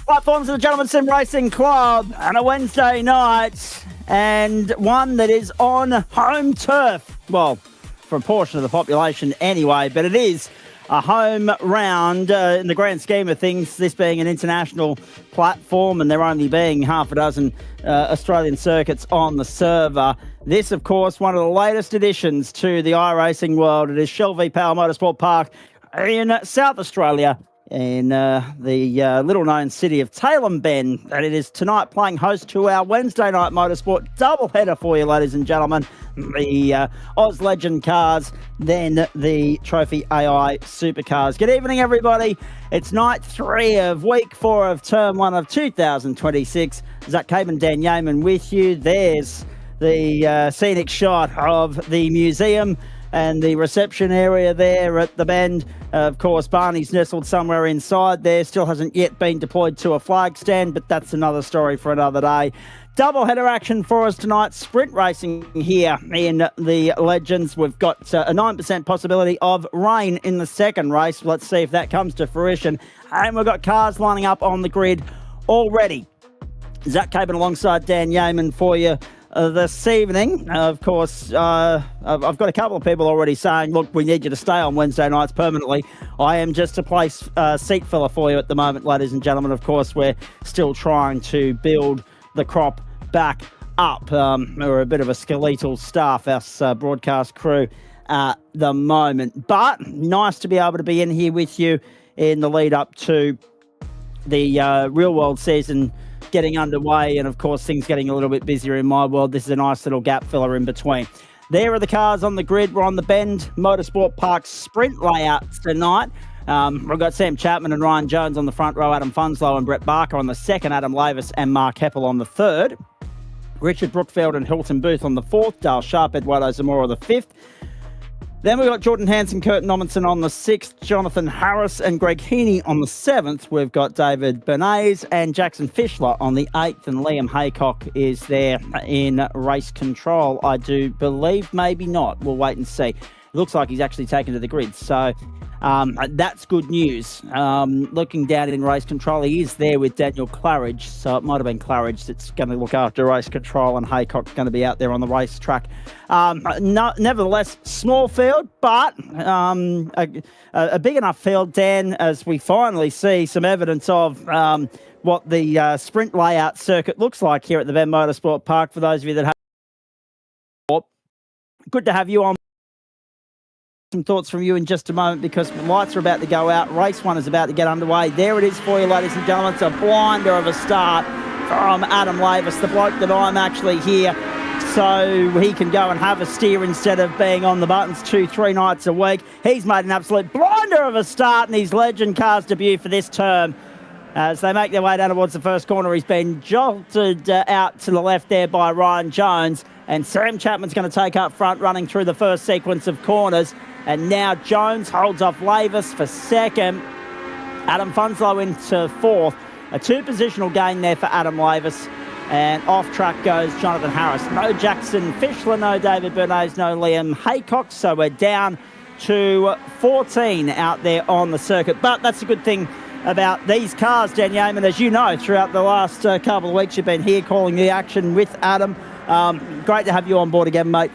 Platforms of the Gentleman Sim Racing Club on a Wednesday night, and one that is on home turf. Well, for a portion of the population anyway, but it is a home round in the grand scheme of things, this being an international platform and there only being half a dozen Australian circuits on the server. This, of course, one of the latest additions to the iRacing world. It is Shell v Power Motorsport Park in South Australia, in the little-known city of Tailem Bend. And it is tonight playing host to our Wednesday night motorsport doubleheader for you, ladies and gentlemen. The Oz Legend cars, then the Trophi.AI Supercars. Good evening, everybody. It's night 3 of week 4 of term 1 of 2026. Zach Caban, Dan Yeaman with you. There's the scenic shot of the museum and the reception area there at the Bend. Of course, Barney's nestled somewhere inside there. Still hasn't yet been deployed to a flag stand, but that's another story for another day. Doubleheader action for us tonight. Sprint racing here in the Legends. We've got a 9% possibility of rain in the second race. Let's see if that comes to fruition. And we've got cars lining up on the grid already. Zach Caban alongside Dan Yeaman for you this evening. Of course, I've got a couple of people already saying, look, we need you to stay on Wednesday nights permanently. I am just a place seat filler for you at the moment, ladies and gentlemen. Of course, we're still trying to build the crop back up. We're a bit of a skeletal staff, us broadcast crew at the moment. But nice to be able to be in here with you in the lead up to the real world season getting underway, and of course things getting a little bit busier in my world. This is a nice little gap filler in between. There are the cars on the grid. We're on the Bend Motorsport Park sprint layouts tonight. We've got Sam Chapman and Ryan Jones on the front row, Adam Funslow and Brett Barker on the second, Adam Lavis and Mark Heppel on the third, Richard Brookfield and Hilton Booth on the fourth, Dale Sharp, Eduardo Zamora the fifth. Then we've got Jordan Hansen, Kurt Nommensen on the 6th, Jonathan Harris and Greg Heaney on the 7th. We've got David Bernays and Jackson Fischler on the 8th, and Liam Haycock is there in race control, I do believe. Maybe not. We'll wait and see. It looks like he's actually taken to the grid, so that's good news. Looking down in race control, he is there with Daniel Claridge, so it might have been Claridge that's going to look after race control, and Haycock's going to be out there on the racetrack. Nevertheless, small field, but a big enough field, Dan, as we finally see some evidence of what the sprint layout circuit looks like here at the Bend Motorsport Park. For those of you that have, good to have you on. Some thoughts from you in just a moment, because the lights are about to go out. Race 1 is about to get underway. There it is for you, ladies and gentlemen. It's a blinder of a start from Adam Lavis, the bloke that I'm actually here so he can go and have a steer instead of being on the buttons 2-3 nights a week. He's made an absolute blinder of a start in his Legend Cars debut for this term. As they make their way down towards the first corner, he's been jolted out to the left there by Ryan Jones. And Sam Chapman's going to take up front, running through the first sequence of corners. And now Jones holds off Lavis for second. Adam Funslow into fourth. A 2-positional gain there for Adam Lavis. And off track goes Jonathan Harris. No Jackson Fischler, no David Bernays, no Liam Haycock. So we're down to 14 out there on the circuit. But that's a good thing about these cars, Dan Yeaman. As you know, throughout the last couple of weeks, you've been here calling the action with Adam. Great to have you on board again, mate.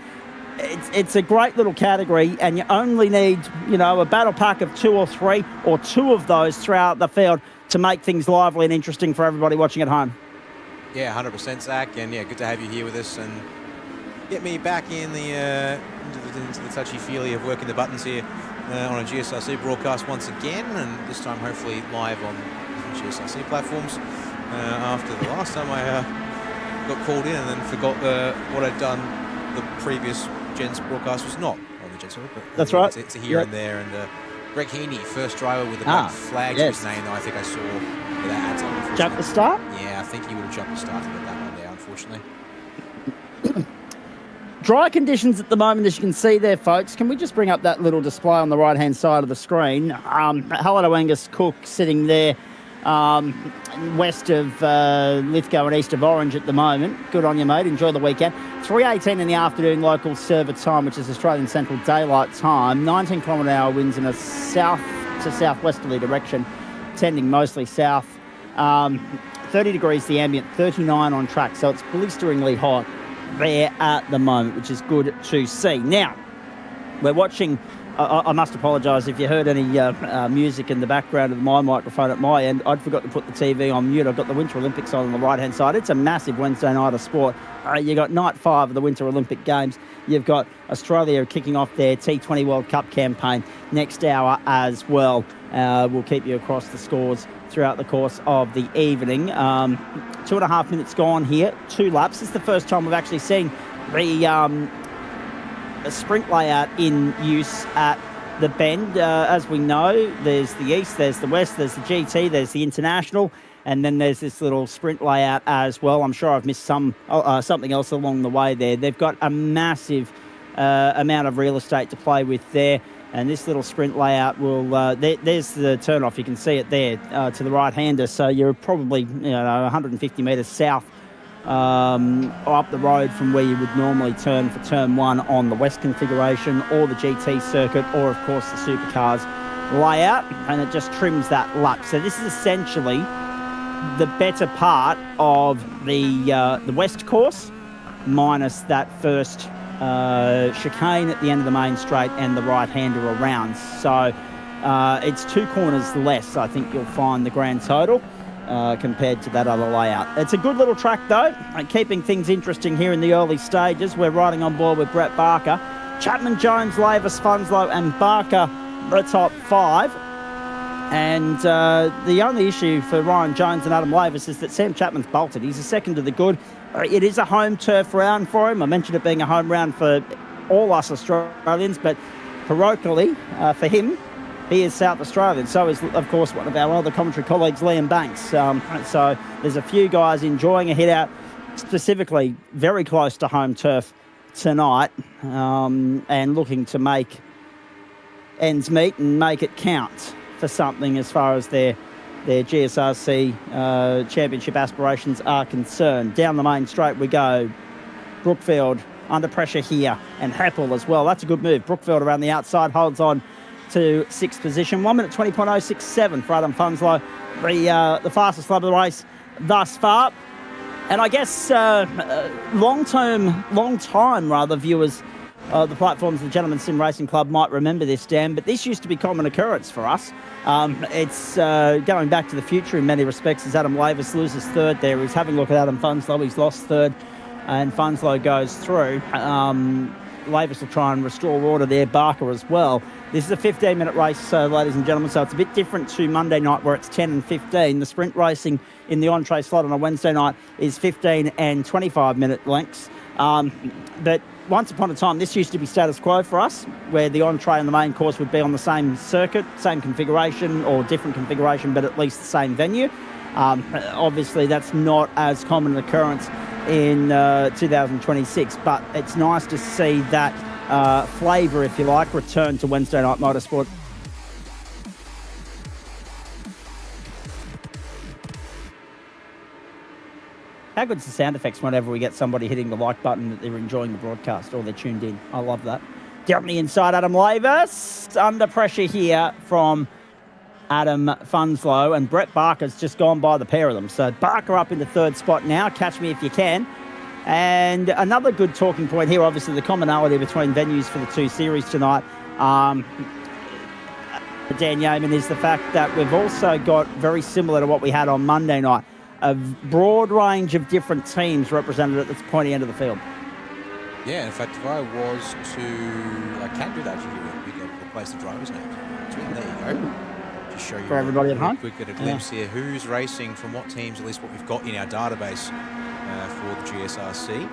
It's a great little category, and you only need, a battle pack of 2 or 3, or 2 of those throughout the field to make things lively and interesting for everybody watching at home. Yeah, 100%, Zach, and yeah, good to have you here with us and get me back in the into the touchy-feely of working the buttons here on a GSRC broadcast once again, and this time hopefully live on GSRC platforms. After the last time I got called in and then forgot what I'd done the previous Gen's broadcast was not on the Gen's, but that's right. It's a here and there, and Greg Heaney, first driver with a black flag to his name, though I think I saw that adds up. Jump the start? Yeah, I think he would have jumped the start to get that one there, unfortunately. Dry conditions at the moment, as you can see there, folks. Can we just bring up that little display on the right-hand side of the screen? Hello to Angus Cook sitting there west of Lithgow and east of Orange at the moment. Good on you, mate. Enjoy the weekend. 3:18 in the afternoon local server time, which is Australian Central Daylight Time. 19-kilometre-an-hour winds in a south to southwesterly direction, tending mostly south 30 degrees the ambient, 39 on track. So it's blisteringly hot there at the moment, which is good to see. Now, we're watching. I must apologise if you heard any music in the background of my microphone at my end. I'd forgot to put the TV on mute. I've got the Winter Olympics on the right-hand side. It's a massive Wednesday night of sport. You got night 5 of the Winter Olympic Games. You've got Australia kicking off their T20 World Cup campaign next hour as well. We'll keep you across the scores throughout the course of the evening. 2.5 minutes gone here. 2 laps. This is the first time we've actually seen a sprint layout in use at the Bend. As we know, there's the East, there's the West, there's the GT, there's the International, and then there's this little sprint layout as well. I'm sure I've missed something else along the way there. They've got a massive amount of real estate to play with there, and this little sprint layout will... there's the turn-off. You can see it there to the right-hander, so you're probably 150 metres south up the road from where you would normally turn for turn 1 on the West configuration or the GT circuit, or of course the Supercars layout, and it just trims that lap. So this is essentially the better part of the West course, minus that first chicane at the end of the main straight and the right-hander around. So it's 2 corners less, I think you'll find, the grand total. Compared to that other layout. It's a good little track though, keeping things interesting here in the early stages. We're riding on board with Brett Barker, Chapman, Jones, Lavis, Funslow and Barker, the top 5. And the only issue for Ryan Jones and Adam Lavis is that Sam Chapman's bolted. He's a second to the good. It is a home turf round for him. I mentioned it being a home round for all us Australians, but parochially for him, he is South Australian. So is, of course, one of our other commentary colleagues, Liam Banks. So there's a few guys enjoying a hit out, specifically very close to home turf tonight, and looking to make ends meet and make it count for something as far as their GSRC championship aspirations are concerned. Down the main straight we go. Brookfield under pressure here, and Heppel as well. That's a good move. Brookfield around the outside holds on to 6th position. 1 minute 20.067 for Adam Funslow, the fastest lap of the race thus far. And I guess long time viewers of the platforms of the Gentleman Sim Racing Club might remember this, Dan, but this used to be common occurrence for us. It's going back to the future in many respects, as Adam Lavis loses 3rd there. He's having a look at Adam Funslow. He's lost 3rd, and Funslow goes through. Lavis will try and restore order there, Barker as well. This is a 15-minute race, ladies and gentlemen, so it's a bit different to Monday night where it's 10 and 15. The sprint racing in the entree slot on a Wednesday night is 15 and 25-minute lengths. But once upon a time, this used to be status quo for us, where the entree and the main course would be on the same circuit, same configuration, or different configuration, but at least the same venue. Obviously, that's not as common an occurrence in 2026, but it's nice to see that flavour, if you like, return to Wednesday night motorsport. How good's the sound effects whenever we get somebody hitting the like button that they're enjoying the broadcast or they're tuned in? I love that. Down the inside, Adam Lavis. Under pressure here from Adam Funslow, and Brett Barker's just gone by the pair of them. So Barker up into 3rd spot now. Catch me if you can. And another good talking point here, obviously the commonality between venues for the 2 series tonight, Dan Yeaman, is the fact that we've also got, very similar to what we had on Monday night, a broad range of different teams represented at the pointy end of the field. Yeah, in fact, if I was to... I can do that if you can replace the drivers' names. So there you go. Just show you for everybody at home. Quick at a glimpse here. Who's racing from what teams, at least what we've got in our database for the GSRC.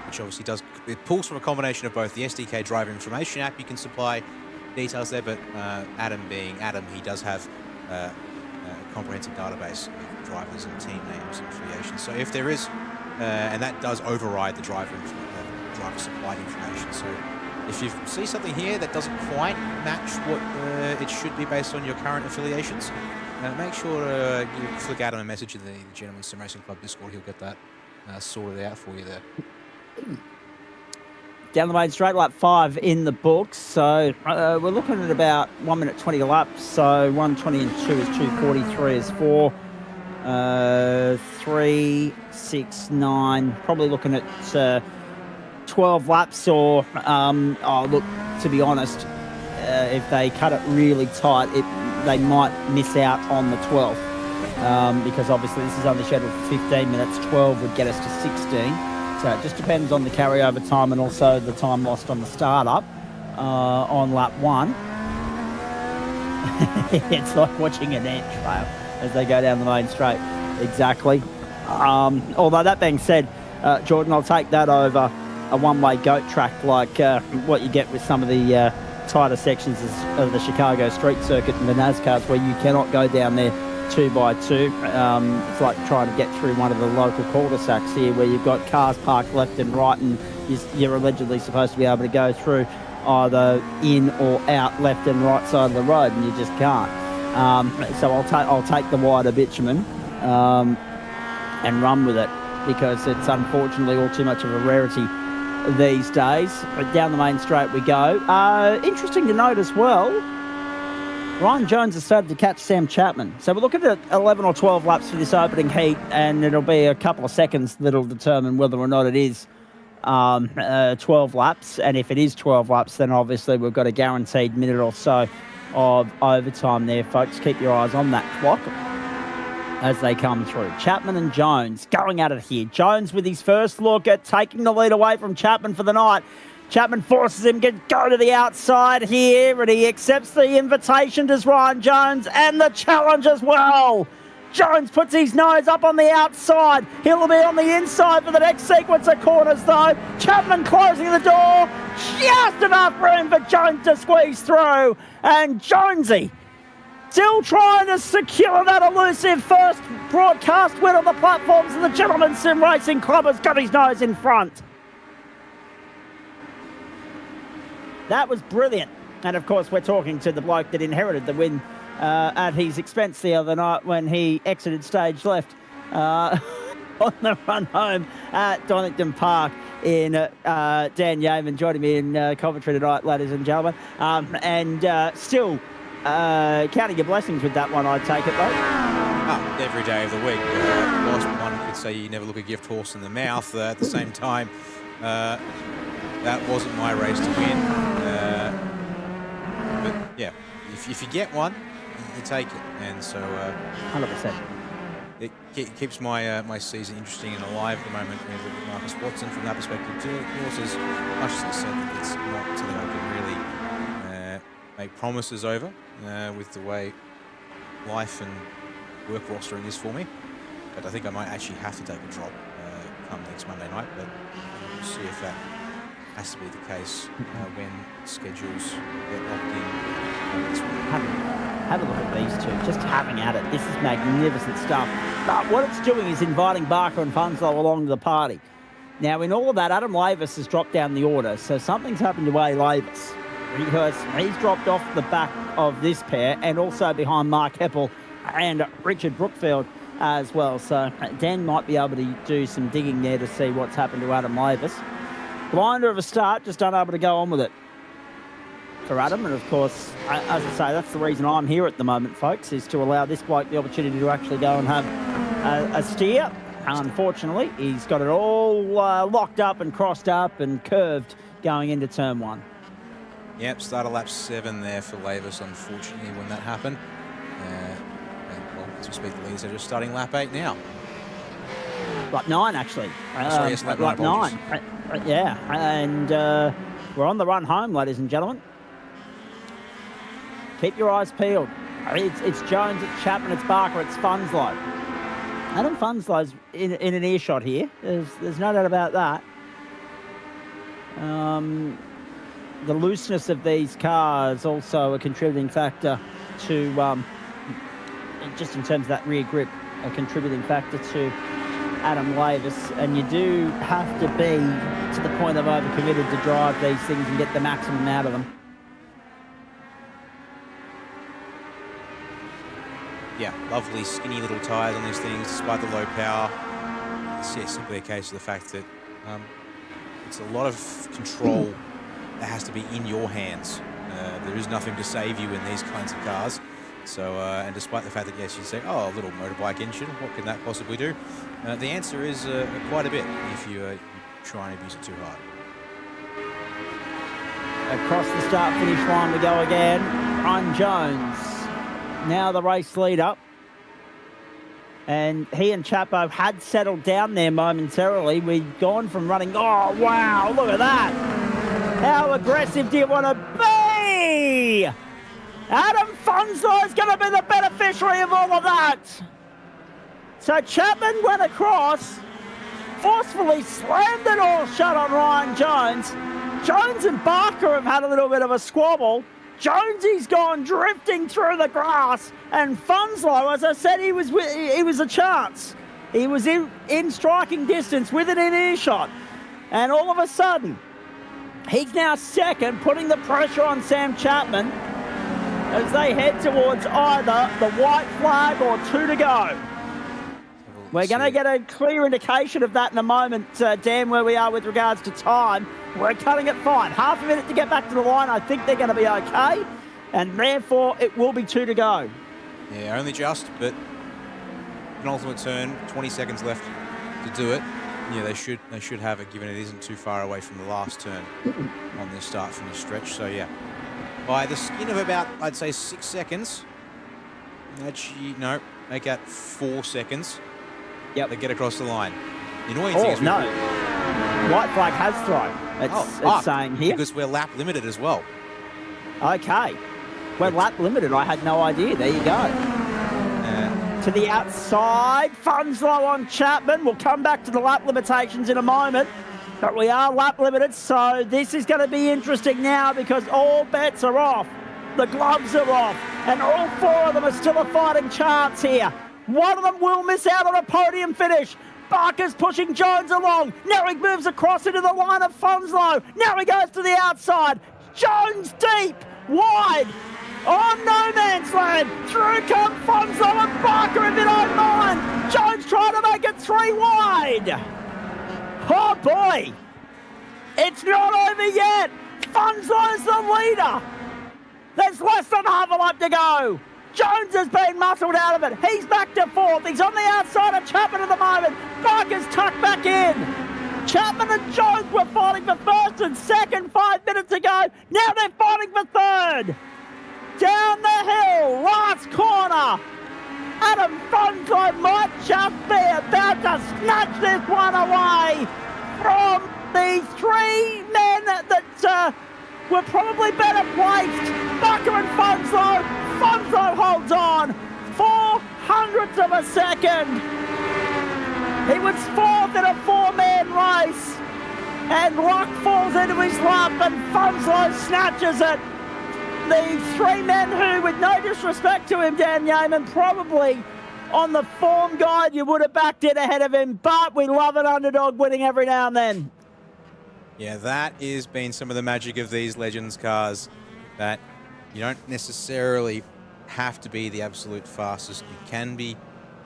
Which obviously it pulls from a combination of both the SDK driver information app. You can supply details there, but Adam being Adam, he does have a comprehensive database of drivers and team names and affiliations. So if there is, and that does override the driver supplied information. So if you see something here that doesn't quite match what it should be based on your current affiliations, make sure you flick Adam a message in the Gentleman Sim Racing Club Discord. He'll get that sorted out for you there. Down the main straight, lap 5 in the books. So we're looking at about 1 minute 20 laps. So 1:20 and 2 is 2:43 is 4. 3, 6, 9, probably looking at 12 laps or, oh, look, to be honest, if they cut it really tight, they might miss out on the 12th because obviously this is only scheduled for 15 minutes. 12 would get us to 16. So it just depends on the carryover time and also the time lost on the start-up on lap 1. It's like watching an ant trail as they go down the main straight. Exactly. Although that being said, Jordan, I'll take that over a one-way goat track like what you get with some of the tighter sections of the Chicago street circuit and the NASCARs where you cannot go down there 2x2. It's like trying to get through one of the local cul-de-sacs here where you've got cars parked left and right and you're allegedly supposed to be able to go through either in or out left and right side of the road and you just can't. So I'll take the wider bitumen and run with it because it's unfortunately all too much of a rarity these days. Down the main straight we go. Interesting to note as well, Ryan Jones has started to catch Sam Chapman. So we're looking at 11 or 12 laps for this opening heat, and it'll be a couple of seconds that'll determine whether or not it is 12 laps. And if it is 12 laps, then obviously we've got a guaranteed minute or so of overtime there, folks. Keep your eyes on that clock as they come through. Chapman and Jones going at it here. Jones with his first look at taking the lead away from Chapman for the night. Chapman forces him to go to the outside here, and he accepts the invitation, does Ryan Jones, and the challenge as well. Jones puts his nose up on the outside. He'll be on the inside for the next sequence of corners, though. Chapman closing the door. Just enough room for Jones to squeeze through. And Jonesy still trying to secure that elusive first broadcast win on the platforms, and the Gentlemen's Sim Racing Club has got his nose in front. That was brilliant. And, of course, we're talking to the bloke that inherited the win at his expense the other night when he exited stage left on the run home at Donington Park in Dan Yeaman joining me in Coventry tonight, ladies and gentlemen. Still counting your blessings with that one, I take it, though. Every day of the week. Whilst one could say you never look a gift horse in the mouth, at the same time, that wasn't my race to win. But yeah, if you get one, you take it, and so 100%. It keeps my season interesting and alive at the moment. With Marcus Watson from that perspective too. Of course, as much as I said, that it's not something I can really make promises over with the way life and work rostering is for me. But I think I might actually have to take a drop come next Monday night. But we'll see if that has to be the case when schedules get locked in this week. Have a look at these two, just having at it. This is magnificent stuff. But what it's doing is inviting Barker and Funslow along to the party. Now, in all of that, Adam Lavis has dropped down the order, so something's happened to A. Lavis because he's dropped off the back of this pair and also behind Mark Heppel and Richard Brookfield as well. So Dan might be able to do some digging there to see what's happened to Adam Lavis. Blinder of a start, just unable to go on with it for Adam. And, of course, as I say, that's the reason I'm here at the moment, folks, is to allow this bloke the opportunity to actually go and have a steer. Unfortunately, he's got it all locked up and crossed up and curved going into turn 1. Yep, started lap 7 there for Lavis, unfortunately, when that happened. Well, as we speak, the leaders are just starting lap 8 now. Lap 9, actually. Sorry, yes, lap 9. Yeah, and we're on the run home, ladies and gentlemen. Keep your eyes peeled. It's Jones, it's Chapman, it's Barker, it's Funslow. Adam Funslow's in an earshot here. There's no doubt about that. The looseness of these cars also a contributing factor to, just in terms of that rear grip, a contributing factor to Adam Lavis, and you do have to be to the point of overcommitted to drive these things and get the maximum out of them. Yeah, lovely skinny little tyres on these things despite the low power. It's simply a case of the fact that it's a lot of control that has to be in your hands. There is nothing to save you in these kinds of cars. So, and despite the fact that, yes, you say, oh, a little motorbike engine, what can that possibly do? The answer is quite a bit if you try and abuse it too hard. Across the start-finish line we go again. Ryan Jones, now the race leader. And he and Chapo had settled down there momentarily. We'd gone from running, oh, wow, look at that. How aggressive do you want to be? Adam Funzo is going to be the beneficiary of all of that. So Chapman went across, forcefully slammed it all shut on Ryan Jones. Jones and Barker have had a little bit of a squabble. Jonesy's gone drifting through the grass, and Funslow, as I said, he was a chance. He was in striking distance with it in earshot. And all of a sudden, he's now second, putting the pressure on Sam Chapman as they head towards either the white flag or 2 to go. We're going to get a clear indication of that in a moment, Dan, where we are with regards to time. We're cutting it fine. Half a minute to get back to the line. I think they're going to be okay, and therefore it will be 2 to go. Yeah, only just, but an ultimate turn, 20 seconds left to do it. Yeah, they should have it, given it isn't too far away from the last turn on this start from the stretch. So yeah, by the skin of about, I'd say 6 seconds. Actually, no, make that 4 seconds. Yep. They get across the line. The annoying thing is no. White flag has thrown. It's saying here. Because we're lap limited as well. Okay. We're lap limited. I had no idea. There you go. To the outside. Funslow on Chapman. We'll come back to the lap limitations in a moment. But we are lap limited, so this is going to be interesting now because all bets are off. The gloves are off. And all 4 of them are still a fighting chance here. One of them will miss out on a podium finish. Barker's pushing Jones along. Now he moves across into the line of Funslow. Now he goes to the outside. Jones deep, wide, on no man's land. Through come Funslow and Barker, if you don't mind. Jones trying to make it 3 wide. Oh boy, it's not over yet. Funslow's the leader. There's less than half a lap to go. Jones has been muscled out of it. He's back to 4th. He's on the outside of Chapman at the moment. Barker's tucked back in. Chapman and Jones were fighting for 1st and 2nd 5 minutes ago. Now they're fighting for 3rd. Down the hill, last corner. Adam Funslow might just be about to snatch this one away from the 3 men that were probably better placed. Barker and Funslow. Funslow holds on, 0.04 of a second. He was 4th in a 4-man race, and luck falls into his lap, and Funslow snatches it. The 3 men who, with no disrespect to him, Dan Yeaman, probably on the form guide you would have backed it ahead of him, but we love an underdog winning every now and then. Yeah, that has been some of the magic of these Legends cars, that you don't necessarily have to be the absolute fastest. You can be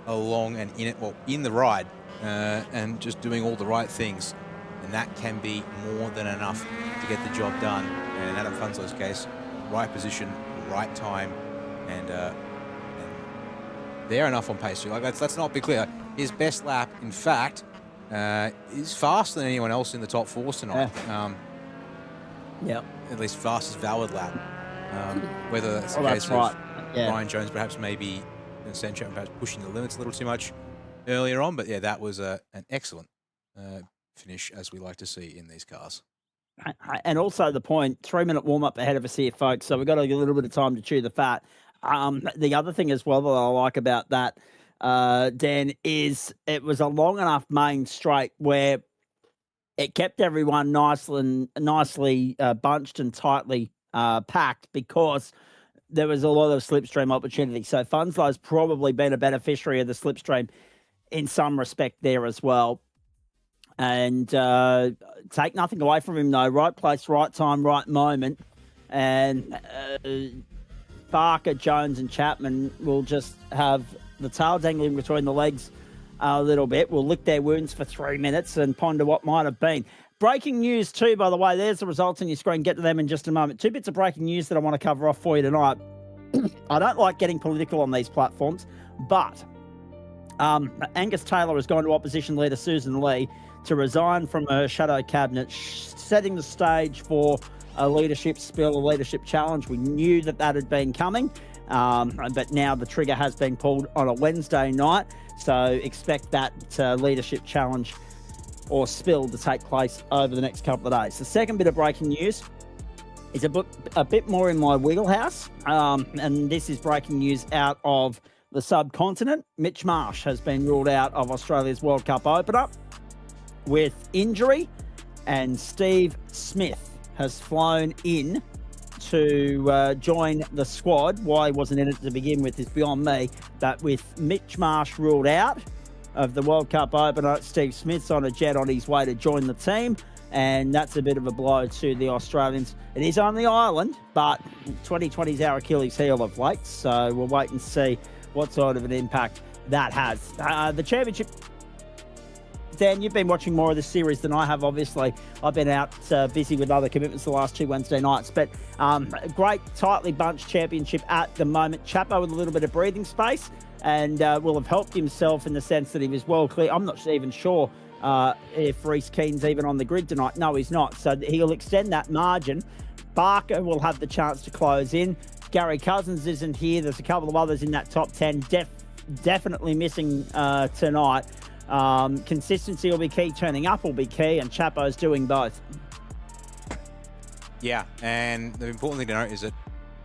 along and in it, well, in the ride, and just doing all the right things. And that can be more than enough to get the job done. And in Adam Funslow's case, right position, right time, and they're enough on pace. Like, let's not be clear. His best lap, in fact, is faster than anyone else in the top 4 tonight. Yeah. At least fastest valid lap. Whether that's the case of Ryan Jones, perhaps maybe Sam Chapman perhaps pushing the limits a little too much earlier on. But yeah, that was an excellent finish, as we like to see in these cars. And also the point, 3-minute warm-up ahead of us here, folks. So we've got a little bit of time to chew the fat. The other thing as well that I like about that, Dan, is it was a long enough main straight where it kept everyone nicely bunched and tightly packed, because there was a lot of slipstream opportunity. So Funslow's probably been a beneficiary of the slipstream in some respect there as well. And take nothing away from him, though. Right place, right time, right moment. And Barker, Jones and Chapman will just have the tail dangling between the legs a little bit. We'll lick their wounds for 3 minutes and ponder what might have been. Breaking news too, by the way. There's the results on your screen. Get to them in just a moment. 2 bits of breaking news that I want to cover off for you tonight. I don't like getting political on these platforms, but Angus Taylor has gone to opposition leader Susan Lee to resign from her shadow cabinet, setting the stage for a leadership spill, a leadership challenge. We knew that had been coming, but now the trigger has been pulled on a Wednesday night, so expect that leadership challenge or spill to take place over the next couple of days. The second bit of breaking news is a bit more in my wheelhouse, and this is breaking news out of the subcontinent. Mitch Marsh has been ruled out of Australia's World Cup opener with injury, and Steve Smith has flown in to join the squad. Why he wasn't in it to begin with is beyond me, but with Mitch Marsh ruled out of the World Cup opener, Steve Smith's on a jet on his way to join the team, and that's a bit of a blow to the Australians. It is on the island, but 2020 is our Achilles heel of late, so we'll wait and see what sort of an impact that has. The championship, Dan, you've been watching more of this series than I have, obviously. I've been out busy with other commitments the last 2 Wednesday nights, but a great, tightly bunched championship at the moment. Chapo with a little bit of breathing space, and will have helped himself in the sense that he was well clear. I'm not even sure if Reece Keen's even on the grid tonight. No, he's not. So he'll extend that margin. Barker will have the chance to close in. Gary Cousins isn't here. There's a couple of others in that top 10. Definitely missing tonight. Consistency will be key. Turning up will be key. And Chapo's doing both. Yeah, and the important thing to note is that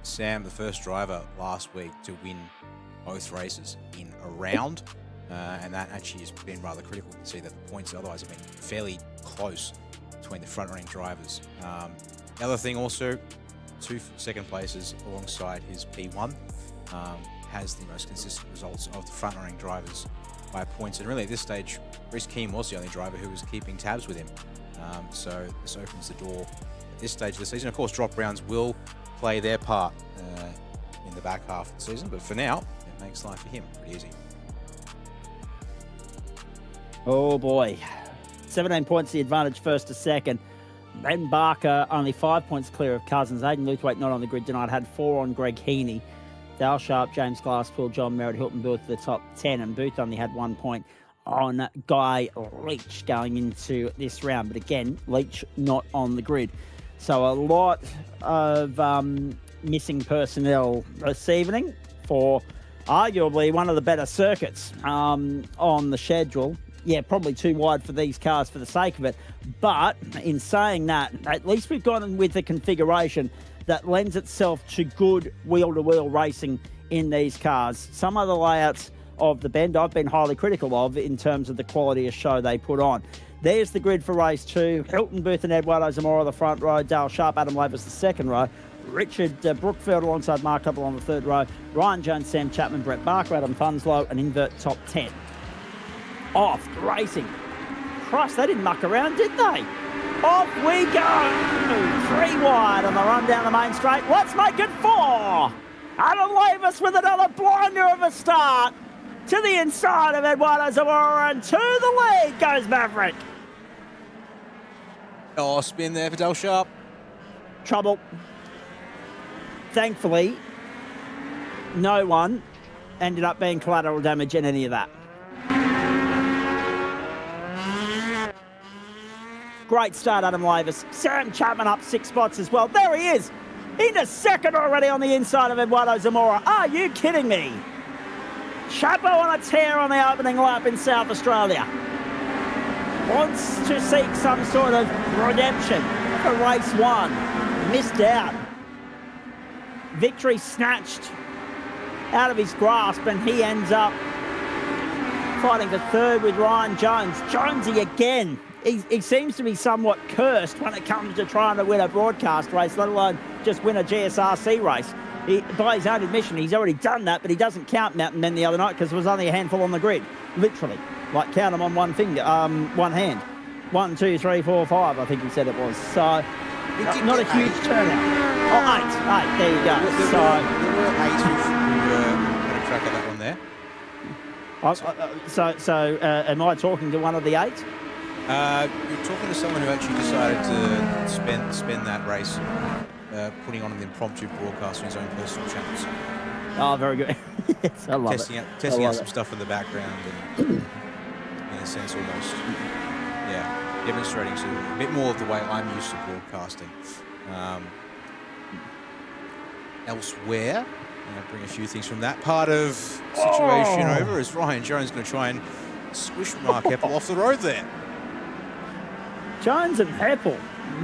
Sam, the first driver last week to win both races in a round, and that actually has been rather critical to see that the points otherwise have been fairly close between the front-running drivers. The other thing also, 2 second places alongside his P1, has the most consistent results of the front-running drivers by points. And really at this stage, Reece Keen was the only driver who was keeping tabs with him. So this opens the door at this stage of the season. Of course, drop rounds will play their part in the back half of the season, but for now, it makes life for him pretty easy. Oh boy, 17 points the advantage first to second. Ben Barker only 5 points clear of Cousins. Aidan Luthwaite not on the grid tonight, had 4 on Greg Heaney. Dale Sharp, James Glasspool, John Merritt, Hilton Booth the top 10, and Booth only had 1 point on Guy Leach going into this round. But again, Leach not on the grid. So a lot of missing personnel this evening for arguably one of the better circuits on the schedule. Yeah, probably too wide for these cars for the sake of it. But in saying that, at least we've gone with a configuration that lends itself to good wheel-to-wheel racing in these cars. Some other layouts of the Bend I've been highly critical of in terms of the quality of show they put on. There's the grid for race 2. Hilton Booth and Eduardo Zamora the front row. Dale Sharp, Adam Lavis the second row. Richard Brookfield alongside Mark Hubble on the third row. Ryan Jones, Sam Chapman, Brett Barker, Adam Funslow, and invert top 10. Off racing. Christ, they didn't muck around, did they? Off we go. 3 wide on the run down the main straight. Let's make it 4. Adam Lavis with another blinder of a start. To the inside of Eduardo Zamora, and to the lead goes Maverick. Oh, spin there for Dale Sharp. Trouble. Thankfully, no one ended up being collateral damage in any of that. Great start, Adam Lavis. Sam Chapman up 6 spots as well. There he is. Into second already on the inside of Eduardo Zamora. Are you kidding me? Chapo on a tear on the opening lap in South Australia. Wants to seek some sort of redemption for race 1. Missed out. Victory snatched out of his grasp, and he ends up fighting for third with Ryan Jones. Jonesy again. He seems to be somewhat cursed when it comes to trying to win a broadcast race, let alone just win a GSRC race. By his own admission, he's already done that, but he doesn't count Mountain Men the other night because there was only a handful on the grid. Literally. Like, count them on one finger, one hand. 1, 2, 3, 4, 5, I think he said it was. So, not a huge turnout. Oh, 8. There you go. There were 8 who had a crack at that one there. Am I talking to one of the 8? You're talking to someone who actually decided to spend that race putting on an impromptu broadcast on his own personal channels. Oh, very good. Yes, I love Testing out some stuff in the background and, in a sense, almost, demonstrating sort of a bit more of the way I'm used to broadcasting. Elsewhere, bring a few things from that part of situation over as Ryan Jones going to try and squish Mark Heppel off the road there. Jones and Heppel,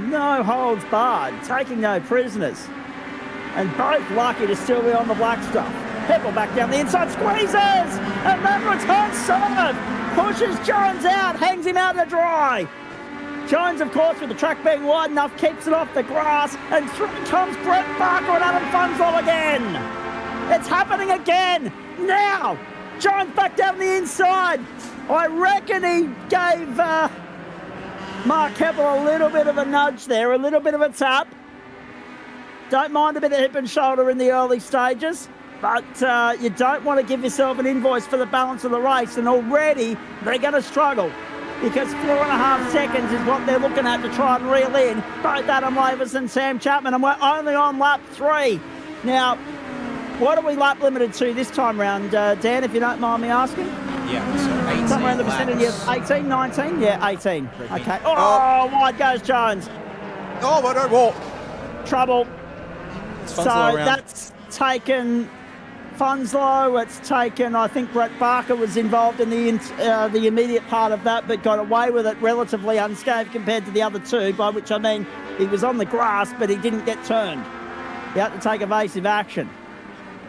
no holds barred, taking no prisoners. And both lucky to still be on the black stuff. Heppel back down the inside, squeezes! And then returns serve! Pushes Jones out, hangs him out to dry. Jones, of course, with the track being wide enough, keeps it off the grass. And through comes Brett Barker and Adam Funzlow again. It's happening again. Now, Jones back down the inside. I reckon he gave Mark Heppel a little bit of a nudge there, a little bit of a tap. Don't mind a bit of hip and shoulder in the early stages, but you don't want to give yourself an invoice for the balance of the race, and already they're going to struggle because 4.5 seconds is what they're looking at to try and reel in both Adam Lavis and Sam Chapman, and we're only on lap 3. Now, what are we lap limited to this time round, Dan, if you don't mind me asking? Yeah, so 18 somewhere in the laps. vicinity of 18, 19? Yeah, 18. Okay. Oh, wide goes Jones. Oh, but no more. Trouble. So around. that's taken Funzlow. It's taken, I think Brett Barker was involved in the immediate part of that, but got away with it relatively unscathed compared to the other two, by which I mean he was on the grass, but he didn't get turned. He had to take evasive action.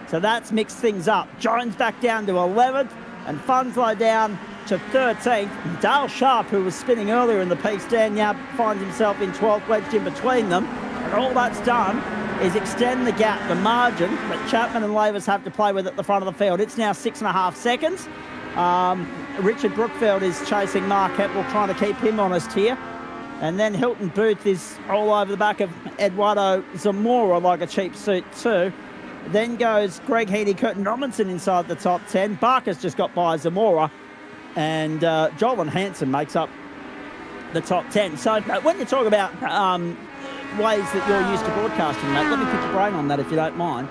So that's mixed things up. Jones back down to 11th and Funzlow down to 13th. Dale Sharp, who was spinning earlier in the piece, Dan Yap finds himself in 12th, wedged in between them. And all that's done is extend the gap, the margin that Chapman and Lavis have to play with at the front of the field. It's now 6.5 seconds. Richard Brookfield is chasing Mark Heppel, trying to keep him honest here. And then Hilton Booth is all over the back of Eduardo Zamora like a cheap suit too. Then goes Greg Heaney, Curtin Robinson inside the top 10. Barker's just got by Zamora. And Joel Hansen makes up the top 10. So when you talk about ways that you're used to broadcasting, mate, let me pick your brain on that if you don't mind.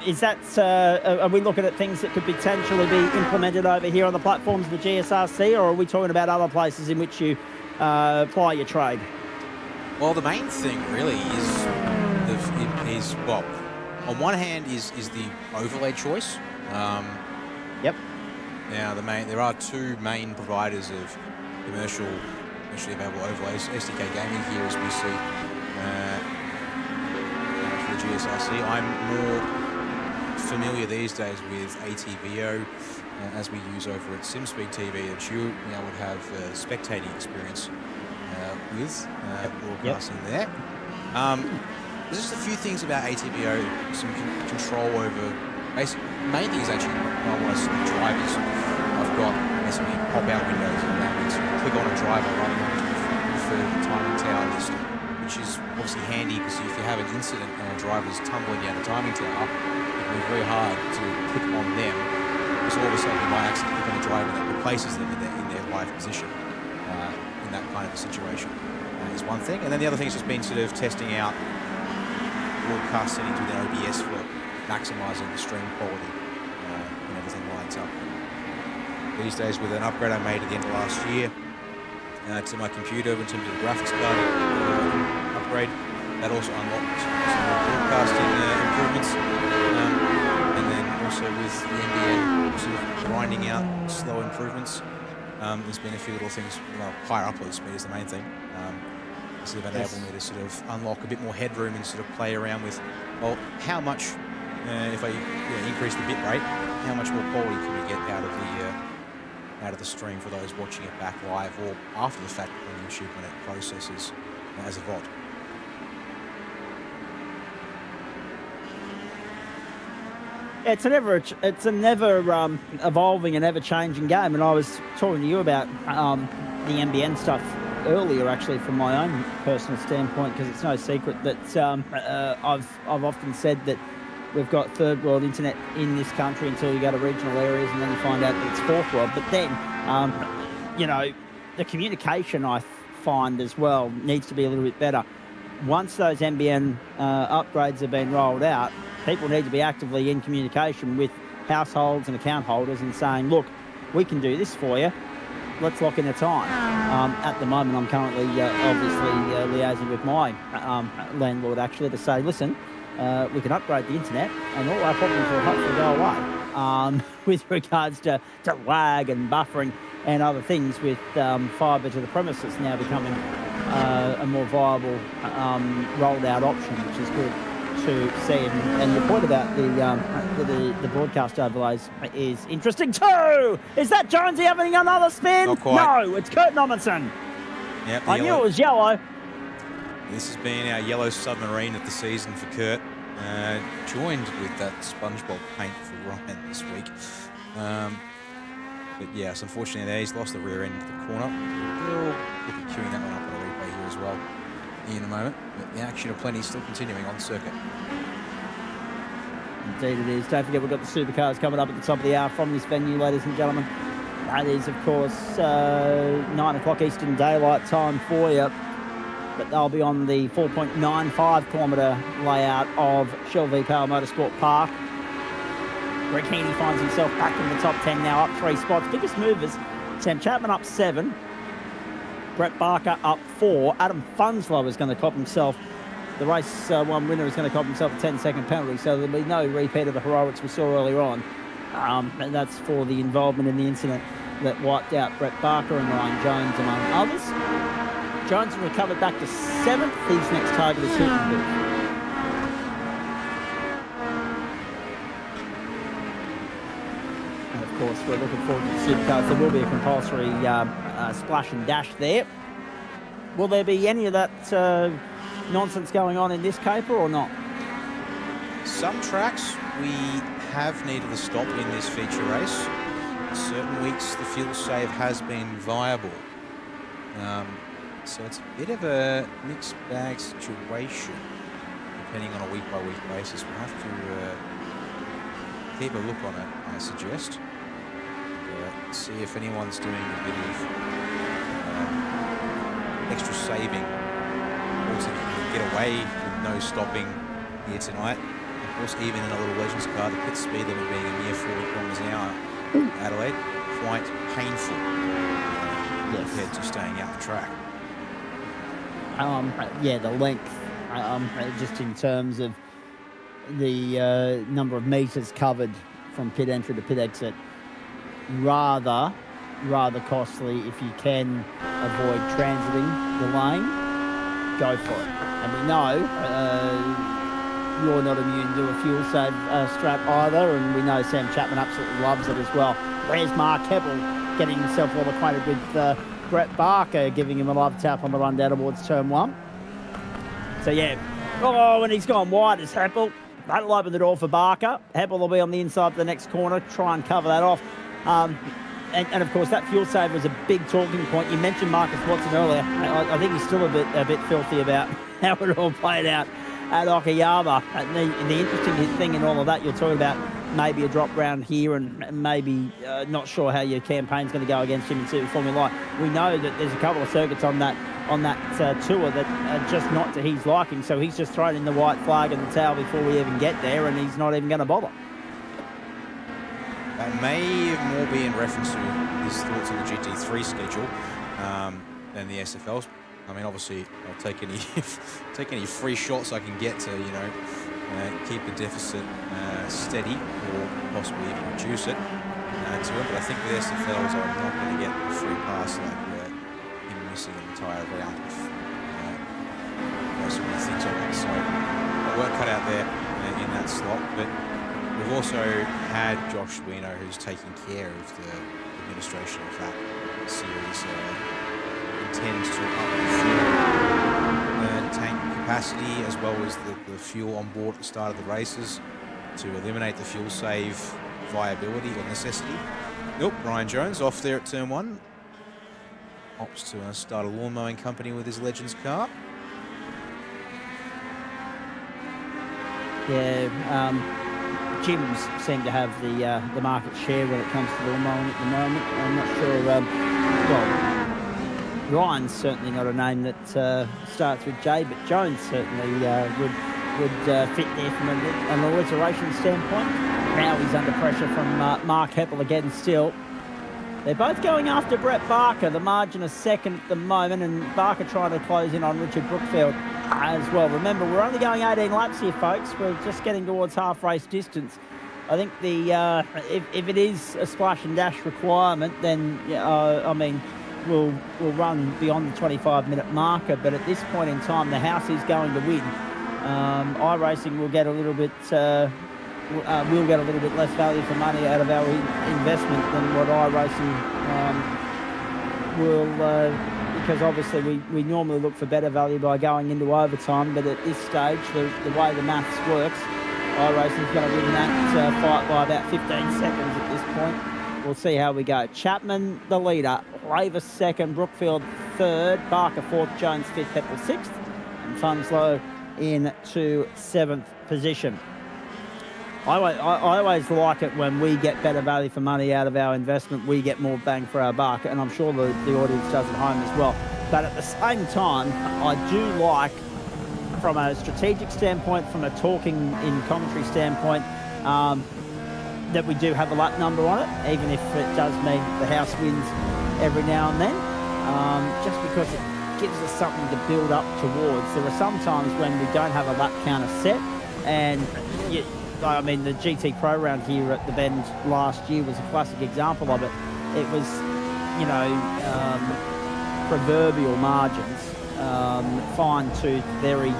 Is that, are we looking at things that could potentially be implemented over here on the platforms of the GSRC, or are we talking about other places in which you ply your trade? Well, the main thing really is well, on one hand is the overlay choice. Yep. Now, there are two main providers of commercially available overlays. SDK Gaming here, as we see, for the GSRC. I'm more familiar these days with ATVO, as we use over at SimSpeed TV, that you now would have spectating experience with broadcasting there. There's just a few things about ATVO, some control over. Main thing is actually I want to see drivers. I've got basically pop-out windows and that means you click on a driver rather than refer to the timing tower list, which is obviously handy because if you have an incident and a driver's tumbling down the timing tower, it can be very hard to click on them because all of a sudden you might accidentally click on a driver that replaces them in their live position in that kind of a situation. Is one thing. And then the other thing has just been sort of testing out broadcast settings within OBS for maximising the stream quality and everything lines up. These days, with an upgrade I made at the end of last year to my computer in terms of the graphics card upgrade, that also unlocked some more broadcasting improvements. And then also with the NBN sort of grinding out slow improvements, there's been a few little things. Well, higher upload speed is the main thing. Sort of enable me to sort of unlock a bit more headroom and sort of play around with, well, how much, if I increase the bit rate, how much more quality can we get out of the stream for those watching it back live or after the fact on YouTube when it processes as a VOD. It's a never evolving and ever changing game, and I was talking to you about the NBN stuff earlier, actually, from my own personal standpoint, because it's no secret that I've often said that we've got third world internet in this country until you go to regional areas, and then you find out that it's fourth world. But then, the communication I find as well needs to be a little bit better. once those NBN upgrades have been rolled out, people need to be actively in communication with households and account holders and saying, look, we can do this for you. Let's lock in a time. At the moment, I'm currently obviously liaising with my landlord actually to say, listen, we can upgrade the internet and all our problems will hopefully go away with regards to lag and buffering and other things, with fibre to the premises now becoming a more viable rolled out option, which is good to see. And your point about the broadcast overlays is interesting too. Is that Jonesy having another spin? Not quite. No, it's Kurt Nommensen. Yep, I knew it was yellow. This has been our yellow submarine of the season for Kurt. Joined with that SpongeBob paint for Ryan this week. But yes, unfortunately there, he's lost the rear end of the corner. We'll look at queuing that one up on a replay here as well in a moment. But the action of plenty still continuing on circuit. Indeed it is. Don't forget, we've got the supercars coming up at the top of the hour from this venue, ladies and gentlemen. That is, of course, 9 o'clock Eastern Daylight Time for you. But they'll be on the 4.95 kilometre layout of Shell V-Power Motorsport Park. Greg Heaney finds himself back in the top 10 now, up 3 spots. Biggest movers, Sam Chapman up 7. Brett Barker up 4. Adam Funslow is going to cop himself. The race 1 winner is going to cop himself a 10-second penalty, so there'll be no repeat of the heroics we saw earlier on. And that's for the involvement in the incident that wiped out Brett Barker and Ryan Jones, among others. Jones recovered back to 7th. His next target is Hilton. And of course, we're looking forward to the supercars. There will be a compulsory splash and dash there. Will there be any of that nonsense going on in this caper or not? Some tracks we have needed to stop in this feature race. Certain weeks the fuel save has been viable. So it's a bit of a mixed bag situation, depending on a week-by-week basis. We'll have to keep a look on it, I suggest. See if anyone's doing a bit of extra saving. Also, you can get away with no stopping here tonight. Of course, even in a little Legends car, the pit speed limit being a mere 40 kilometres an hour, Adelaide, quite painful compared to staying out the track. Yeah, the length, just in terms of the number of metres covered from pit entry to pit exit, rather costly. If you can avoid transiting the lane, go for it. And we know you're not immune to a fuel save strap either, and we know Sam Chapman absolutely loves it as well. There's Mark Heppel getting himself well acquainted with Brett Barker, giving him a love tap on the run down towards turn 1. So yeah, and he's gone wide as Heppel. That'll open the door for Barker. Heppel will be on the inside of the next corner, try and cover that off. And of course, that fuel save was a big talking point. You mentioned Marcus Watson earlier. I think he's still a bit filthy about how it all played out at Okayama. The interesting thing in all of that, you're talking about maybe a drop round here and maybe not sure how your campaign's going to go against him in Super Formula Light. We know that there's a couple of circuits on that tour that are just not to his liking, so he's just thrown in the white flag and the towel before we even get there, and he's not even going to bother. That may more be in reference to his thoughts on the GT3 schedule than the SFL's. I mean, obviously, I'll take any free shots I can get to, keep the deficit steady or possibly even reduce it to it. But I think with SFLs, I'm not going to get a free pass like him missing an entire round of most of the things I want. So work cut out there in that slot. But we've also had Josh Wiener, who's taking care of the administration of that series. Intends to up the fuel tank capacity as well as the fuel on board at the start of the races to eliminate the fuel save viability or necessity. Nope, Ryan Jones off there at turn 1. Opts to start a lawn mowing company with his Legends car. Yeah, gyms seem to have the market share when it comes to lawn mowing at the moment. I'm not sure. Ryan's certainly not a name that starts with J, but Jones certainly would fit there from an alliteration standpoint. Now he's under pressure from Mark Heppel again still. They're both going after Brett Barker, the margin of second at the moment, and Barker trying to close in on Richard Brookfield as well. Remember, we're only going 18 laps here, folks. We're just getting towards half race distance. I think the if it is a splash and dash requirement, then I mean we'll run beyond the 25-minute marker. But at this point in time, the house is going to win. iRacing will get a little bit less value for money out of our investment than what iRacing will, because obviously we normally look for better value by going into overtime. But at this stage, the way the maths works, iRacing's going to win that fight by about 15 seconds at this point. We'll see how we go. Chapman, the leader. Laver second. Brookfield third. Barker fourth. Jones fifth. Heppel sixth. And Funslow into seventh position. I always like it when we get better value for money out of our investment. We get more bang for our buck. And I'm sure the audience does at home as well. But at the same time, I do like, from a strategic standpoint, from a talking in commentary standpoint, that we do have a lap number on it, even if it does mean the house wins every now and then, just because it gives us something to build up towards. There are some times when we don't have a lap counter set, and I mean, the GT Pro round here at the Bend last year was a classic example of it. It was, proverbial margins, fine-tooth, very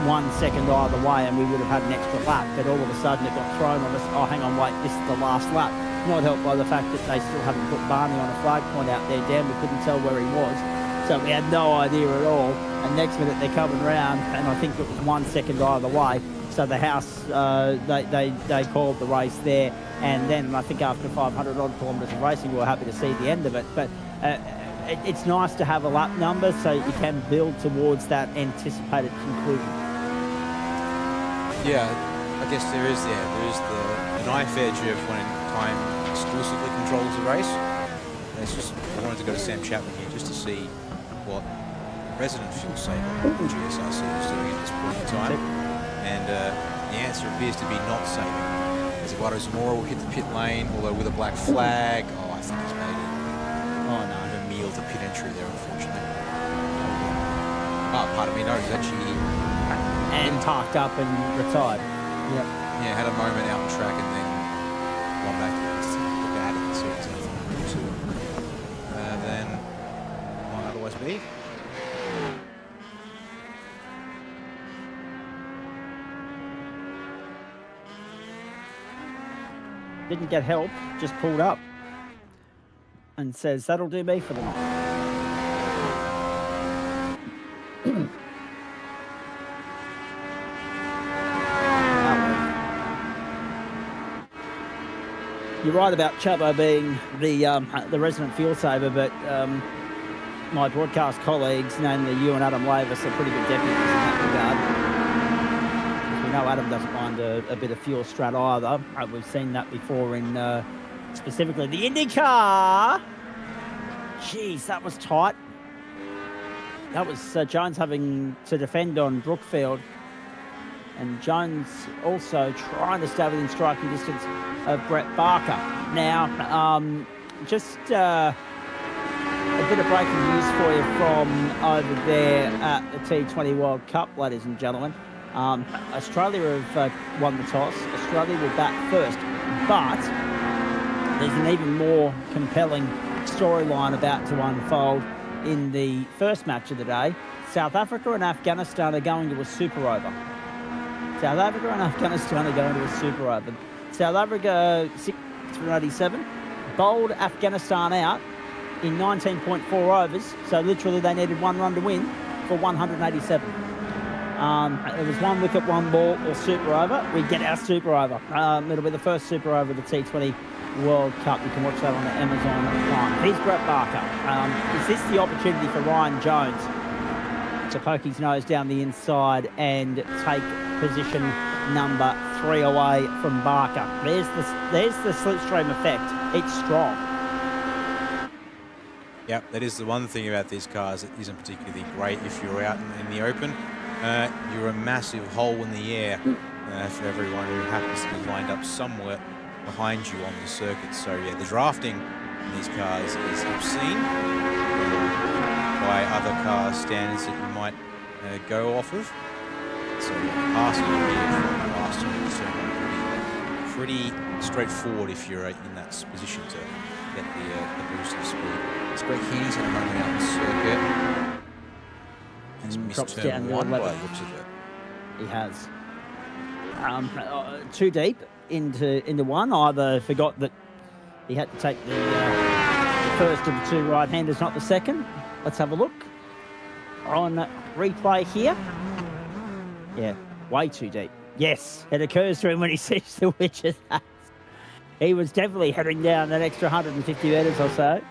1 second either way, and we would have had an extra lap. But all of a sudden it got thrown on us. Oh, hang on, wait, this is the last lap. Not helped by the fact that they still haven't put Barney on a flag point out there. Damn, we couldn't tell where he was. So we had no idea at all. And next minute they're coming round, and I think it was 1 second either way. So the house, they called the race there. And then I think after 500 odd kilometres of racing, we were happy to see the end of it. But it's nice to have a lap number so you can build towards that anticipated conclusion. Yeah, I guess there is the knife edge of when time exclusively controls the race. And it's just, I wanted to go to Sam Chapman here just to see what resident fuel saver GSRC is doing at this point in time. And the answer appears to be not saving. As Eduardo Zamora will hit the pit lane, although with a black flag. Oh, I think he's made it. Oh no, a meal to pit entry there, unfortunately. Oh, pardon me, no, he's actually... And parked up and retired. Yep. Yeah, had a moment out on track and then gone back to look at it and see what's anything to it. Then might otherwise be. Didn't get help, just pulled up and says, that'll do me for the night. You're right about Chubbo being the resident fuel saver, but my broadcast colleagues, namely you and Adam Lavis, are pretty good deputies in that regard. As we know, Adam doesn't mind a bit of fuel strat either. We've seen that before in specifically the IndyCar. Jeez, that was tight. That was Jones having to defend on Brookfield. And Jones also trying to stay within striking distance of Brett Barker. Now, just a bit of breaking news for you from over there at the T20 World Cup, ladies and gentlemen. Australia have won the toss. Australia will bat first, but there's an even more compelling storyline about to unfold in the first match of the day. South Africa and Afghanistan are going to a super over. South Africa and Afghanistan are going to a super over. South Africa 687 bowled Afghanistan out in 19.4 overs, so literally they needed 1 run to win for 187. It was 1 wicket, 1 ball, or super over. We get our super over. It'll be the first super over of the T20 World Cup. You can watch that on the Amazon Prime. Here's Brett Barker. Is this the opportunity for Ryan Jones to poke his nose down the inside and take position number 3 away from Barker? There's the slipstream effect. It's strong. Yep, that is the one thing about these cars that isn't particularly great if you're out in the open. You're a massive hole in the air for everyone who happens to be lined up somewhere behind you on the circuit. So yeah, the drafting in these cars is obscene by other car standards that you might go off of. So passing here from the last turn is pretty straightforward if you're in that position to get the boost of speed. It's great Heaney's going to run out the circuit. He's missed turn one by the looks of it. He has. Too deep into one. Either forgot that he had to take the first of the two right-handers, not the second. Let's have a look on replay here. Yeah, way too deep. Yes, it occurs to him when he sees the witch's hat. He was definitely heading down that extra 150 metres or so.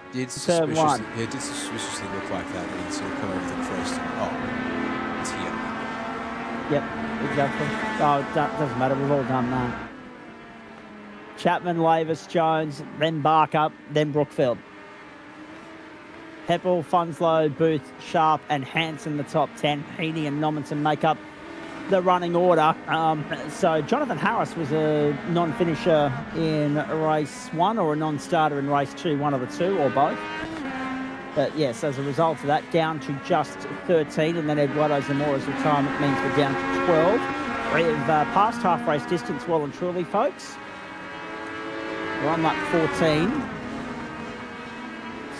It did suspiciously look like that when he sort of come over the crest. Oh, it's here. Yep, exactly. Oh, it doesn't matter. We've all done that. Chapman, Lavis, Jones, then Barker, then Brookfield. Heppel, Funslow, Booth, Sharp, and Hansen the top 10. Heaney and Nominson make up the running order. So Jonathan Harris was a non-finisher in race 1 or a non-starter in race 2, one of the two or both. But yes, as a result of that, down to just 13, and then Eduardo Zamora's retirement means we're down to 12. We've passed half race distance well and truly, folks. We're on lap 14.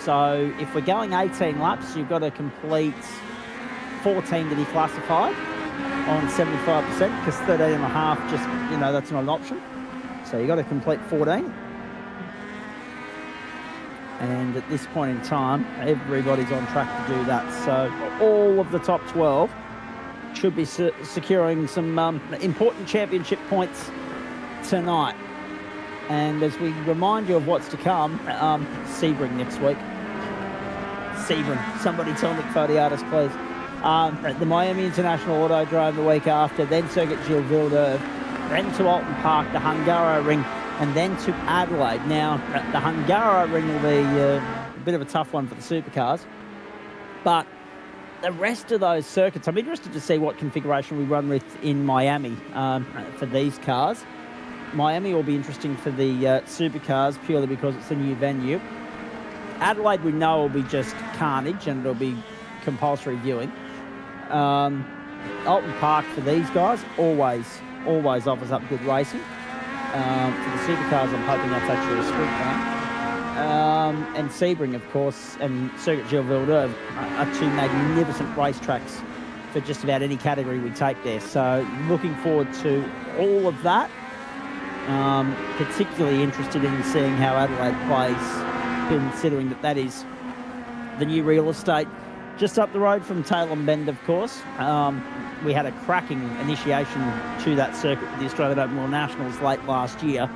So if we're going 18 laps, you've got to complete 14 to be classified on 75%, because 13.5 just, that's not an option. So you've got to complete 14. And at this point in time, everybody's on track to do that. So all of the top 12 should be securing some important championship points tonight. And as we remind you of what's to come, Sebring next week. Sebring. Somebody tell Nick Photiadis, please. The Miami International Autodrome the week after, then Circuit Gilles Villeneuve, then to Alton Park, the Hungaroring, and then to Adelaide. Now, the Hungaroring will be a bit of a tough one for the supercars, but the rest of those circuits, I'm interested to see what configuration we run with in Miami for these cars. Miami will be interesting for the supercars purely because it's a new venue. Adelaide, we know, will be just carnage and it'll be compulsory viewing. Alton Park for these guys always offers up good racing. For the supercars, I'm hoping that's actually a sprint round. And Sebring, of course, and Circuit Gilles Villeneuve are two magnificent racetracks for just about any category we take there. So looking forward to all of that. Particularly interested in seeing how Adelaide plays, considering that is the new real estate just up the road from Tailem Bend, of course. We had a cracking initiation to that circuit with the Australian Open World Nationals late last year,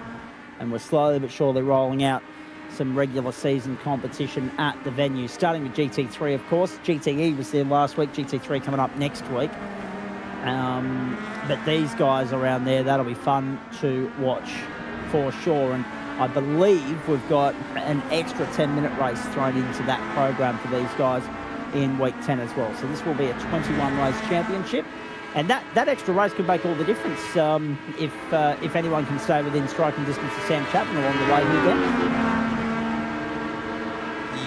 and we're slowly but surely rolling out some regular season competition at the venue, starting with GT3, of course. GTE was there last week, GT3 coming up next week. But these guys around there, that'll be fun to watch for sure. And I believe we've got an extra 10-minute race thrown into that program for these guys in week 10 as well. So this will be a 21-race championship. And that extra race could make all the difference if anyone can stay within striking distance of Sam Chapman along the way here, Dan.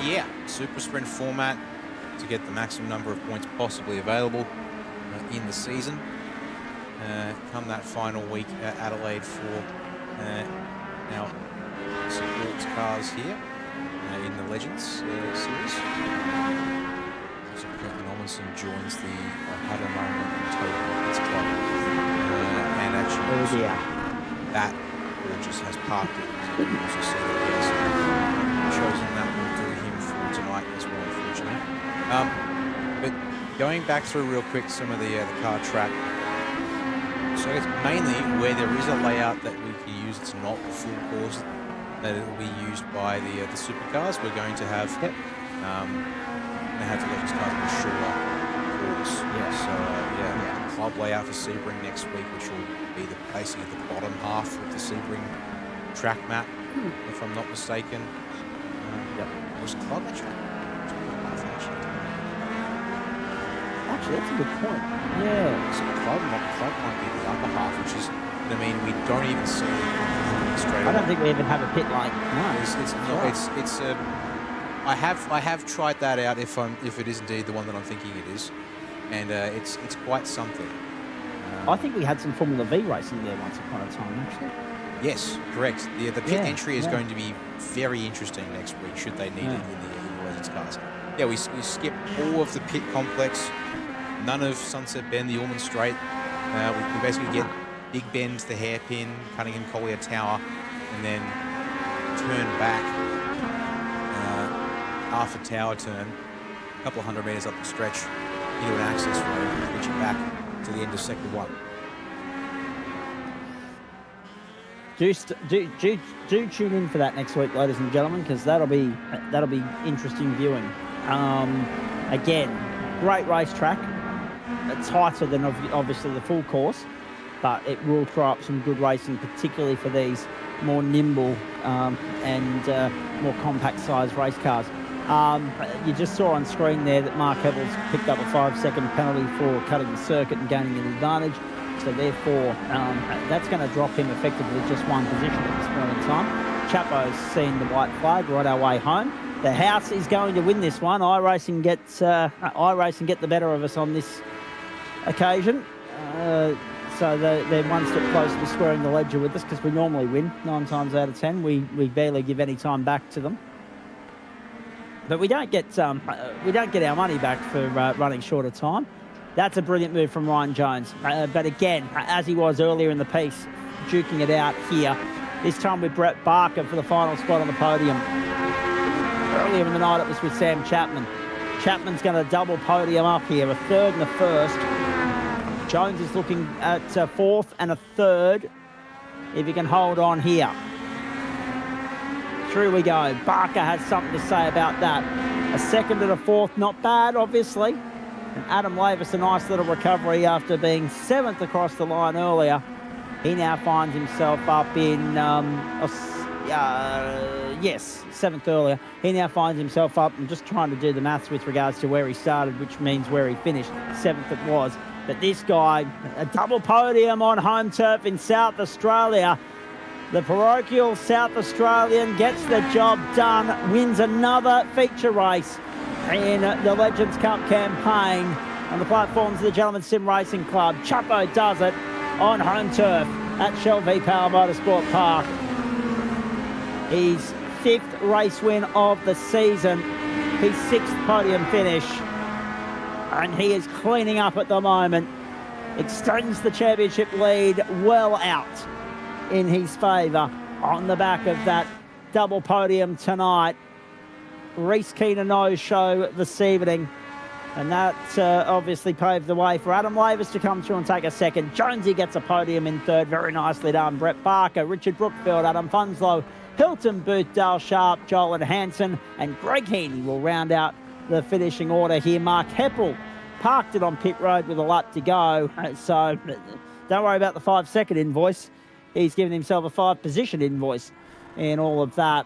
Yeah, super sprint format to get the maximum number of points possibly available in the season. Come that final week at Adelaide for our sports cars here in the Legends series. So Curtin Nominson joins the Haddo Moment in Total Rockets Club, and actually that just has parked it. So you can also see that he has chosen that will do him for tonight as well, unfortunately. But going back through real quick some of the car track. So it's mainly where there is a layout that we can use. It's not the full course that it will be used by the supercars. We're going to have they have to let these cars on a shorter course. Yeah. So club layout for Sebring next week, which will be basically the bottom half of the Sebring track map, if I'm not mistaken. Yep. Was Clog that track? Actually, that's a good point. Yeah. So Clog might be the upper half, which is, I mean, we don't even see straight. I don't think we even have a pit lane. No. It's I have tried that out if it is indeed the one that I'm thinking it is, and it's quite something. I think we had some Formula V racing there once upon a time, actually. Yes, correct. The pit entry is going to be very interesting next week, should they need it in the Legends cars. Yeah, we skip all of the pit complex, none of Sunset Bend, the Ormond Straight. We basically get Big Bend, the hairpin, Cunningham Collier Tower, and then turn back half a tower turn, a couple of 100 metres up the stretch into an access road, reaching back to the end of Sector 1. Do tune in for that next week, ladies and gentlemen, because that'll be interesting viewing. Again, great racetrack, tighter than obviously the full course, but it will throw up some good racing, particularly for these more nimble and more compact sized race cars. You just saw on screen there that Mark Hebbels picked up a 5-second penalty for cutting the circuit and gaining an advantage. So therefore, that's going to drop him effectively just one position at this point in time. Chapo's seen the white flag right our way home. The house is going to win this one. iRacing get the better of us on this occasion. So they're one step closer to squaring the ledger with us, because we normally win 9 times out of 10. We barely give any time back to them. But we don't get our money back for running short of time. That's a brilliant move from Ryan Jones. But again, as he was earlier in the piece, duking it out here, this time with Brett Barker for the final spot on the podium. Earlier in the night, it was with Sam Chapman. Chapman's going to double podium up here, a third and a first. Jones is looking at a fourth and a third, if he can hold on here. Through we go. Barker has something to say about that. A second and a fourth, not bad, obviously. And Adam Lavis, a nice little recovery after being 7th across the line earlier. He now finds himself up in, 7th earlier. He now finds himself up, I'm just trying to do the maths with regards to where he started, which means where he finished. 7th it was. But this guy, a double podium on home turf in South Australia. The parochial South Australian gets the job done, wins another feature race in the Legends Cup campaign on the platforms of the Gentlemen's Sim Racing Club. Chapo does it on home turf at Shell V-Power Motorsport Park. His 5th race win of the season, his 6th podium finish, and he is cleaning up at the moment. Extends the championship lead well out in his favour on the back of that double podium tonight. Reese Keener no-show this evening, and that obviously paved the way for Adam Lavis to come through and take a second. Jonesy gets a podium in third, very nicely done. Brett Barker, Richard Brookfield, Adam Funslow, Hilton Booth, Dale Sharp, Joel Hansen, and Greg Heaney will round out the finishing order here. Mark Heppel parked it on pit road with a lap to go, so don't worry about the 5-second invoice. He's given himself a 5-position invoice in all of that,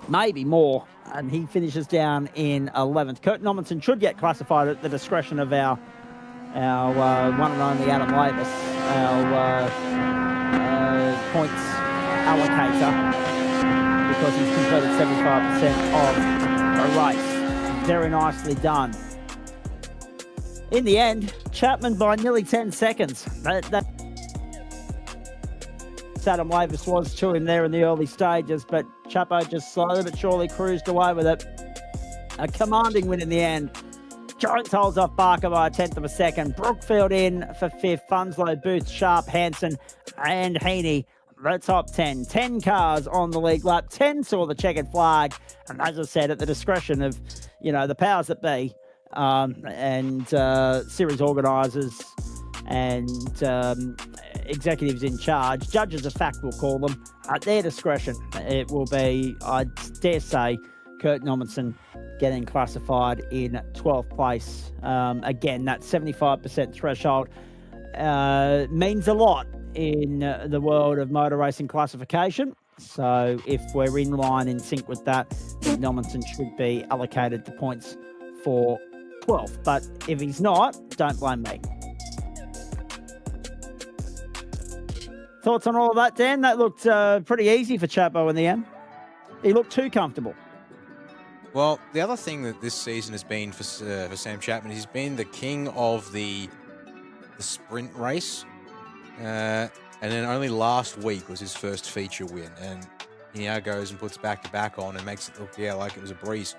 maybe more, and he finishes down in 11th. Kurt Nommensen should get classified at the discretion of our one and only Adam Lavis, our points allocator, because he's completed 75% of a race. Very nicely done. In the end, Chapman by nearly 10 seconds. Adam Lavis was to him there in the early stages, but Chapo just slowly but surely cruised away with it. A commanding win in the end. Jones holds off Barker by a 10th of a second. Brookfield in for 5th. Funslow, Booth, Sharp, Hansen, and Heaney. The top 10. 10 cars on the league lap. 10 saw the checkered flag. And as I said, at the discretion of, the powers that be, and series organisers and executives in charge, judges of fact we'll call them, at their discretion. It will be, I dare say, Kurt Nommensen getting classified in 12th place. Again, that 75% threshold means a lot in the world of motor racing classification. So if we're in line in sync with that, then Nommensen should be allocated the points for 12th. But if he's not, don't blame me. Thoughts on all of that, Dan? That looked pretty easy for Chapo in the end. He looked too comfortable. Well, the other thing that this season has been for Sam Chapman is he's been the king of the sprint race. And then only last week was his first feature win. And he now goes and puts back-to-back on and makes it look, like it was a breeze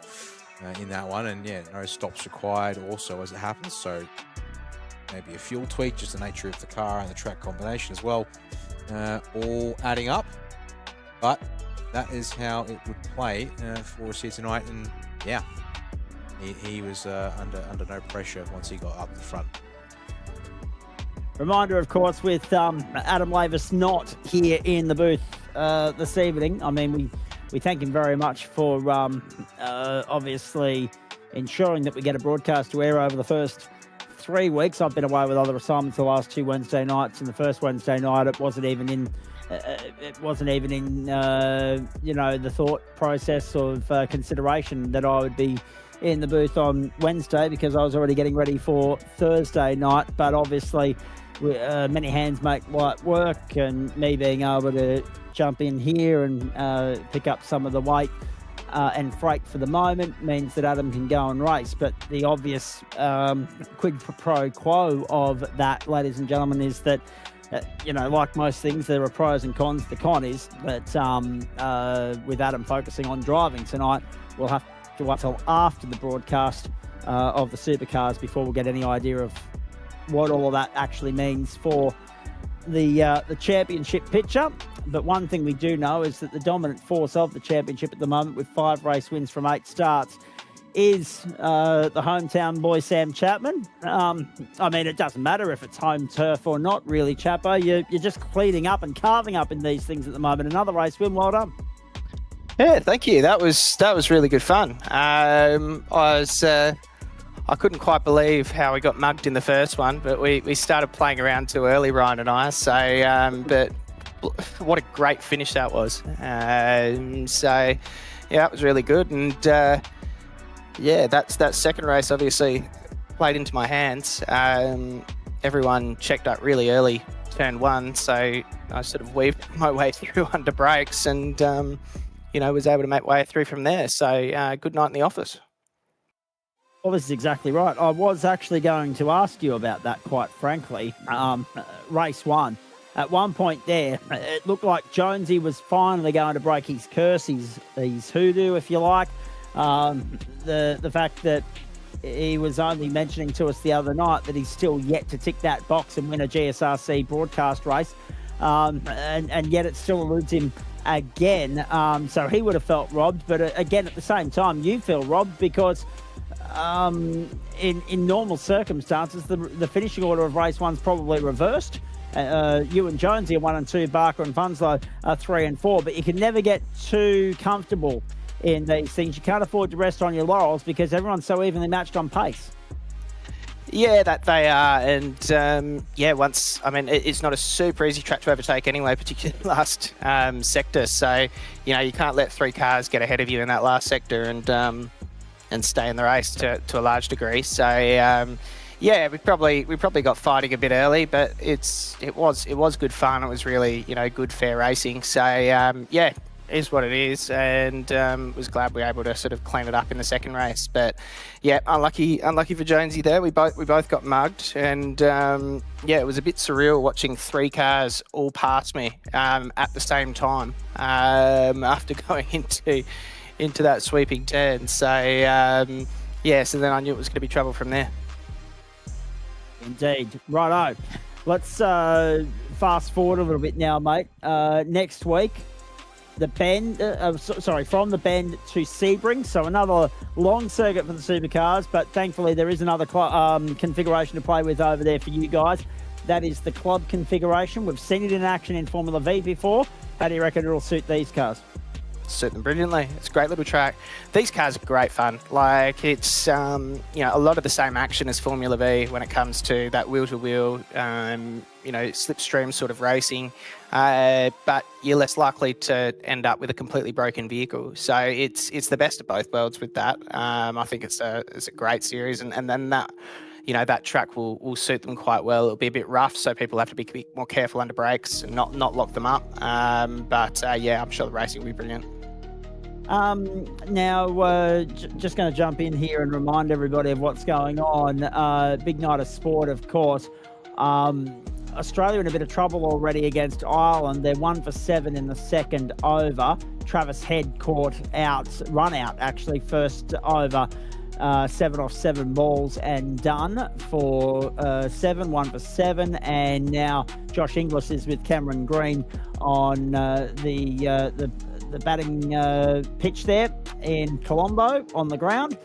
in that one. And, no stops required also as it happens. So maybe a fuel tweak, just the nature of the car and the track combination as well. All adding up. But that is how it would play for us here tonight. And, he was under no pressure once he got up the front. Reminder, of course, with Adam Lavis not here in the booth this evening. I mean, we thank him very much for obviously ensuring that we get a broadcast to air over the first 3 weeks. I've been away with other assignments the last 2 Wednesday nights, and the first Wednesday night it wasn't even in the thought process of consideration that I would be in the booth on Wednesday, because I was already getting ready for Thursday night. But obviously many hands make light work, and me being able to jump in here and pick up some of the weight and freight for the moment means that Adam can go and race. But the obvious quid pro quo of that, ladies and gentlemen, is that like most things, there are pros and cons. The con is that with Adam focusing on driving tonight, we'll have to wait till after the broadcast of the Supercars before we'll get any idea of what all of that actually means for the championship picture. But one thing we do know is that the dominant force of the championship at the moment, with 5 race wins from 8 starts, is the hometown boy Sam Chapman. I mean, it doesn't matter if it's home turf or not, really, Chapo. You're just cleaning up and carving up in these things at the moment. Another race win, well done. Yeah, thank you. That was really good fun. I couldn't quite believe how we got mugged in the first one, but we started playing around too early, Ryan and I. So, but what a great finish that was. So, yeah, it was really good. And that second race obviously played into my hands. Everyone checked up really early, turn 1, so I sort of weaved my way through under brakes and, was able to make way through from there. So, good night in the office. Well, this is exactly right. I was actually going to ask you about that, quite frankly. Race 1. At one point there, it looked like Jonesy was finally going to break his curse, his hoodoo, if you like. The fact that he was only mentioning to us the other night that he's still yet to tick that box and win a GSRC broadcast race. And yet it still eludes him again. So he would have felt robbed. But again, at the same time, you feel robbed because in normal circumstances, the finishing order of race 1's probably reversed. You and Jonesy are 1 and 2, Barker and Funslow are 3 and 4, but you can never get too comfortable in these things. You can't afford to rest on your laurels because everyone's so evenly matched on pace. Yeah, that they are. And it's not a super easy track to overtake anyway, particularly the last sector. So, you can't let 3 cars get ahead of you in that last sector and stay in the race to a large degree. So, we probably got fighting a bit early, but it was good fun. It was really, good fair racing. So, is what it is, and was glad we were able to sort of clean it up in the second race. But unlucky for Jonesy there. We both got mugged, and it was a bit surreal watching 3 cars all pass me at the same time after going into that sweeping turn. So so then I knew it was going to be trouble from there. Indeed. Righto. Let's fast forward a little bit now, mate. Next week, the Bend, from the Bend to Sebring. So another long circuit for the Supercars, but thankfully there is another configuration to play with over there for you guys. That is the club configuration. We've seen it in action in Formula V before. How do you reckon it'll suit these cars? suit them brilliantly. It's a great little track. These cars are great fun. Like, it's you know, a lot of the same action as Formula V when it comes to that wheel-to-wheel, you know, slipstream sort of racing. But you're less likely to end up with a completely broken vehicle. So it's the best of both worlds with that. I think it's a great series, and then that, you know, that track will suit them quite well. It'll be a bit rough, so people have to be more careful under brakes and not lock them up. But yeah, I'm sure the racing will be brilliant. Now, just going to jump in here and remind everybody of what's going on. Big night of sport, of course. Australia in a bit of trouble already against Ireland. They're 1 for 7 in the second over. Travis Head caught out, run out actually, first over. 7 off 7 balls and done for 1 for 7, and now Josh Inglis is with Cameron Green on the batting pitch there in Colombo on the ground.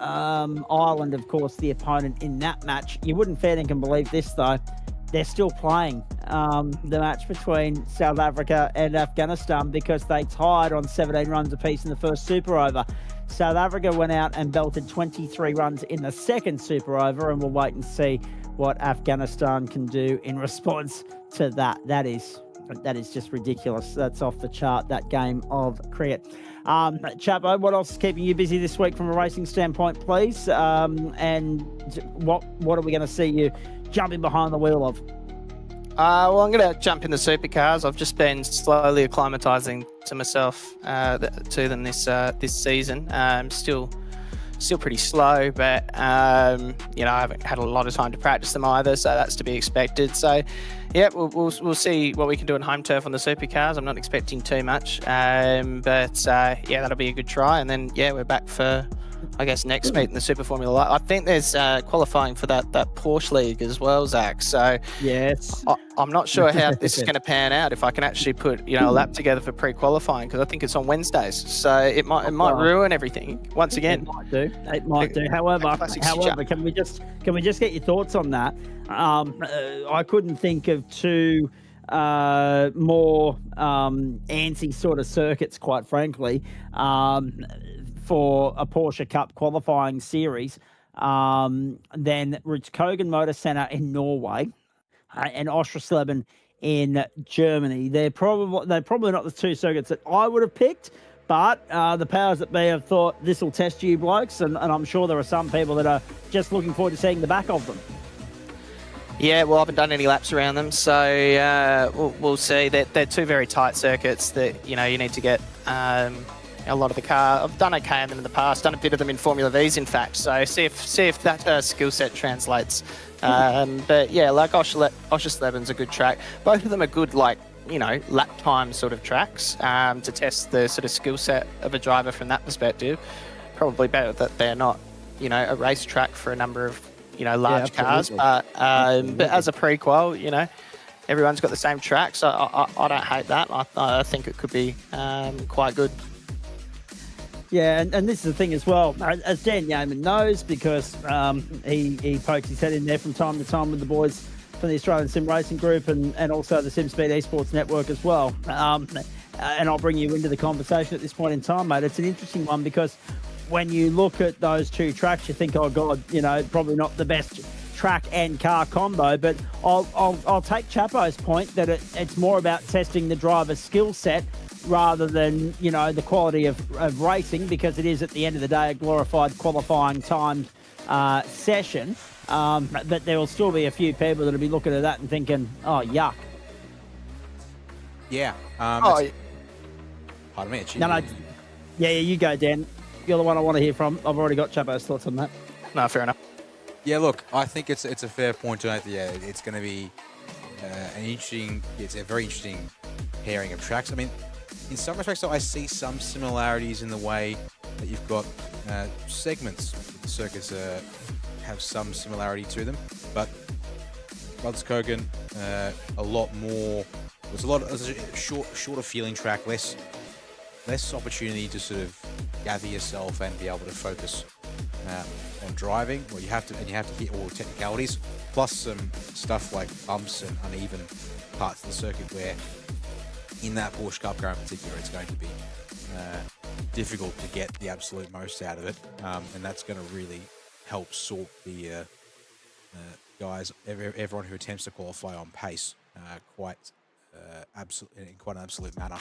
Ireland, of course, the opponent in that match. You wouldn't fair dinkum believe this though. They're still playing the match between South Africa and Afghanistan because they tied on 17 runs apiece in the first super over. South Africa went out and belted 23 runs in the second super over, and we'll wait and see what Afghanistan can do in response to that. That is just ridiculous. That's off the chart, that game of cricket. Chapo, what else is keeping you busy this week from a racing standpoint, please? And what are we going to see you jumping behind the wheel of? Well, I'm going to jump into supercars. I've just been slowly acclimatising to myself to them this season. Still pretty slow, but you know, I haven't had a lot of time to practice them either, so that's to be expected. So, yeah, we'll see what we can do on home turf on the supercars. I'm not expecting too much, but yeah, that'll be a good try. And then yeah, we're back for, I guess, next meet in the Super Formula Light. I think there's qualifying for that Porsche League as well, Zach. So yes, I'm not sure how this is going to pan out, if I can actually put, you know, a lap together for pre-qualifying, because I think it's on Wednesdays. So it might ruin everything once again. It might do. However, can we just get your thoughts on that? I couldn't think of two more antsy sort of circuits, quite frankly, for a Porsche Cup qualifying series, then Rudskogen Motor Centre in Norway and Oschersleben in Germany. They're probably not the two circuits that I would have picked, but the powers that be have thought this will test you blokes, and I'm sure there are some people that are just looking forward to seeing the back of them. Yeah, well, I haven't done any laps around them, so we'll see. They're two very tight circuits that, you know, you need to get a lot of the car. I've done okay in them in the past, done a bit of them in Formula V's, in fact. So see if that skill set translates. But yeah, like Oschersleben's a good track. Both of them are good, like, you know, lap time sort of tracks to test the sort of skill set of a driver from that perspective. Probably better that they're not, you know, a race track for a number of, you know, large cars. But as a prequel, you know, everyone's got the same track, so I don't hate that. I think it could be quite good. Yeah, and this is the thing as well, as Dan Yeaman knows, because he pokes his head in there from time to time with the boys from the Australian Sim Racing Group and also the SimSpeed Esports Network as well. And I'll bring you into the conversation at this point in time, mate. It's an interesting one because when you look at those two tracks, you think, oh God, you know, probably not the best track and car combo, but I'll take Chapo's point that it's more about testing the driver's skill set rather than, you know, the quality of racing, because it is at the end of the day a glorified qualifying timed session. But there will still be a few people that will be looking at that and thinking, oh, yuck. Yeah. Pardon me. No, yeah, you go, Dan. You're the one I want to hear from. I've already got Chapo's thoughts on that. No, fair enough. Yeah, look, I think it's a fair point to note that, yeah, it's going to be it's a very interesting pairing of tracks. I mean, in some respects, though, I see some similarities in the way that you've got segments. The circuits have some similarity to them, but Rudskogen, a lot more. There's a shorter feeling track, less opportunity to sort of gather yourself and be able to focus on driving. Well, you have to hit all the technicalities, plus some stuff like bumps and uneven parts of the circuit where, in that Porsche Cup car in particular, it's going to be difficult to get the absolute most out of it, and that's going to really help sort the guys, everyone who attempts to qualify on pace in quite an absolute manner,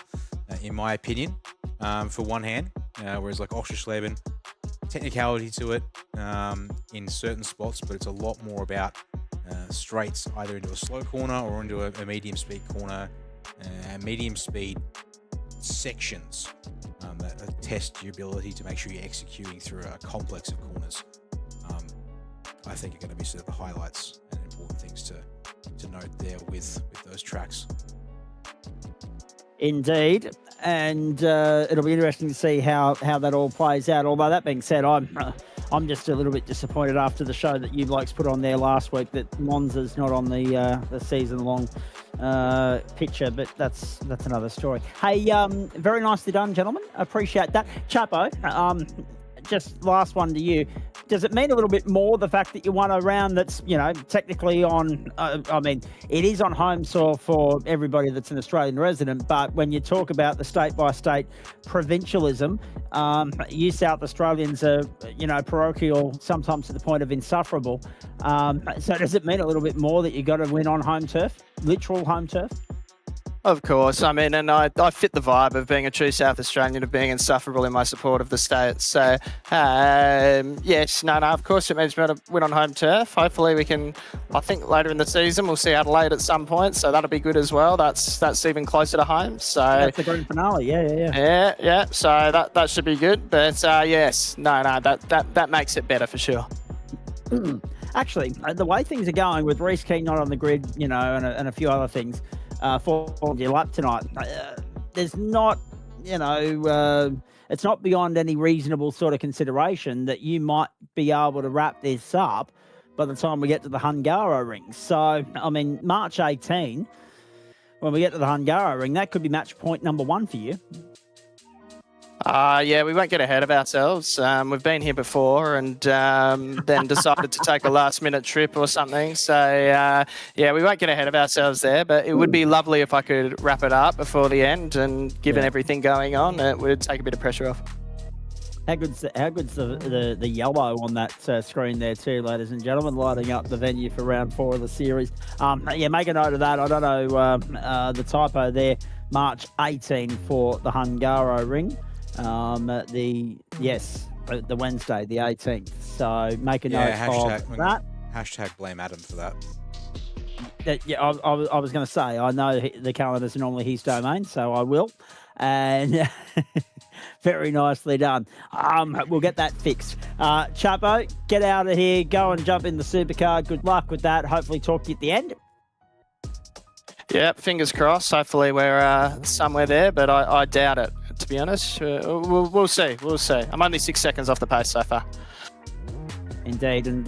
in my opinion. For one hand, whereas like Oschersleben, technicality to it in certain spots, but it's a lot more about straights either into a slow corner or into a medium speed corner, medium speed sections that test your ability to make sure you're executing through a complex of corners. I think are going to be sort of the highlights and important things to note there with those tracks. Indeed, and it'll be interesting to see how that all plays out. Although that being said, I'm just a little bit disappointed after the show that you blokes put on there last week that Monza's not on the season-long picture, but that's another story. Hey, very nicely done, gentlemen. Appreciate that, Chapo. Just last one to you. Does it mean a little bit more the fact that you won a round that's, technically on, it is on home soil for everybody that's an Australian resident, but when you talk about the state-by-state provincialism, you South Australians are, parochial, sometimes to the point of insufferable. So does it mean a little bit more that you got to win on home turf, literal home turf? Of course. And I fit the vibe of being a true South Australian, of being insufferable in my support of the state. So, yes, of course it means we're going to win on home turf. Hopefully we can, I think later in the season, we'll see Adelaide at some point. So that'll be good as well. That's even closer to home. So that's the grand finale. Yeah. So that should be good. But yes, that makes it better for sure. Actually, the way things are going with Reece King not on the grid, and a few other things, for your lap tonight, there's not, it's not beyond any reasonable sort of consideration that you might be able to wrap this up by the time we get to the Hungaro ring. So, March 18, when we get to the Hungaro ring, that could be match point number 1 for you. Yeah, we won't get ahead of ourselves. We've been here before and then decided to take a last-minute trip or something. So, yeah, we won't get ahead of ourselves there, but it would be lovely if I could wrap it up before the end, and given everything going on, it would take a bit of pressure off. How good's the yellow on that screen there too, ladies and gentlemen, lighting up the venue for round 4 of the series. Yeah, make a note of that. I don't know the typo there. March 18 for the Hungaro ring. The Wednesday, the 18th. So make a note of that. Hashtag blame Adam for that. I was going to say, I know the calendar's normally his domain, so I will. And very nicely done. We'll get that fixed. Chapo, get out of here. Go and jump in the supercar. Good luck with that. Hopefully talk to you at the end. Yeah, fingers crossed. Hopefully we're somewhere there, but I doubt it, to be honest. We'll see. We'll see. I'm only 6 seconds off the pace so far. Indeed. And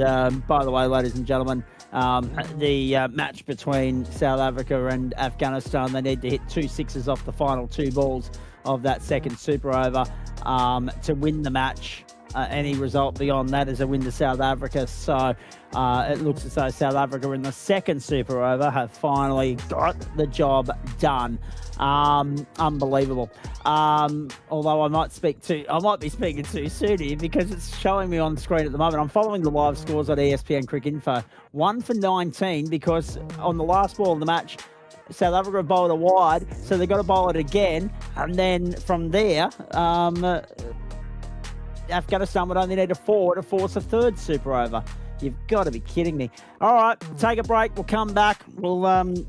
by the way, ladies and gentlemen, the match between South Africa and Afghanistan, they need to hit 2 sixes off the final 2 balls of that second super over to win the match. Any result beyond that is a win to South Africa. So it looks as though South Africa in the second super over have finally got the job done. Unbelievable. Although I might be speaking too soon here because it's showing me on the screen at the moment. I'm following the live scores on ESPN Crick Info. 1 for 19 because on the last ball of the match, South Africa bowled a wide, so they've got to bowl it again. And then from there, Afghanistan would only need a 4 to force a third super over. You've got to be kidding me. All right, take a break. We'll come back. We'll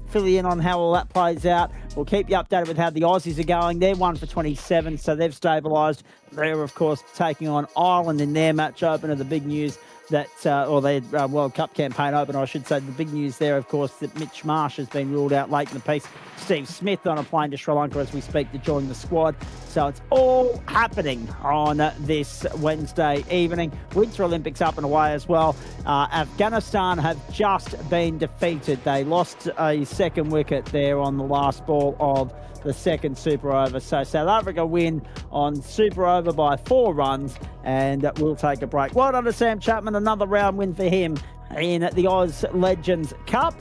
fill you in on how all that plays out. We'll keep you updated with how the Aussies are going. They're 1 for 27, so they've stabilised. They're, of course, taking on Ireland in their match opener. The big news that, or their World Cup campaign opener, I should say. The big news there, of course, that Mitch Marsh has been ruled out late in the piece. Steve Smith on a plane to Sri Lanka as we speak to join the squad. So it's all happening on this Wednesday evening. Winter Olympics up and away as well. Afghanistan have just been defeated. They lost a second wicket there on the last ball of the second super over. So South Africa win on super over by 4 runs, and we'll take a break. Well done to Sam Chapman, another round win for him in the Oz Legends Cup.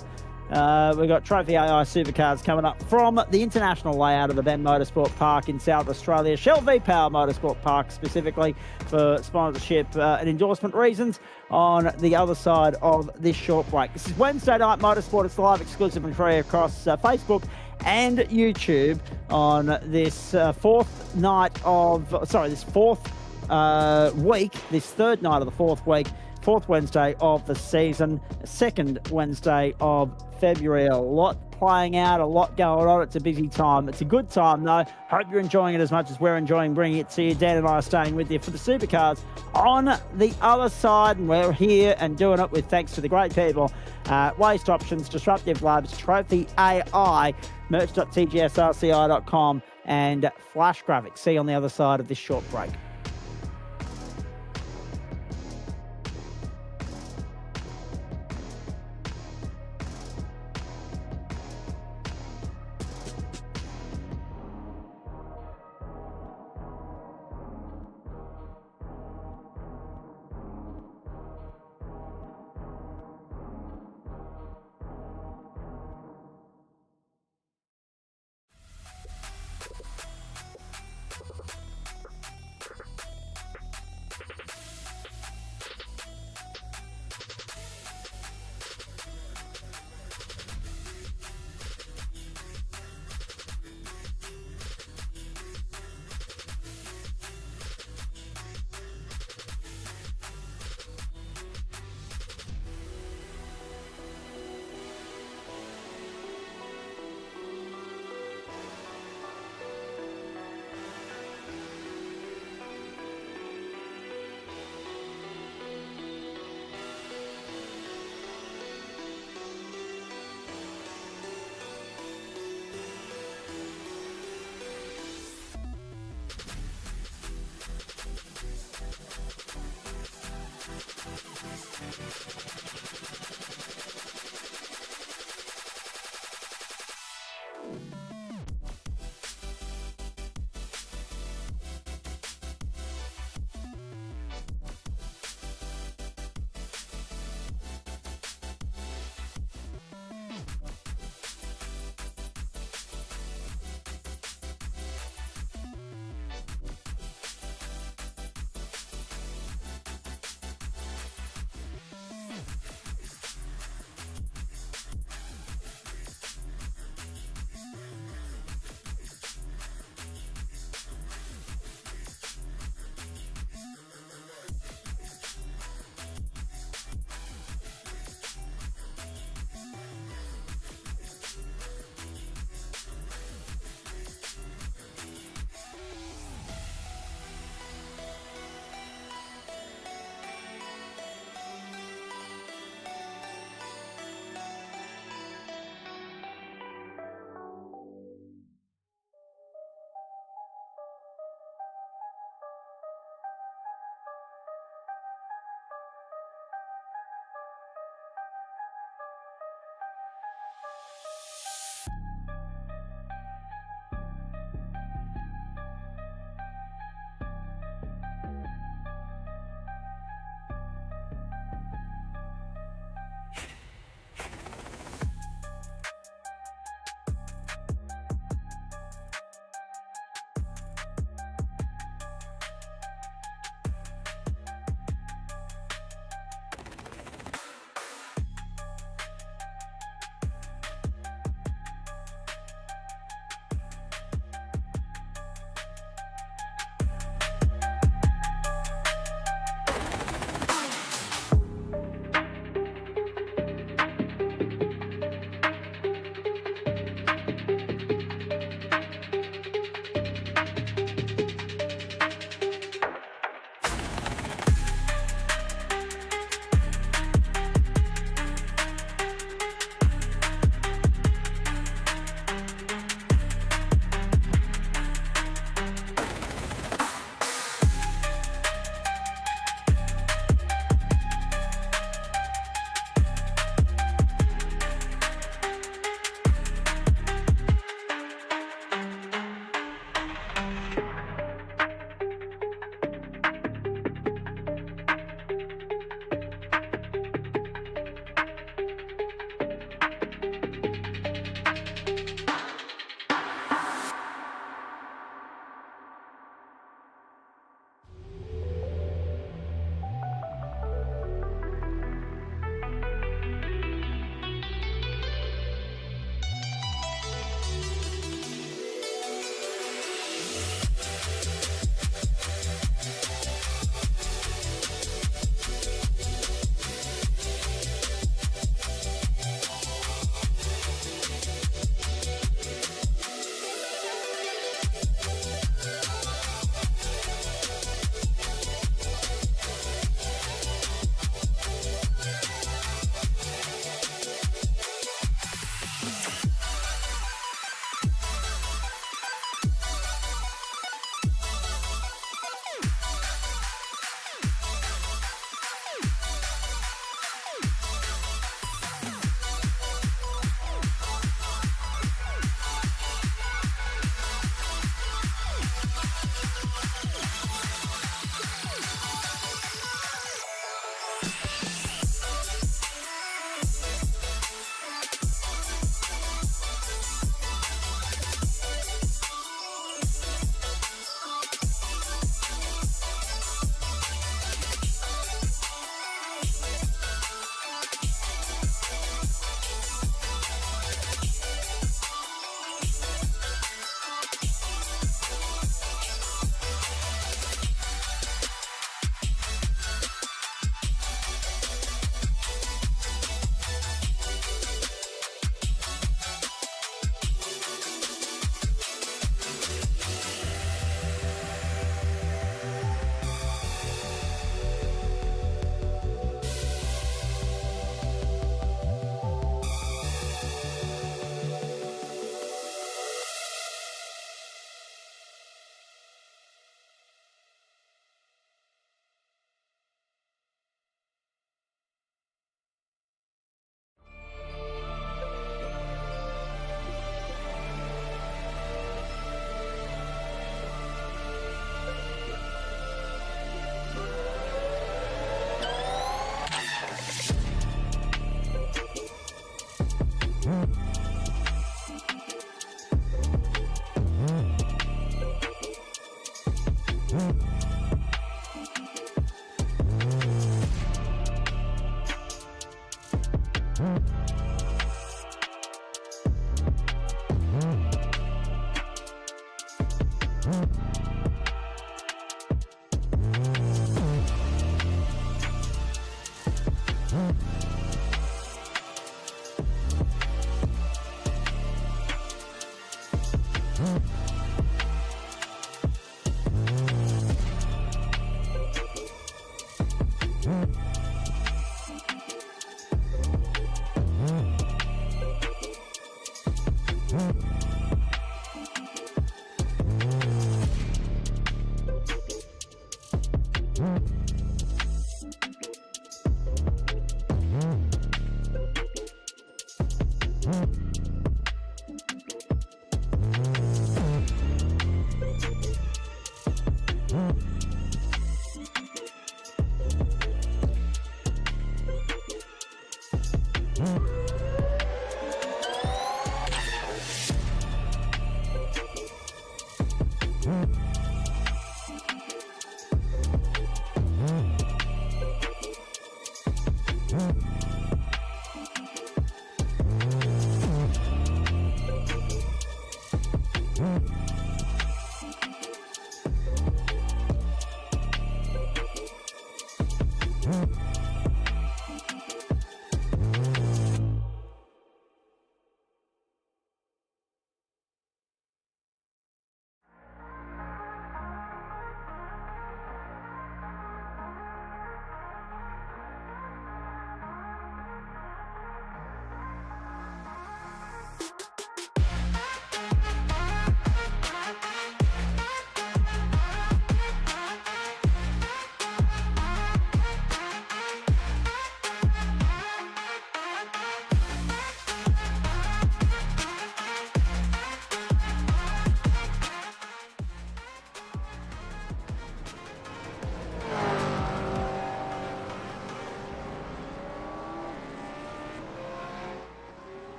We've got Trophi.AI Supercars coming up from the international layout of the Ben Motorsport Park in South Australia. Shell V-Power Motorsport Park specifically for sponsorship and endorsement reasons on the other side of this short break. This is Wednesday Night Motorsport. It's live, exclusive and free across Facebook and YouTube on this fourth week, this third night of the fourth week, fourth Wednesday of the season, second Wednesday of February. A lot playing out, a lot going on. It's a busy time. It's a good time, though. Hope you're enjoying it as much as we're enjoying bringing it to you. Dan and I are staying with you for the Supercars on the other side, and we're here and doing it with thanks to the great people at Waste Options, Disruptive Labs, Trophi.AI, merch.GSRC.inc, and Flash Graphics. See you on the other side of this short break.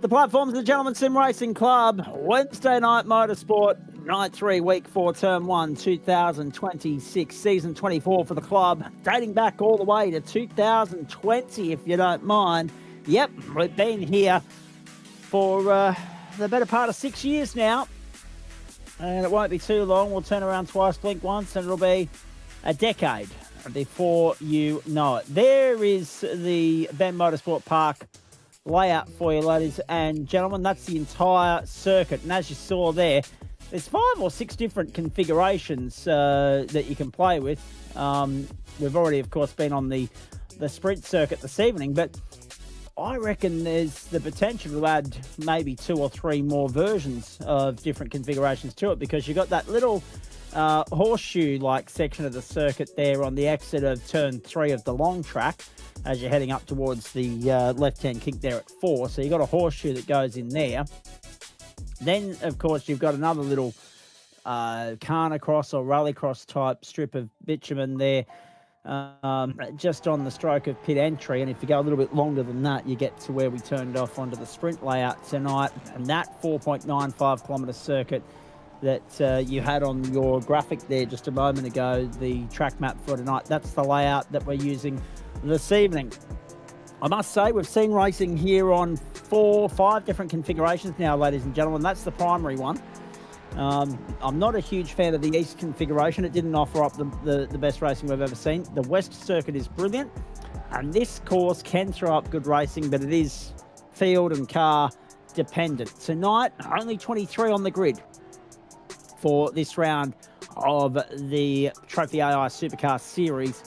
The platforms of the Gentlemen Sim Racing Club, Wednesday night motorsport, night 3, week 4, term 1, 2026, season 24 for the club, dating back all the way to 2020, if you don't mind. Yep, we've been here for the better part of 6 years now. And it won't be too long. We'll turn around twice, blink once, and it'll be a decade before you know it. There is the Ben Motorsport Park layout for you, ladies and gentlemen. That's the entire circuit. And as you saw there, there's 5 or 6 different configurations that you can play with. We've already, of course, been on the sprint circuit this evening, but I reckon there's the potential to add maybe 2 or 3 more versions of different configurations to it, because you've got that little horseshoe-like section of the circuit there on the exit of turn 3 of the long track as you're heading up towards the left-hand kink there at 4. So you've got a horseshoe that goes in there. Then, of course, you've got another little carnacross or rallycross type strip of bitumen there just on the stroke of pit entry. And if you go a little bit longer than that, you get to where we turned off onto the sprint layout tonight. And that 4.95 kilometre circuit that you had on your graphic there just a moment ago, the track map for tonight, that's the layout that we're using this evening. I must say, we've seen racing here on 4, 5 different configurations now, ladies and gentlemen. That's the primary one. I'm not a huge fan of the East configuration. It didn't offer up the best racing we've ever seen. The West circuit is brilliant, and this course can throw up good racing, but it is field and car dependent. Tonight, only 23 on the grid for this round of the Trophi.AI Supercar Series.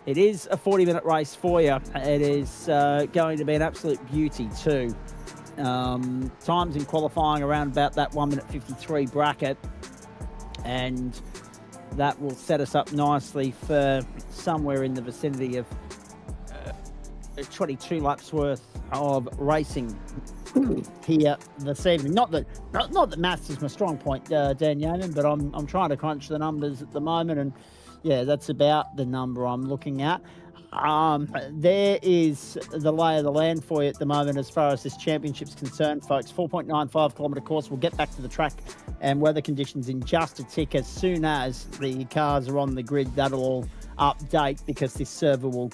It is a 40-minute race for you. It is going to be an absolute beauty too. Times in qualifying around about that 1:53 bracket, and that will set us up nicely for somewhere in the vicinity of 22 laps worth of racing here this evening. Not that maths is my strong point, Dan Yeoman, but I'm trying to crunch the numbers at the moment, and yeah, that's about the number I'm looking at. There is the lay of the land for you at the moment as far as this championship's concerned, folks. 4.95 kilometre course. We'll get back to the track and weather conditions in just a tick. As soon as the cars are on the grid, that'll all update, because this server will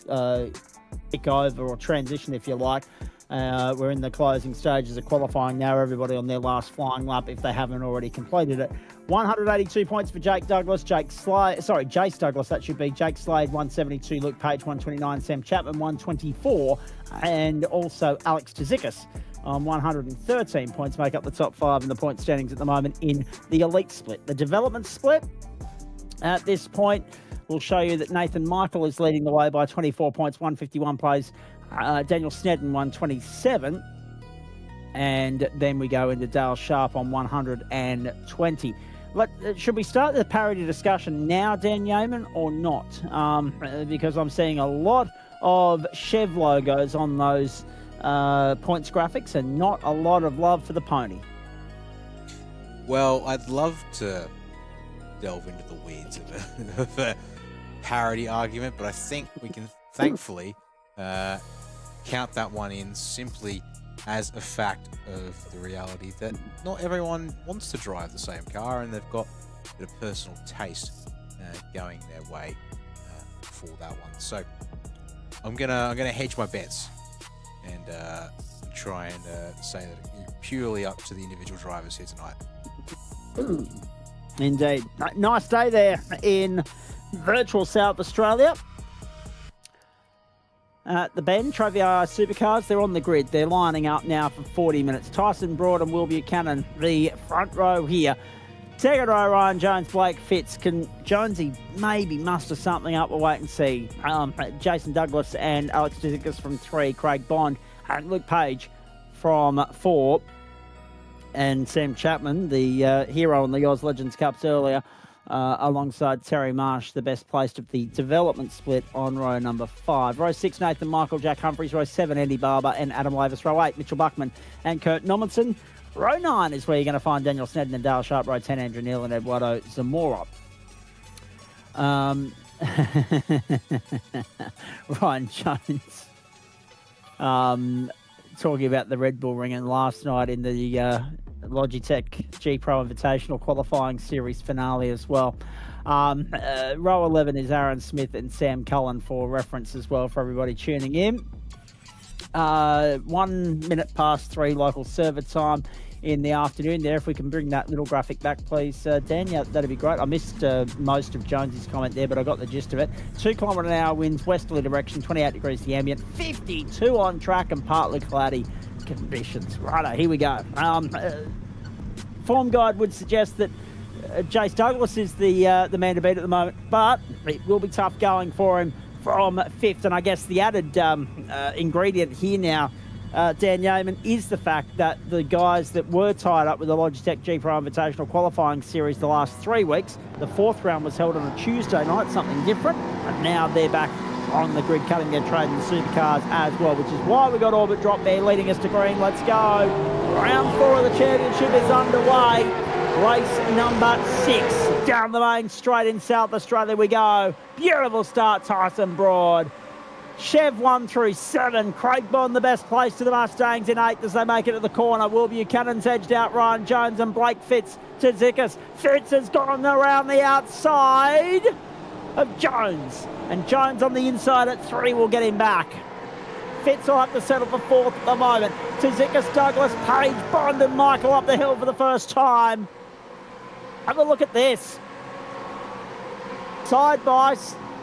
kick over or transition, if you like. We're in the closing stages of qualifying now. Everybody on their last flying lap, if they haven't already completed it. 182 points for Jake Douglas, Jace Douglas, that should be. Jake Slade, 172, Luke Page, 129, Sam Chapman, 124, and also Alex Tzikis on 113 points make up the top 5 in the point standings at the moment in the elite split. The development split at this point will show you that Nathan Michael is leading the way by 24 points, 151 plays. Daniel Snedden, 127. And then we go into Dale Sharp on 120. Should we start the parity discussion now, Dan Yeoman, or not? Because I'm seeing a lot of Chev logos on those points graphics and not a lot of love for the pony. Well, I'd love to delve into the weeds of a parity argument, but I think we can thankfully count that one in simply as a fact of the reality that not everyone wants to drive the same car, and they've got a bit of personal taste going their way for that one. So I'm gonna hedge my bets and try and say that it's purely up to the individual drivers here tonight. Indeed. Nice day there in virtual South Australia. The Ben, Trophi.AI Supercars, they're on the grid. They're lining up now for 40 minutes. Tyson Broad and Will Buchanan, the front row here. Second row, Ryan Jones, Blake Fitz. Can Jonesy maybe muster something up? We'll wait and see. Jason Douglas and Alex Tzikis from 3. Craig Bond and Luke Page from 4. And Sam Chapman, the hero in the Oz Legends Cups earlier, alongside Terry Marsh, the best placed of the development split on row number 5. Row 6, Nathan Michael, Jack Humphries. Row 7, Andy Barber and Adam Lavis. Row 8, Mitchell Buckman and Kurt Nommensen. Row 9 is where you're going to find Daniel Snedden and Dale Sharp. Row 10, Andrew Neal and Eduardo Zamora. Ryan Jones talking about the Red Bull Ring, and last night in the Logitech G Pro Invitational Qualifying Series finale as well. Row 11 is Aaron Smith and Sam Cullen for reference as well for everybody tuning in. 1 minute past 3 local server time in the afternoon there. If we can bring that little graphic back, please, Dan. Yeah, that'd be great. I missed most of Jones's comment there, but I got the gist of it. 2 km/h winds, westerly direction, 28 degrees the ambient, 52 on track and partly cloudy conditions. Righto, here we go. Form guide would suggest that Jace Douglas is the man to beat at the moment, but it will be tough going for him from 5th. And I guess the added ingredient here now, Dan Yeaman, is the fact that the guys that were tied up with the Logitech G Pro Invitational qualifying series the last 3 weeks, the 4th round was held on a Tuesday night, something different, and now they're back on the grid cutting their trade in the supercars as well, which is why we got Orbit Drop there leading us to green. Let's go. Round 4 of the championship is underway. Race number 6. Down the main straight in South Australia we go. Beautiful start, Tyson Broad. Chev 1 through 7. Craig Bond the best place to the Mustangs in 8th as they make it to the corner. Will Buchanan's edged out Ryan Jones and Blake Fitz to Zickus. Fitz has gone around the outside of Jones. And Jones on the inside at 3 will get him back. Fitz will have to settle for 4th at the moment. To Zickus, Douglas, Page, Bond and Michael up the hill for the first time. Have a look at this. Side by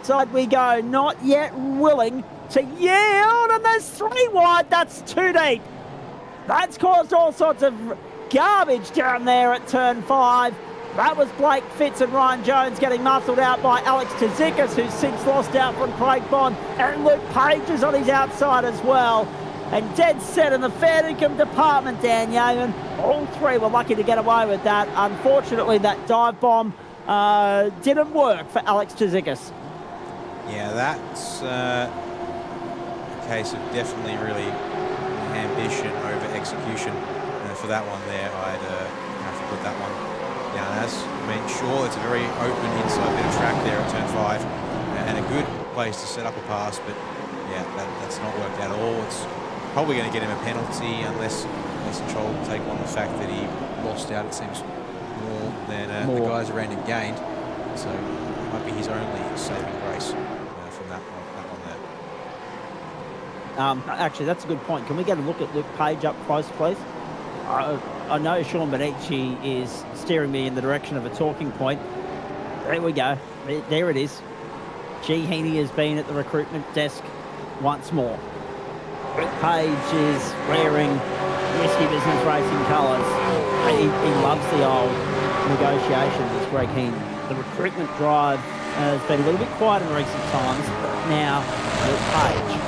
side we go. Not yet willing to yield. And there's 3 wide. That's too deep. That's caused all sorts of garbage down there at turn 5. That was Blake Fitz and Ryan Jones getting muscled out by Alex Tzoukas, who's since lost out from Craig Bond. And Luke Page is on his outside as well. And dead set in the fair income department, Dan Yeaman. All 3 were lucky to get away with that. Unfortunately, that dive bomb didn't work for Alex Tzoukas. Yeah, that's a case of definitely really ambition over execution. And for that one there, I'd have to put that one down as. I mean, sure, it's a very open inside bit of track there at turn 5 and a good place to set up a pass, but yeah, that's not worked out at all. It's probably going to get him a penalty unless Troll take on the fact that he lost out, it seems, more than the guys around him gained. So it might be his only saving grace from that one there. Actually, that's a good point. Can we get a look at Luke Page up close, please? I know Sean Benici is steering me in the direction of a talking point. There we go. There it is. G. Heaney has been at the recruitment desk once more. Luke Page is wearing Whiskey Business Racing colours. He loves the old negotiations, as Greg Heaney. The recruitment drive has been a little bit quiet in recent times, but now Luke Page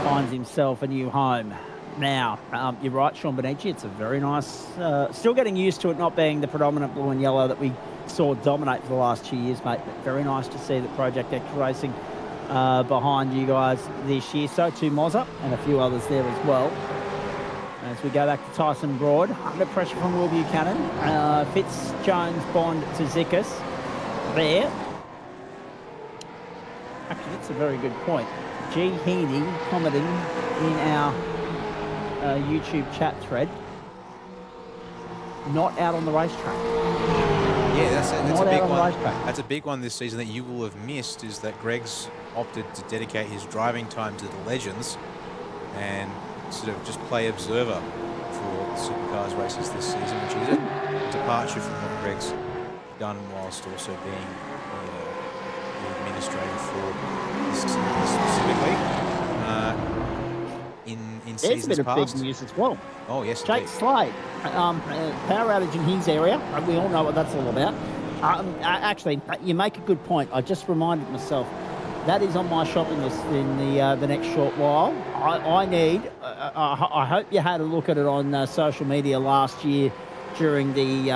finds himself a new home. Now, you're right, Sean Benici, it's a very nice, still getting used to it not being the predominant blue and yellow that we saw dominate for the last 2 years, mate, but very nice to see that Project X Racing behind you guys this year. So too Mozza and a few others there as well. As we go back to Tyson Broad, under pressure from Will Buchanan. Fitz, Jones, Bond to Zickus there. Actually, that's a very good point. G. Heaney commenting in our YouTube chat thread, not out on the racetrack. Yeah, that's a big one. That's a big one this season that you will have missed, is that Greg's opted to dedicate his driving time to the legends and sort of just play observer for Supercars races this season, which is a departure from what Greg's done whilst also being the administrator for this specifically. In There's seasons a bit of past. big news as well. Oh, yes, Jake indeed. Slade, power outage in his area. We all know what that's all about. Actually, you make a good point. I just reminded myself that is on my shopping list in the next short while. I hope you had a look at it on social media last year during the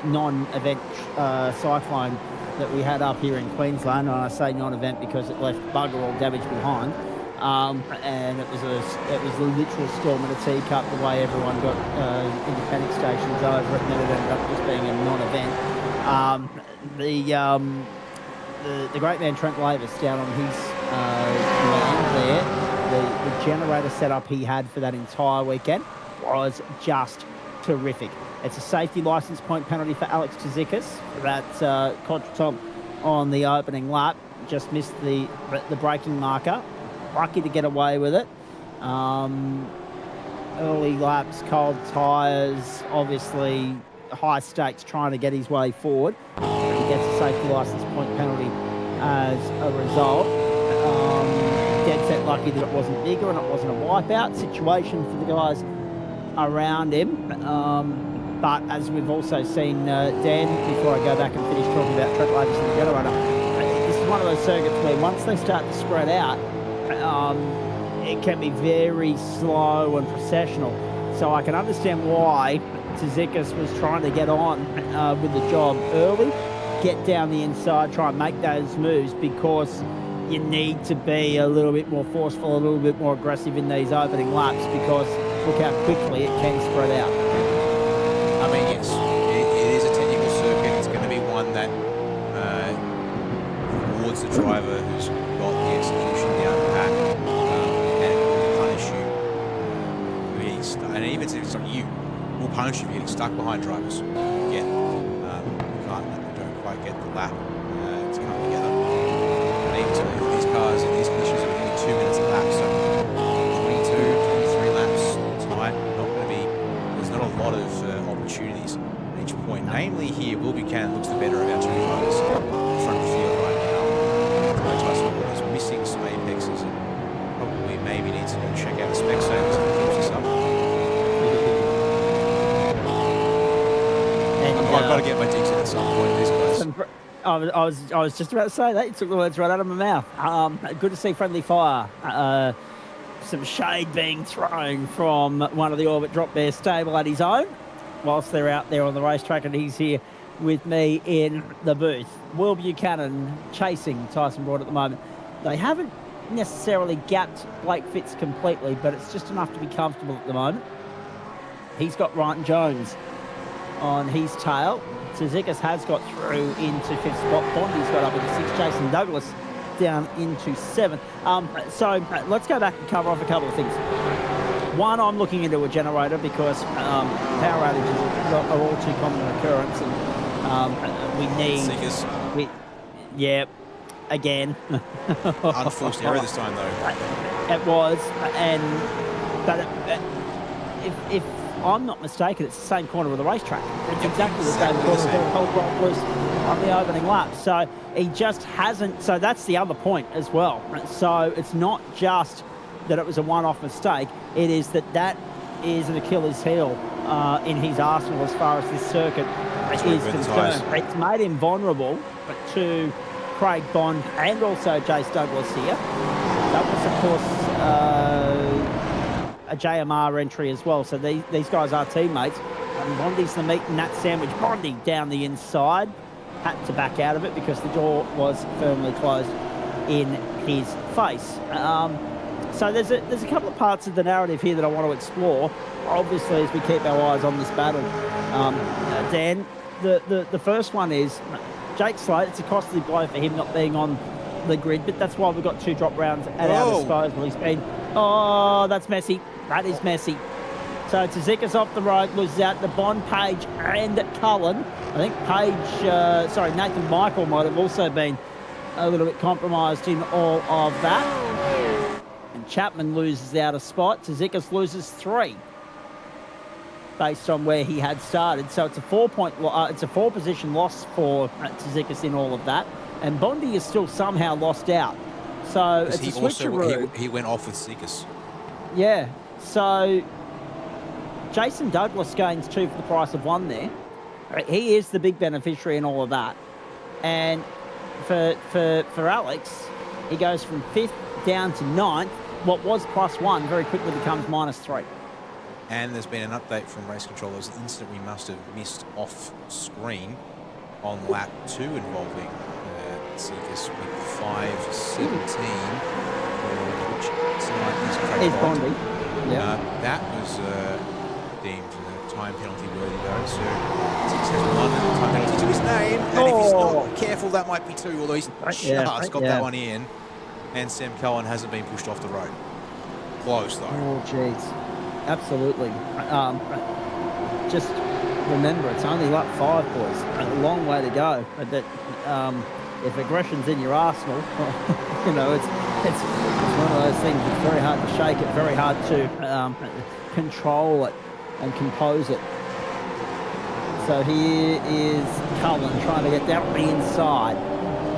non-event cyclone that we had up here in Queensland. And I say non-event because it left bugger all damage behind. And it was a literal storm in a teacup, the way everyone got independent stations over it, and then it ended up just being a non-event. The great man Trent Lavis down on his land there, the generator setup he had for that entire weekend was just terrific. It's a safety licence point penalty for Alex Tzoukas. That contretemps on the opening lap, just missed the braking marker. Lucky to get away with it. early laps, cold tyres, obviously high stakes trying to get his way forward. He gets a safety licence point penalty as a result. Dead set lucky that it wasn't bigger and it wasn't a wipeout situation for the guys around him. But as we've also seen, Dan, before I go back and finish talking about track ladders and the generator, this is one of those circuits where once they start to spread out, it can be very slow and processional. So I can understand why Tsitsikas was trying to get on with the job early, get down the inside, try and make those moves, because you need to be a little bit more forceful, a little bit more aggressive in these opening laps, because look how quickly it can spread out. I mean, yes, it is a technical circuit. It's going to be one that rewards the driver who's got the execution down pat, and will punish you. And even if it's not you, will punish you for getting stuck behind drivers. Again, don't quite get the lap to come together. And even so, these cars in these conditions are only 2 minutes a lap, so 22, 23 laps time. Not going to be. There's not a lot of opportunities at each point. Namely, here, Will Buchanan looks the better of our two drivers in front of the field right now. Tyson is missing some apexes and probably maybe needs to go check out the spec savers and keeps this up. I've got to get my digs in at some point. These guys. I was just about to say that. You took the words right out of my mouth. Good to see friendly fire. Some shade being thrown from one of the Orbit Drop Bear stable at his own, whilst they're out there on the racetrack, and he's here with me in the booth. Will Buchanan chasing Tyson Broad at the moment. They haven't necessarily gapped Blake Fitz completely, but it's just enough to be comfortable at the moment. He's got Ryan Jones on his tail. Tsitsikas has got through into 5th spot. Bondi's got up into 6th. Jason Douglas down into 7th. So let's go back and cover off a couple of things. One, I'm looking into a generator because power outages are all too common an occurrence, and we need... Yeah, again. Unforced error this time, though. It was, but if I'm not mistaken, it's the same corner of the racetrack. It's exactly the same corner with the whole block loose on the opening lap. So he just hasn't. So that's the other point as well. So it's not just that it was a one-off mistake. It is that is an Achilles heel in his arsenal as far as this circuit is concerned. It's made him vulnerable, but to Craig Bond and also Jace Douglas here. Douglas, of course, a JMR entry as well, so these guys are teammates. And Bondi's the meat in that sandwich. Bondi down the inside, had to back out of it because the door was firmly closed in his face. So there's a couple of parts of the narrative here that I want to explore, obviously, as we keep our eyes on this battle. Dan, the first one is Jake Slade. It's a costly blow for him not being on the grid, but that's why we've got 2 drop rounds at our disposal. He's been, that's messy. That is messy. So Tsitsikas off the road, loses out to Bond, Page and Cullen. I think Nathan Michael might have also been a little bit compromised in all of that. And Chapman loses out a spot. Tsitsikas loses 3 based on where he had started. So it's a 4-position loss for Tsitsikas in all of that. And Bondi is still somehow lost out. So it's a switcheroo. He went off with Tsitsikas. Yeah. So Jason Douglas gains 2 for the price of 1 there. He is the big beneficiary in all of that. And for Alex, he goes from 5th down to 9th. What was +1 very quickly becomes -3. And there's been an update from race controllers. The incident we must have missed off screen on lap 2 involving Tsitsikas with 5:17, which is Bondi. Yeah. That was deemed time penalty worthy though. So Tsitsikas has 1 time penalty to his name, and if he's not careful, that might be 2. Although he's just got that one in, and Sam Cohen hasn't been pushed off the road. Close though. Oh, jeez. Absolutely. Just remember, it's only lap 5, boys. A long way to go. But that, if aggression's in your arsenal, it's one of those things. It's very hard to shake it, very hard to control it and compose it. So here is Cullen trying to get down the inside.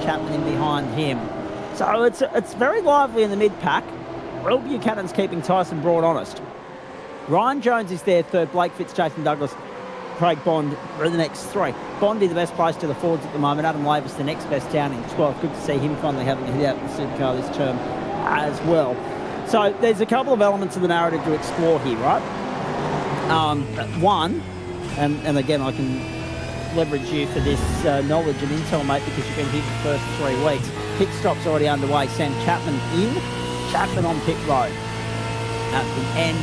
Chapman in behind him. So it's very lively in the mid-pack. Will Buchanan's keeping Tyson Broad honest. Ryan Jones is there third. Blake Fitz, Jason Douglas, Craig Bond are the next three. Bondi the best place to the Fords at the moment. Adam Lavis the next best down in 12th. Good to see him finally having a hit out in the Supercar this term as well. So there's a couple of elements of the narrative to explore here, right? One, and again I can leverage you for this knowledge and intel, mate, because you've been here for the first 3 weeks. Pit stop's already underway. Sam Chapman in, Chapman on pit road at the end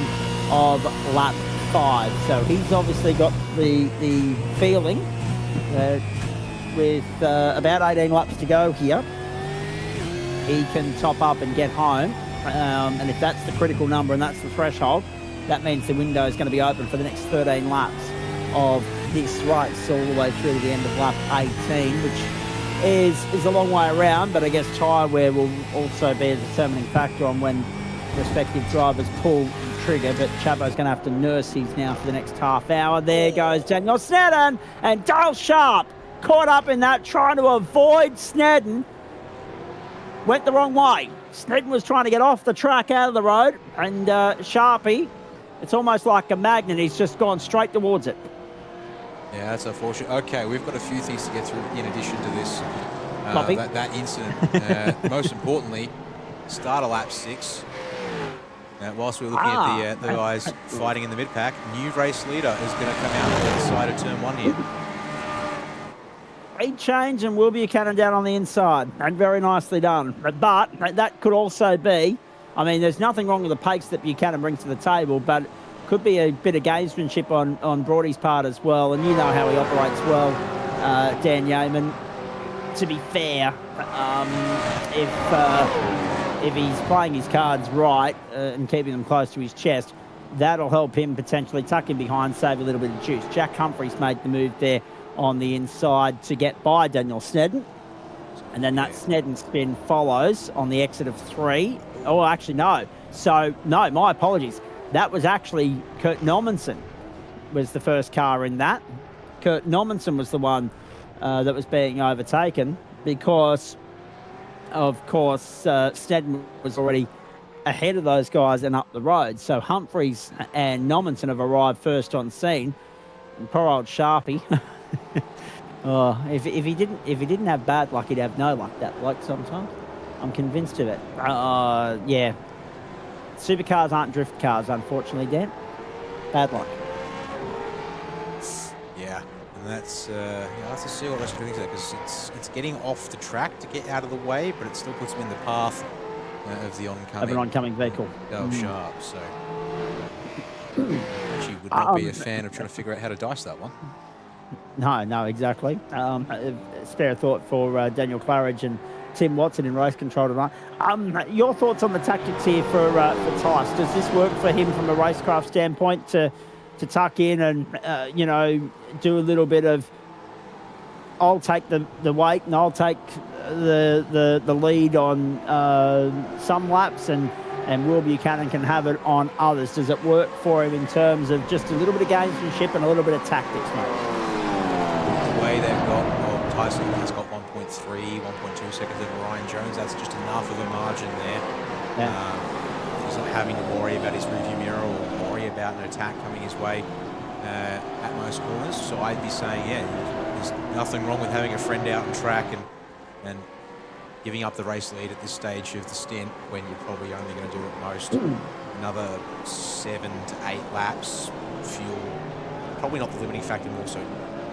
of lap 5. So he's obviously got the feeling with about 18 laps to go here, he can top up and get home. And if that's the critical number and that's the threshold, that means the window is going to be open for the next 13 laps of this race, all the way through to the end of lap 18, which is a long way around, but I guess tyre wear will also be a determining factor on when respective drivers pull the trigger. But Chabo's going to have to nurse his now for the next half hour. There goes Daniel Snedden, and Dale Sharp caught up in that, trying to avoid Snedden. Went the wrong way. Snedden was trying to get off the track out of the road, and Sharpie, it's almost like a magnet, he's just gone straight towards it. Yeah, that's unfortunate. Okay, we've got a few things to get through in addition to this, that incident. Most importantly, start of lap 6. Whilst we're looking at the guys fighting in the mid-pack, new race leader is going to come out on the side of turn 1 here. Great change, and Will Buchanan down on the inside, and very nicely done. But that could also be, I mean, there's nothing wrong with the pace that Buchanan brings to the table, but could be a bit of gamesmanship on Broady's part as well. And you know how he operates well, Dan Yeaman. To be fair, if he's playing his cards right and keeping them close to his chest, that'll help him potentially tuck him behind, save a little bit of juice. Jack Humphreys made the move there on the inside to get by Daniel Snedden. And then that Snedden spin follows on the exit of 3. Oh, actually, no. So, no, my apologies. That was actually Kurt Normanson was the first car in that. Kurt Normanson was the one that was being overtaken because, of course, Snedden was already ahead of those guys and up the road. So Humphreys and Normanson have arrived first on scene. And poor old Sharpie. Oh, if he didn't have bad luck, he'd have no luck, that bloke sometimes. I'm convinced of it. Yeah. Supercars aren't drift cars, unfortunately, Dan. Bad luck. Yeah, and that's to see what Western thinks of that, because it's getting off the track to get out of the way, but it still puts him in the path of the oncoming vehicle. Sharp. So actually would not be a fan of trying to figure out how to dice that one. No, exactly. Spare thought for Daniel Claridge and Tim Watson in race control tonight. Your thoughts on the tactics here for Tice? Does this work for him from a racecraft standpoint to tuck in and do a little bit of, I'll take the weight and I'll take the lead on some laps and Will Buchanan can have it on others? Does it work for him in terms of just a little bit of gamesmanship and a little bit of tactics, mate? The way they've got, Tyson has got 1.2 seconds of Ryan Jones. That's just enough of a margin there. Yeah. He's not having to worry about his rearview mirror or worry about an attack coming his way at most corners. So I'd be saying, there's nothing wrong with having a friend out on track and giving up the race lead at this stage of the stint when you're probably only going to do at most another 7 to 8 laps. Fuel, probably not the limiting factor, more so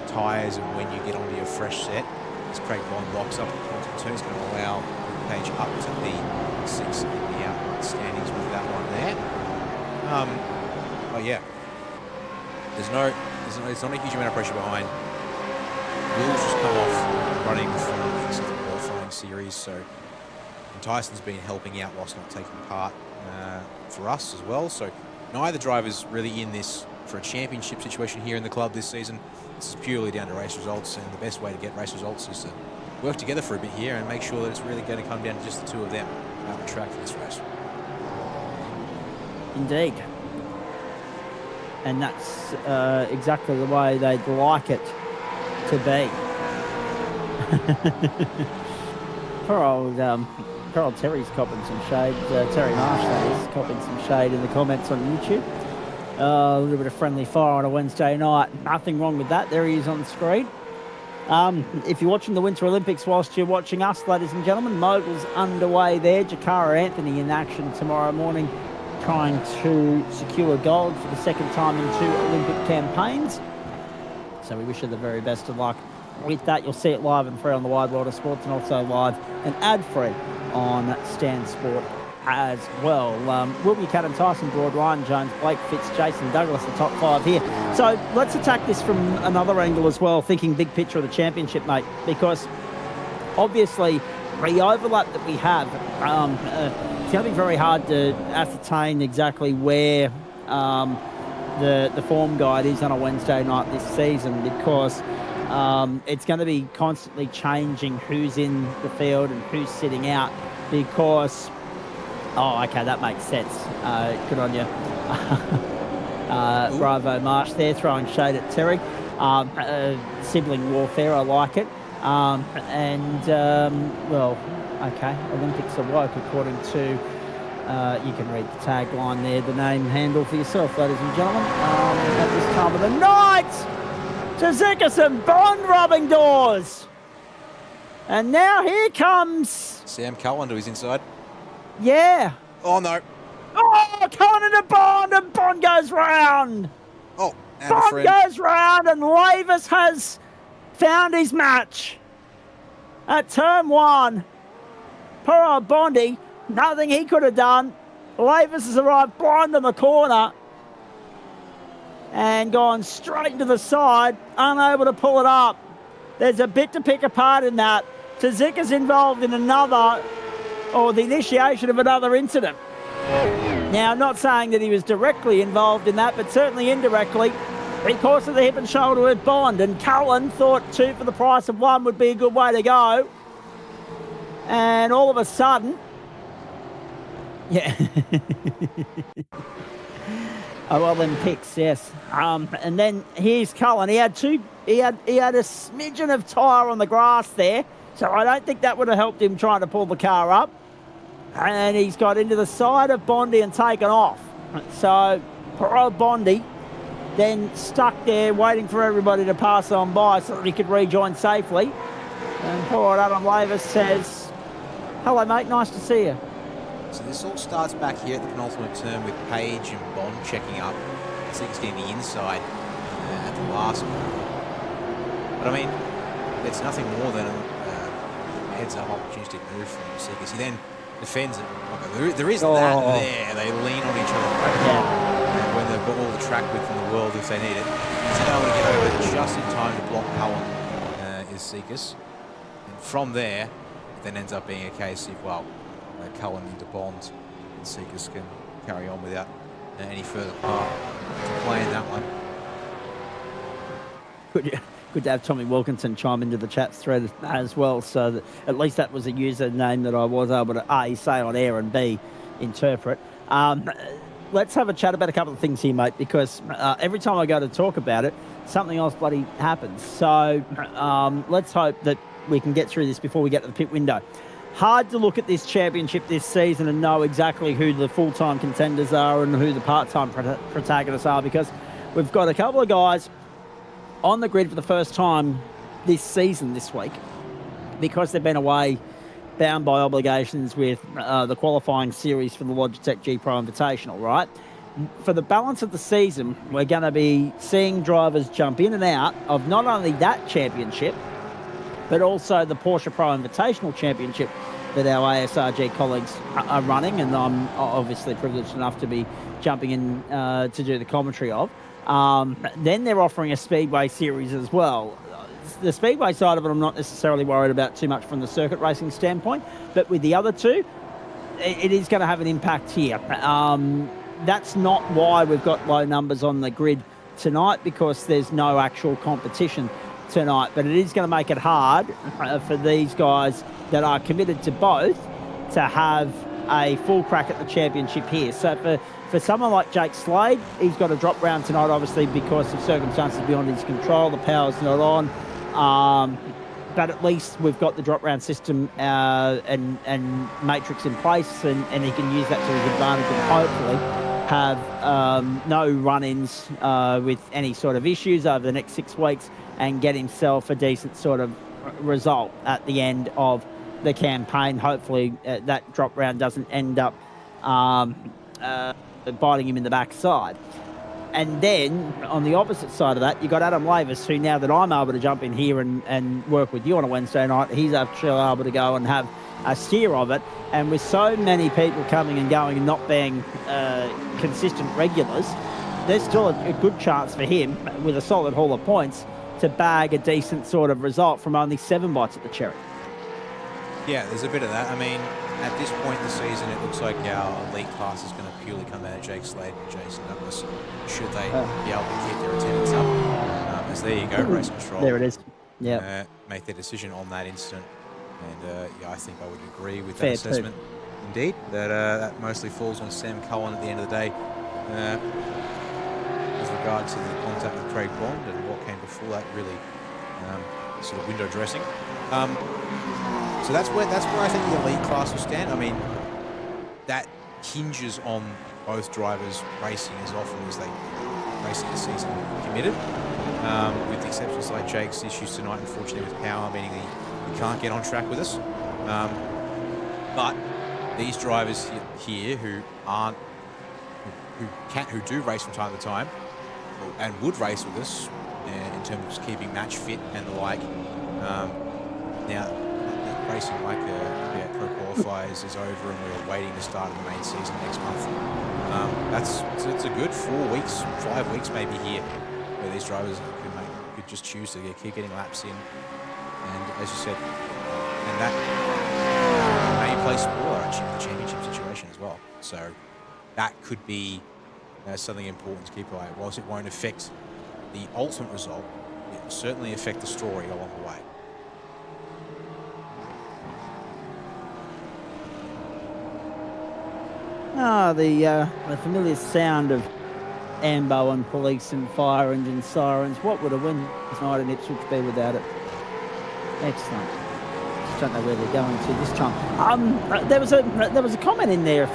tyres, and when you get onto your fresh set, as Craig Bond locks up the turn, is going to allow the page up to the 6 in the outright standings with that one there. But yeah, there's not a huge amount of pressure behind. Will's just come off running from the qualifying series, so and Tyson's been helping out whilst not taking part for us as well. So neither driver's really in this for a championship situation here in the club this season. This is purely down to race results, and the best way to get race results is to work together for a bit here and make sure that it's really going to come down to just the two of them. out the track for this race. Indeed. And that's exactly the way they'd like it to be. Poor old Terry's copping some shade. Terry Marsh, that is, copping some shade in the comments on YouTube. A little bit of friendly fire on a Wednesday night. Nothing wrong with that. There he is on screen. If you're watching the Winter Olympics whilst you're watching us, ladies and gentlemen, Mogul's underway there. Jakara Anthony in action tomorrow morning, trying to secure gold for the second time in 2 Olympic campaigns. So we wish her the very best of luck with that. You'll see it live and free on the Wide World of Sports, and also live and ad-free on Stan Sport as well. Wilkie Cadden, Tyson Broad, Ryan Jones, Blake Fitz, Jason Douglas, the top 5 here. So let's attack this from another angle as well, thinking big picture of the championship, mate, because obviously the overlap that we have, it's going to be very hard to ascertain exactly where the form guide is on a Wednesday night this season, because it's going to be constantly changing who's in the field and who's sitting out, because oh, okay, that makes sense. Good on you. Bravo Marsh there, throwing shade at Terry. Sibling warfare, I like it. Well, okay, Olympics are woke, according to, you can read the tagline there, the name handle for yourself, ladies and gentlemen. At this time of the night, Tzidakis and Bond rubbing doors. And now here comes Sam Cullen to his inside. Yeah. Oh, no. Oh, coming into Bond, and Bond goes round. Oh, and Bond goes round, and Lavis has found his match at turn 1. Poor old Bondy, nothing he could have done. Lavis has arrived blind in the corner and gone straight into the side, unable to pull it up. There's a bit to pick apart in that. Tzidakis involved in another, or the initiation of another incident. Now, I'm not saying that he was directly involved in that, but certainly indirectly, because of the hip and shoulder with Bond. And Cullen thought 2 for the price of 1 would be a good way to go. And all of a sudden, yeah. Oh, well, them picks, yes. And then here's Cullen. He had a smidgen of tyre on the grass there, so I don't think that would have helped him trying to pull the car up. And he's got into the side of Bondy and taken off. So poor old Bondy then stuck there waiting for everybody to pass on by so that he could rejoin safely. And poor old Adam Lavis says, hello, mate, nice to see you. So this all starts back here at the penultimate turn with Page and Bond checking up. I think he's getting the inside at the last one. But I mean, it's nothing more than a heads-up opportunistic move from Tzidakis. He then defends it. Okay, there is that there. They lean on each other. Yeah. When they've got all the track width in the world if they need it. So now we get over just in time to block Cullen is Tzidakis. And from there, it then ends up being a case of, well, Cullen into Bond, and Tzidakis can carry on without any further part to play in that one. Good to have Tommy Wilkinson chime into the chat thread as well, so that at least that was a username that I was able to A, say on air, and B, interpret. Let's have a chat about a couple of things here, mate, because every time I go to talk about it, something else bloody happens. So let's hope that we can get through this before we get to the pit window. Hard to look at this championship this season and know exactly who the full-time contenders are and who the part-time protagonists are, because we've got a couple of guys on the grid for the first time this season this week, because they've been away, bound by obligations with the qualifying series for the Logitech G Pro Invitational, right? For the balance of the season, we're going to be seeing drivers jump in and out of not only that championship, but also the Porsche Pro Invitational Championship that our ASRG colleagues are running, and I'm obviously privileged enough to be jumping in to do the commentary of. Then they're offering a Speedway series as well. The Speedway side of it, I'm not necessarily worried about too much from the circuit racing standpoint, but with the other two, it is going to have an impact here. That's not why we've got low numbers on the grid tonight, because there's no actual competition tonight, but it is going to make it hard for these guys that are committed to both to have a full crack at the championship here. So for someone like Jake Slade, he's got a drop round tonight, obviously, because of circumstances beyond his control. The power's not on. But at least we've got the drop round system and matrix in place, and he can use that to his advantage and hopefully have no run-ins with any sort of issues over the next 6 weeks and get himself a decent sort of result at the end of the campaign. Hopefully that drop round doesn't end up biting him in the backside. And then on the opposite side of that, you've got Adam Lavis, who now that I'm able to jump in here and work with you on a Wednesday night, he's actually able to go and have a steer of it. And with so many people coming and going and not being consistent regulars, there's still a good chance for him, with a solid haul of points, to bag a decent sort of result from only 7 bites at the cherry. Yeah, there's a bit of that. I mean, at this point in the season, it looks like our elite class is going to purely come out of Jake Slade and Jason Douglas, should they be able to keep their attendance up. As there you go, race control. There it is. Yeah. Make their decision on that instant. And yeah, I think I would agree with that assessment. Indeed, that mostly falls on Sam Cohen at the end of the day. With regard to the contact with Craig Bond and what came before that, really sort of window dressing. So that's where I think the elite class will stand. I mean, that hinges on both drivers racing as often as they racing the season committed. With the exceptions like Jake's issues tonight, unfortunately, with power, meaning he can't get on track with us. But these drivers here who do race from time to time and would race with us in terms of keeping match fit and the like. Now, racing like Pro Qualifiers is over and we're waiting to start the main season next month. It's a good 4 weeks, 5 weeks maybe here, where these drivers could just choose to keep getting laps in. And as you said, and that may play smaller at the championship situation as well. So that could be something important to keep an eye on. Whilst it won't affect the ultimate result, it will certainly affect the story along the way. The familiar sound of ambo and police and fire engine sirens. What would a win tonight in Ipswich be without it? Excellent. Just don't know where they're going to this time. There was a comment in there a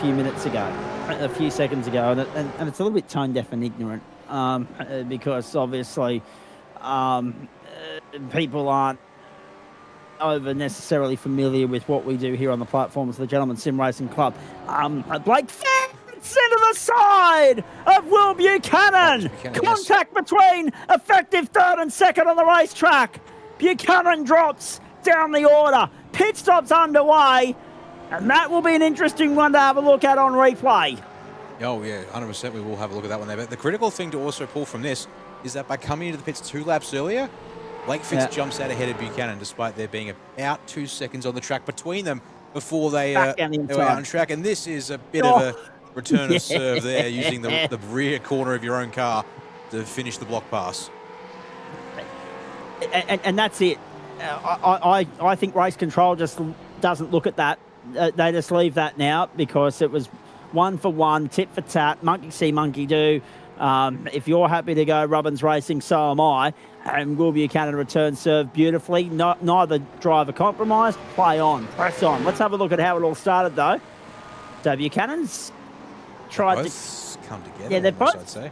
few seconds ago, and it's a little bit tone deaf and ignorant because obviously people aren't over necessarily familiar with what we do here on the platforms of the Gentleman Sim Racing Club. Blake into the side of Will Buchanan. Contact between effective third and second on the racetrack. Buchanan drops down the order. Pit stop's underway, and that will be an interesting one to have a look at on replay. Oh yeah, 100% we will have a look at that one there. But the critical thing to also pull from this is that by coming into the pits 2 laps earlier, Blake Fitz jumps out ahead of Buchanan, despite there being about 2 seconds on the track between them before they were out on track. And this is a bit of a return of serve there, using the rear corner of your own car to finish the block pass. And that's it. I think race control just doesn't look at that. They just leave that now because it was 1 for 1, tit for tat, monkey see, monkey do. If you're happy to go Robbins Racing, so am I. And Will Buchanan return serve beautifully. Neither driver compromised. Play on. Press on. Let's have a look at how it all started, though. So Buchanan's tried to come together. Yeah, they're both. I'd say.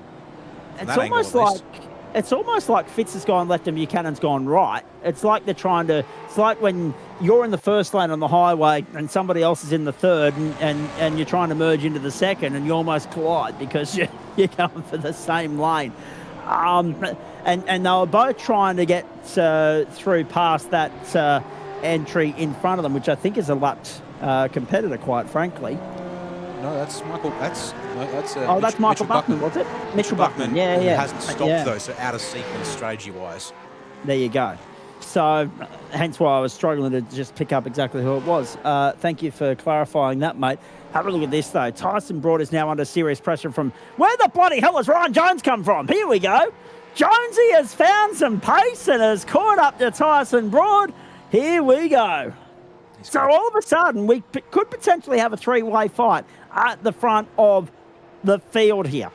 It's almost like Fitz has gone left and Buchanan's gone right. It's like they're trying to. It's like when you're in the first lane on the highway and somebody else is in the third, and you're trying to merge into the second, and you almost collide because you're going for the same lane. And they were both trying to get through past that entry in front of them, which I think is a lapped competitor, quite frankly. No, that's Michael. That's Michael Buckman, was it? Mitchell Buckman. Yeah. Hasn't stopped though, so out of sequence strategy-wise. There you go. So, hence why I was struggling to just pick up exactly who it was. Thank you for clarifying that, mate. Have a look at this, though. Tyson Broad is now under serious pressure from... Where the bloody hell has Ryan Jones come from? Here we go. Jonesy has found some pace and has caught up to Tyson Broad. Here we go. So all of a sudden, we could potentially have a three-way fight at the front of the field here.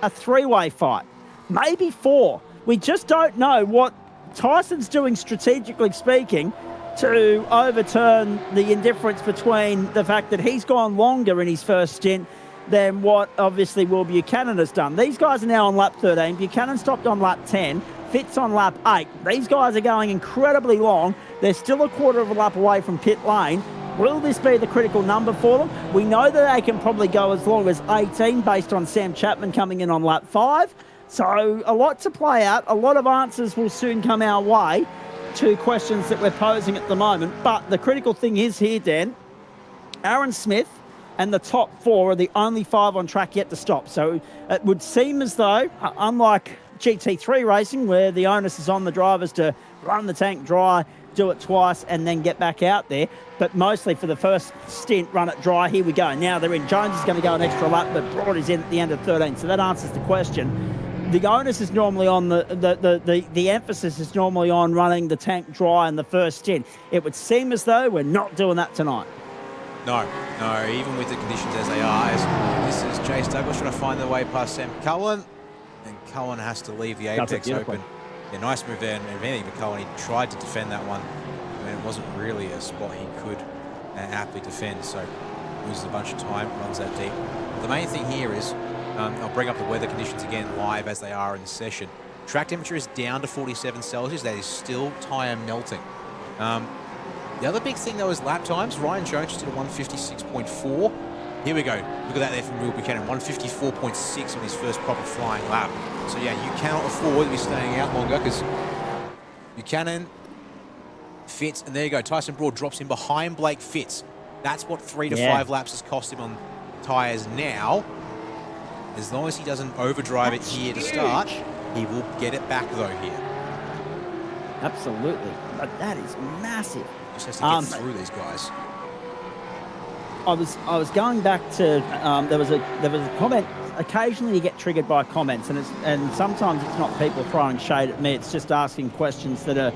A three-way fight, maybe four. We just don't know what Tyson's doing strategically speaking to overturn the indifference between the fact that he's gone longer in his first stint than what obviously Will Buchanan has done. These guys are now on lap 13. Buchanan stopped on lap 10. Fitz on lap 8. These guys are going incredibly long. They're still a quarter of a lap away from pit lane. Will this be the critical number for them? We know that they can probably go as long as 18 based on Sam Chapman coming in on lap 5. So a lot to play out. A lot of answers will soon come our way to questions that we're posing at the moment. But the critical thing is here, Dan, Aaron Smith and the top 4 are the only 5 on track yet to stop. So it would seem as though, unlike GT3 racing, where the onus is on the drivers to run the tank dry, do it twice, and then get back out there, but mostly for the first stint, run it dry. Here we go. Now they're in. Jones is going to go an extra lap, but Broad is in at the end of 13. So that answers the question. The onus is normally on the emphasis is normally on running the tank dry in the first stint. It would seem as though we're not doing that tonight. No, even with the conditions as they are. This is Chase Douglas trying to find their way past Sam Cullen, and Cullen has to leave the apex open. Yeah, nice move there, and if anything, McCullen, he tried to defend that one, and it wasn't really a spot he could aptly defend, so loses a bunch of time, runs that deep. But the main thing here is, I'll bring up the weather conditions again live as they are in the session. Track temperature is down to 47 Celsius. That is still tyre melting. The other big thing, though, is lap times. Ryan Jones just did a 156.4. Here we go. Look at that there from Will Buchanan. 154.6 on his first proper flying lap. So, yeah, you cannot afford to be staying out longer because Buchanan, Fitz, and there you go. Tyson Broad drops in behind Blake Fitz. That's what 3 to 5 laps has cost him on tyres now. As long as he doesn't overdrive it here to start, he will get it back, though, here. Absolutely. But that is massive. Just has to get through these guys. I was going back to there was a comment. Occasionally you get triggered by comments, and sometimes it's not people throwing shade at me. It's just asking questions that are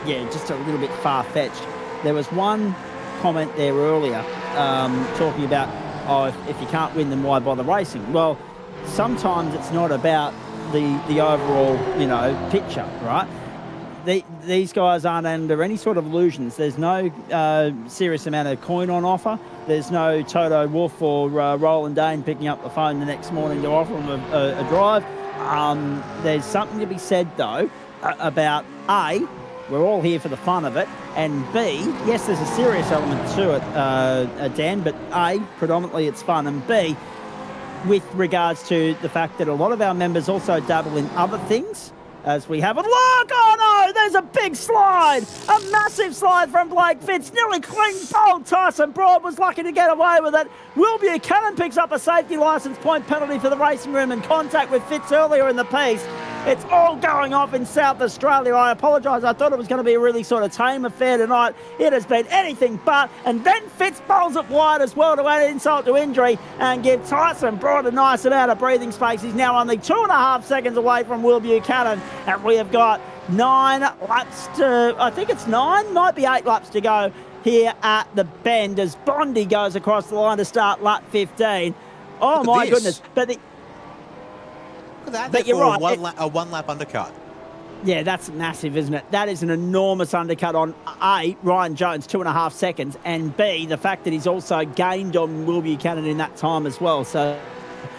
just a little bit far-fetched. There was one comment there earlier talking about, if you can't win, then why bother racing? Well, sometimes it's not about the overall picture, right? These guys aren't under any sort of illusions. There's no serious amount of coin on offer. There's no Toto Wolff or Roland Dane picking up the phone the next morning to offer them a drive. There's something to be said, though, about A, we're all here for the fun of it, and B, yes, there's a serious element to it, Dan, but A, predominantly it's fun, and B, with regards to the fact that a lot of our members also dabble in other things, as we have a look. Oh no, there's a big slide, a massive slide from Blake Fitz, nearly clean pole. Tyson Broad was lucky to get away with it. Will Buchanan picks up a safety licence point penalty for the racing room and contact with Fitz earlier in the piece. It's all going off in South Australia. I apologise. I thought it was going to be a really sort of tame affair tonight. It has been anything but. And then Fitz bowls it wide as well to add insult to injury and give Tyson Broad a nice amount of breathing space. He's now only 2.5 seconds away from Will Buchanan. And we have got 9 laps to, I think it's 9, might be 8 laps to go here at the bend as Bondi goes across the line to start lap 15. Oh my goodness. Look at that. But you're right. A one-lap undercut. Yeah, that's massive, isn't it? That is an enormous undercut on A, Ryan Jones, 2.5 seconds, and B, the fact that he's also gained on Will Buchanan in that time as well. So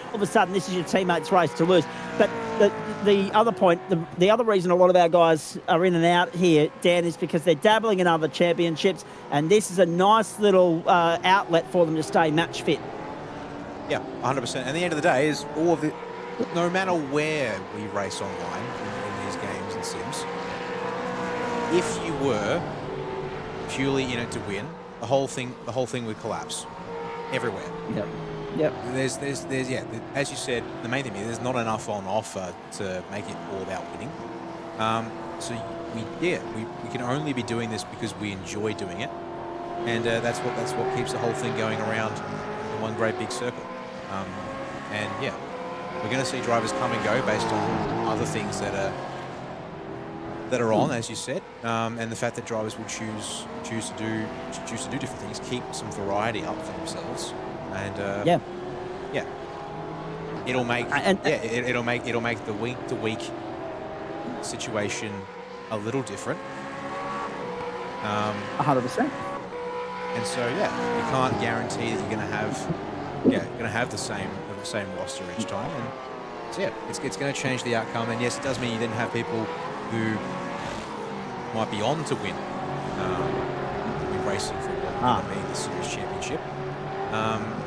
all of a sudden, this is your teammate's race to lose. But the other point, the other reason a lot of our guys are in and out here, Dan, is because they're dabbling in other championships, and this is a nice little outlet for them to stay match fit. Yeah, 100%. And at the end of the day, is all of it. No matter where we race online in these games and sims, if you were purely in it to win, the whole thing would collapse everywhere. Yep. There's as you said, the main thing is there's not enough on offer to make it all about winning. So we can only be doing this because we enjoy doing it, and that's what keeps the whole thing going around in one great big circle. We're going to see drivers come and go based on other things that are that are on, as you said, and the fact that drivers will choose to do different things, keep some variety up for themselves, and it'll make it'll make the week to week situation a little different. 100%. And so you can't guarantee that you're going to have the same roster each time. And so it's going to change the outcome. And yes, it does mean you then have people who might be on to win, be racing for what will be the Series Championship.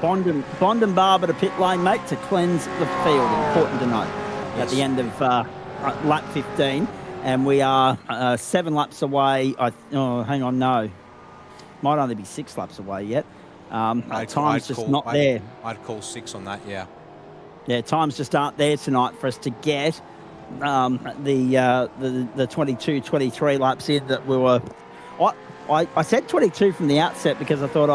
Bond and Barber to pit lane, mate, to cleanse the field. Important to note. Yes. At the end of lap 15, and we are 7 laps away. Hang on, no. Might only be 6 laps away yet. Time's just not there. I'd call 6 on that, yeah. Yeah, times just aren't there tonight for us to get the 22, 23 laps in that we were... I said 22 from the outset because I thought,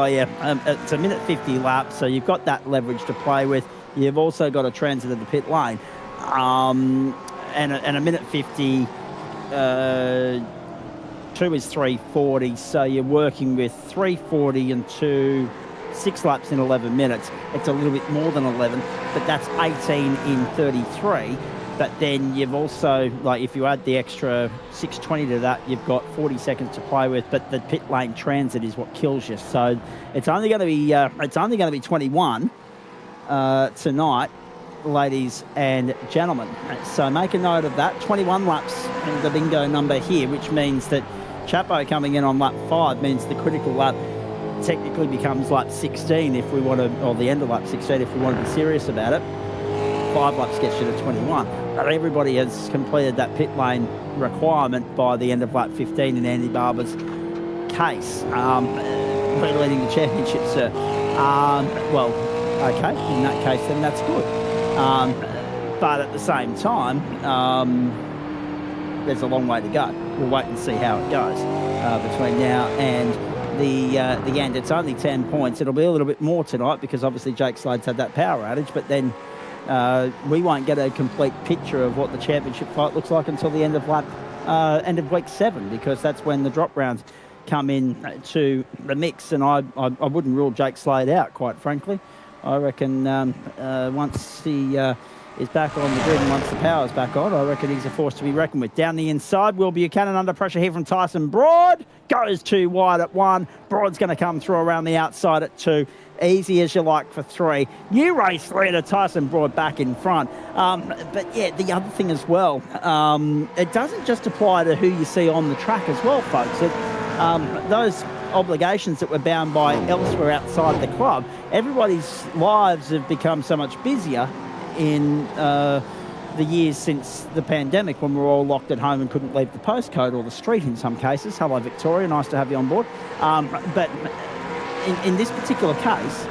it's a minute 50 laps, so you've got that leverage to play with. You've also got a transit of the pit lane. And a minute 50... 2 is 3:40, so you're working with 3:40 and 6 laps in 11 minutes. It's a little bit more than 11, but that's 18 in 33. But then you've also, like, if you add the extra 6:20 to that, you've got 40 seconds to play with. But the pit lane transit is what kills you. So it's only going to be 21 tonight, ladies and gentlemen. So make a note of that. 21 laps in the bingo number here, which means that Chapo coming in on lap 5 means the critical lap technically becomes lap 16 if we want to, or the end of lap 16 if we want to be serious about it. 5 laps gets you to 21. But everybody has completed that pit lane requirement by the end of lap 15 in Andy Barber's case. We're leading the championship, sir. Okay, in that case, then that's good. But at the same time, there's a long way to go. We'll wait and see how it goes between now and the end. It's only 10 points. It'll be a little bit more tonight because obviously Jake Slade's had that power outage, but then we won't get a complete picture of what the championship fight looks like until the end of week 7, because that's when the drop rounds come in to the mix. And I wouldn't rule Jake Slade out, quite frankly. I reckon once he is back on the grid and once the power's back on, I reckon he's a force to be reckoned with. Down the inside, Will Buchanan under pressure here from Tyson Broad. Goes too wide at 1. Broad's going to come through around the outside at 2. Easy as you like for 3. New race leader Tyson Broad back in front. But yeah, the other thing as well, it doesn't just apply to who you see on the track as well, folks. Those obligations that we're bound by elsewhere outside the club, everybody's lives have become so much busier in the years since the pandemic, when we were all locked at home and couldn't leave the postcode or the street in some cases. Hello, Victoria. Nice to have you on board. But in this particular case,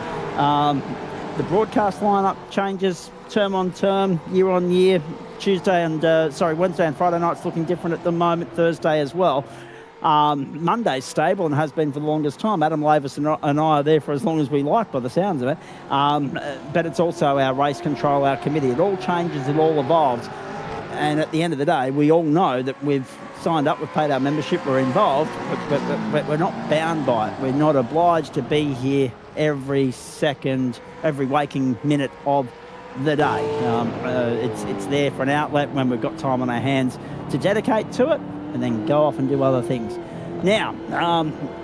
the broadcast lineup changes term on term, year on year. Wednesday and Friday night's looking different at the moment. Thursday as well. Monday's stable and has been for the longest time. Adam Lavis and I are there for as long as we like, by the sounds of it. But it's also our race control, our committee. It all changes, it all evolves. And at the end of the day, we all know that we've signed up, we've paid our membership, we're involved, but we're not bound by it. We're not obliged to be here every second, every waking minute of the day. It's there for an outlet when we've got time on our hands to dedicate to it, and then go off and do other things. Now,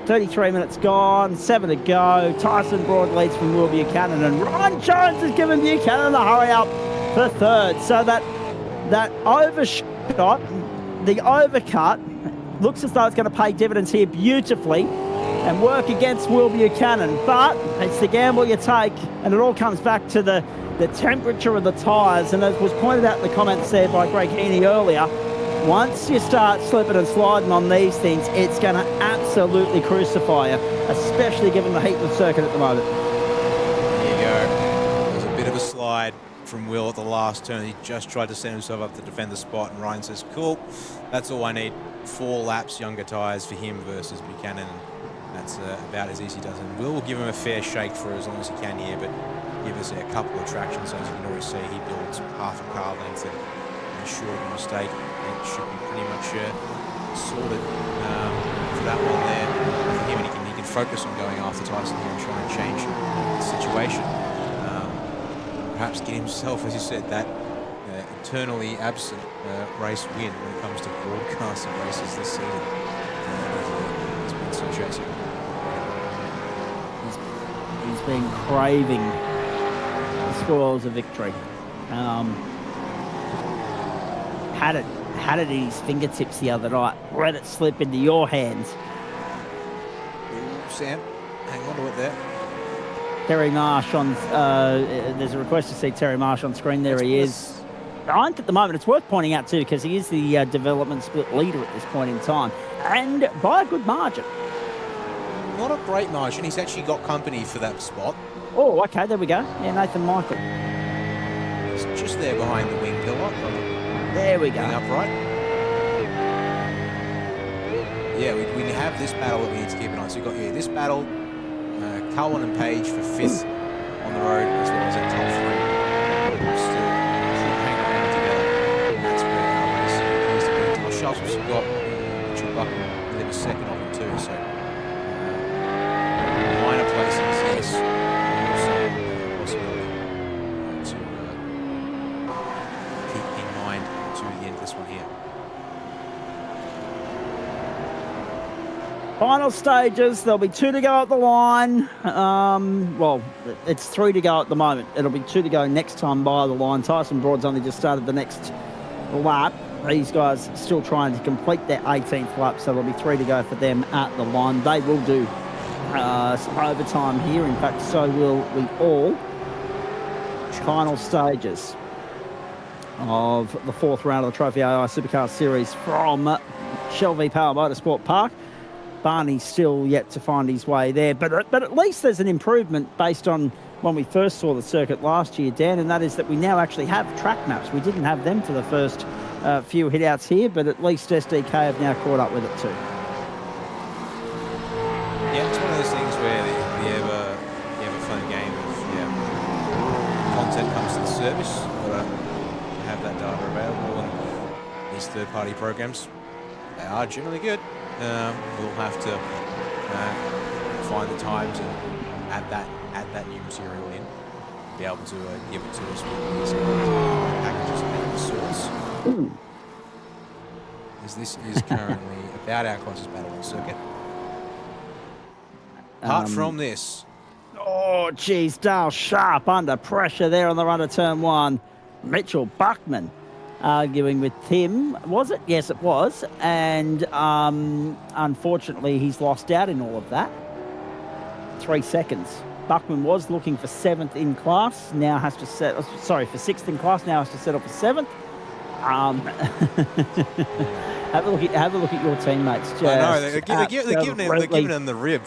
33 minutes gone, 7 to go. Tyson Broad leads from Will Buchanan, and Ryan Jones has given Buchanan a hurry up for 3rd. So that overshot, the overcut, looks as though it's going to pay dividends here beautifully and work against Will Buchanan. But it's the gamble you take, and it all comes back to the temperature of the tyres. And as was pointed out in the comments there by Greg Heaney earlier, once you start slipping and sliding on these things, it's going to absolutely crucify you, especially given the heat of the circuit at the moment. There you go. There's a bit of a slide from Will at the last turn. He just tried to send himself up to defend the spot, and Ryan says, cool, that's all I need. 4 laps, younger tyres for him versus Buchanan. That's about as easy as it. And Will give him a fair shake for as long as he can here, but give us a couple of tractions. So as you can already see, he builds half a car length, and short of a mistake, it should be pretty much sorted for that one there for him, and he can focus on going after Tyson here and try and change the situation. Perhaps get himself, as you said, that eternally absent race win when it comes to broadcasting races this season. He's been so chasing. He's been craving the spoils of victory. Had it at his fingertips the other night. Let it slip into your hands. Sam, hang on to it there. Terry Marsh on. There's a request to see Terry Marsh on screen. There he is. Ninth at the moment. It's worth pointing out too, because he is the development split leader at this point in time, and by a good margin. Not a great margin. He's actually got company for that spot. Oh, okay. There we go. Yeah, Nathan Michael. He's just there behind the wing pillar. There we go. Upright. Yeah, we have this battle that we need to keep an eye on. So you've got this battle, Cullen and Page for 5th on the road, as well as that top 3. We'll still hang around together. And that's where our race needs to be. Josh Schultz has got Mitchell Buckman within a second of him too, so minor placings, yes. Also possibility to keep in mind to the end of this one here. Final stages. There'll be 2 to go at the line. Well, it's 3 to go at the moment. It'll be 2 to go next time by the line. Tyson Broad's only just started the next lap. These guys still trying to complete their 18th lap, so there'll be 3 to go for them at the line. They will do some overtime here. In fact, so will we all. Final stages of the 4th round of the Trophi.AI Supercar Series from Shell V Power Motorsport Park. Barney's still yet to find his way there, but at least there's an improvement based on when we first saw the circuit last year, Dan, and that is that we now actually have track maps. We didn't have them for the first few hitouts here, but at least SDK have now caught up with it too. Yeah, it's one of those things where the ever fun game of content comes to the service, but have that data available, and these third-party programs, they are generally good. We'll have to find the times and add that new material in, be able to give it to us with these packages and the source. As this is currently about our closest battle on circuit. Apart from this. Oh, geez, Dale Sharp under pressure there on the run of turn 1. Mitchell Buckman arguing with Tim. Was it? Yes, it was. And unfortunately, he's lost out in all of that. 3 seconds. Buckman was looking for 7th in class. Now has to set. Sorry, for 6th in class. Now has to settle for 7th. Have a look at your teammates. Just I know they're giving him the rib.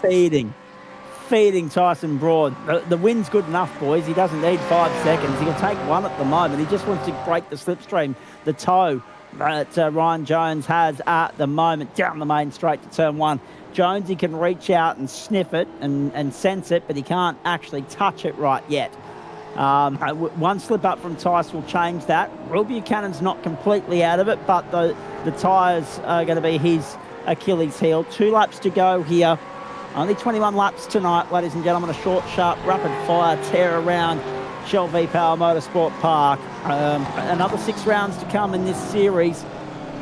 Feeding Tyson Broad. The win's good enough, boys. He doesn't need 5 seconds. He'll take 1 at the moment. He just wants to break the slipstream, the toe that Ryan Jones has at the moment, down the main straight to turn 1. Jonesy can reach out and sniff it and sense it, but he can't actually touch it right yet. 1 slip up from Tice will change that. Will Buchanan's not completely out of it, but the tyres are going to be his Achilles heel. 2 laps to go here. Only 21 laps tonight, ladies and gentlemen. A short, sharp, rapid-fire tear around Shell V Power Motorsport Park. Another 6 rounds to come in this series.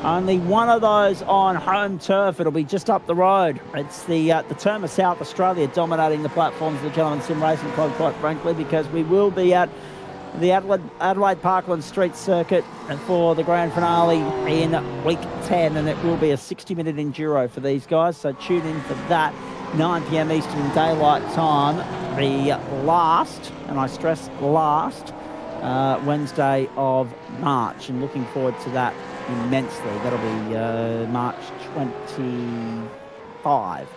Only one of those on home turf. It'll be just up the road. It's the term of South Australia dominating the platforms of the Gentlemen Sim Racing Club, quite frankly, because we will be at the Adelaide Parkland Street Circuit for the grand finale in week 10, and it will be a 60-minute enduro for these guys, so tune in for that. 9 p.m. Eastern Daylight Time, the last, and I stress last, Wednesday of March, and looking forward to that immensely. That'll be March 25.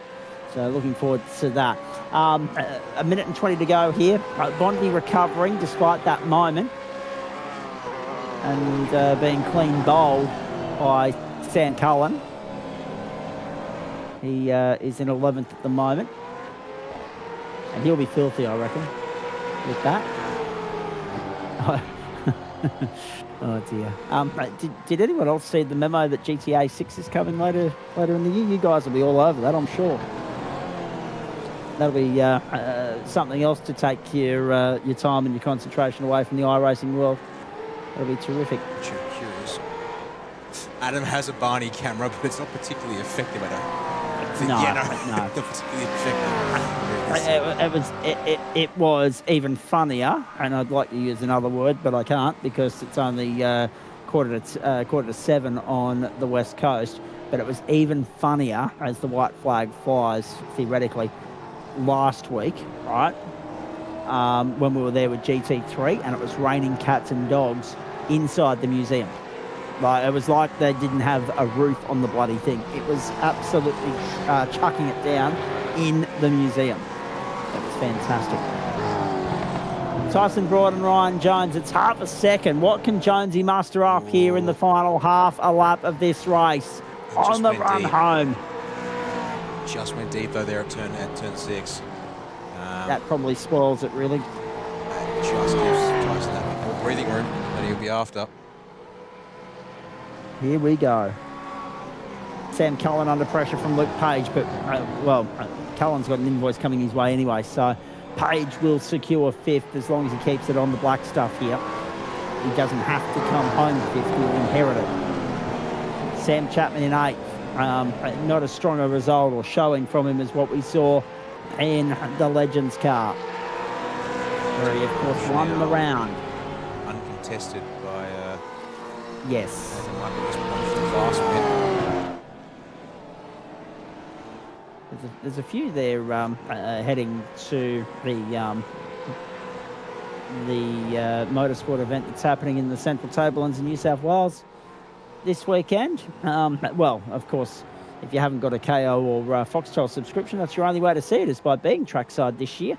So looking forward to that. A minute and 20 to go here. Bondi recovering despite that moment, and being clean bowled by Sam Cullen. He is in 11th at the moment. And he'll be filthy, I reckon, with that. Oh dear. Did anyone else see the memo that GTA 6 is coming later in the year? You guys will be all over that, I'm sure. That'll be something else to take your time and your concentration away from the iRacing world. That'll be terrific. Curious. Adam has a Barney camera, but it's not particularly effective, I don't think. No. Not particularly effective. It was even funnier, and I'd like to use another word, but I can't because it's only quarter to 7 on the West Coast. But it was even funnier as the white flag flies, theoretically, last week, right? When we were there with GT3, and it was raining cats and dogs inside the museum. Like, it was like they didn't have a roof on the bloody thing. It was absolutely chucking it down in the museum. It was fantastic. Tyson Broad and Ryan Jones, it's half a second. What can Jonesy muster up here in the final half a lap of this race on the run home? Just went deep though there at turn 6. That probably spoils it, really. Just gives Tyson that more breathing room that he'll be after. Here we go. Sam Cullen under pressure from Luke Page, but, Cullen's got an invoice coming his way anyway, so Page will secure 5th as long as he keeps it on the black stuff here. He doesn't have to come home 5th, he'll inherit it. Sam Chapman in 8th. Not as strong a result or showing from him as what we saw in the Legends car, where he, of course, won the round. Uncontested by... yes. There's a few there heading to the motorsport event that's happening in the Central Tablelands in New South Wales this weekend. Well, of course, if you haven't got a KO or Foxtel subscription, that's your only way to see it, is by being trackside this year.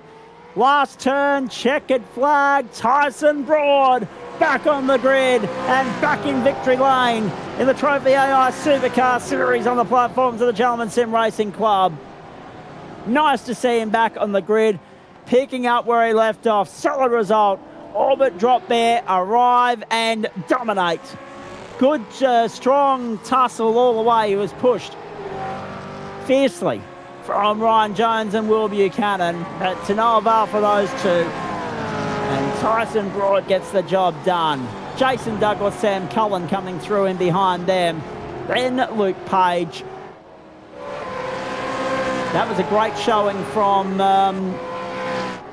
Last turn, checkered flag, Tyson Broad back on the grid and back in victory lane in the Trophi.AI Supercar Series on the platforms of the Gentleman Sim Racing Club. Nice to see him back on the grid, picking up where he left off. Solid result. Orbit Drop Bear arrive and dominate. Good, strong tussle all the way. He was pushed fiercely from Ryan Jones and Will Buchanan. To no avail for those two. And Tyson Broad gets the job done. Jason Douglas, Sam Cullen coming through in behind them. Then Luke Page. That was a great showing from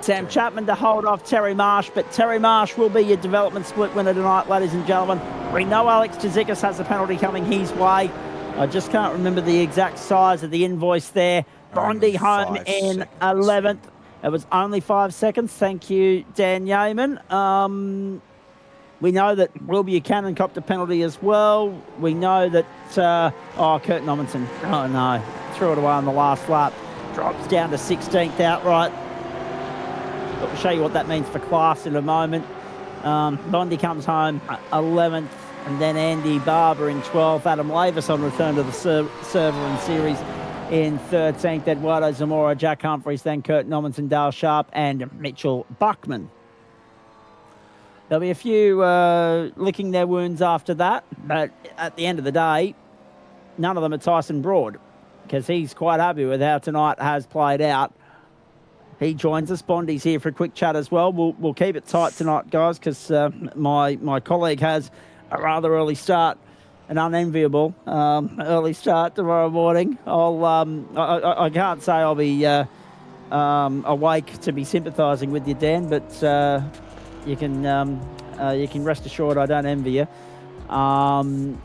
Sam Chapman to hold off Terry Marsh, but Terry Marsh will be your development split winner tonight, ladies and gentlemen. We know Alex Tzikis has a penalty coming his way. I just can't remember the exact size of the invoice there. Bondi home in 11th. It was only 5 seconds. Thank you, Dan Yeaman. We know that Will Buchanan copped a penalty as well. We know that, Kurt Nommensen. Oh, no. Threw it away on the last lap. Drops down to 16th outright. But we'll show you what that means for class in a moment. Bondi comes home 11th. And then Andy Barber in 12th. Adam Lavis on return to the server in series in 13th. Eduardo Zamora, Jack Humphreys, then Kurt Nommensen, Dale Sharp, and Mitchell Buckman. There'll be a few licking their wounds after that. But at the end of the day, none of them are Tyson Broad, because he's quite happy with how tonight has played out. He joins us. Bondi's here for a quick chat as well. We'll keep it tight tonight, guys, because my colleague has a rather early start, an unenviable early start tomorrow morning. I can't say I'll be awake to be sympathising with you, Dan, but you can rest assured I don't envy you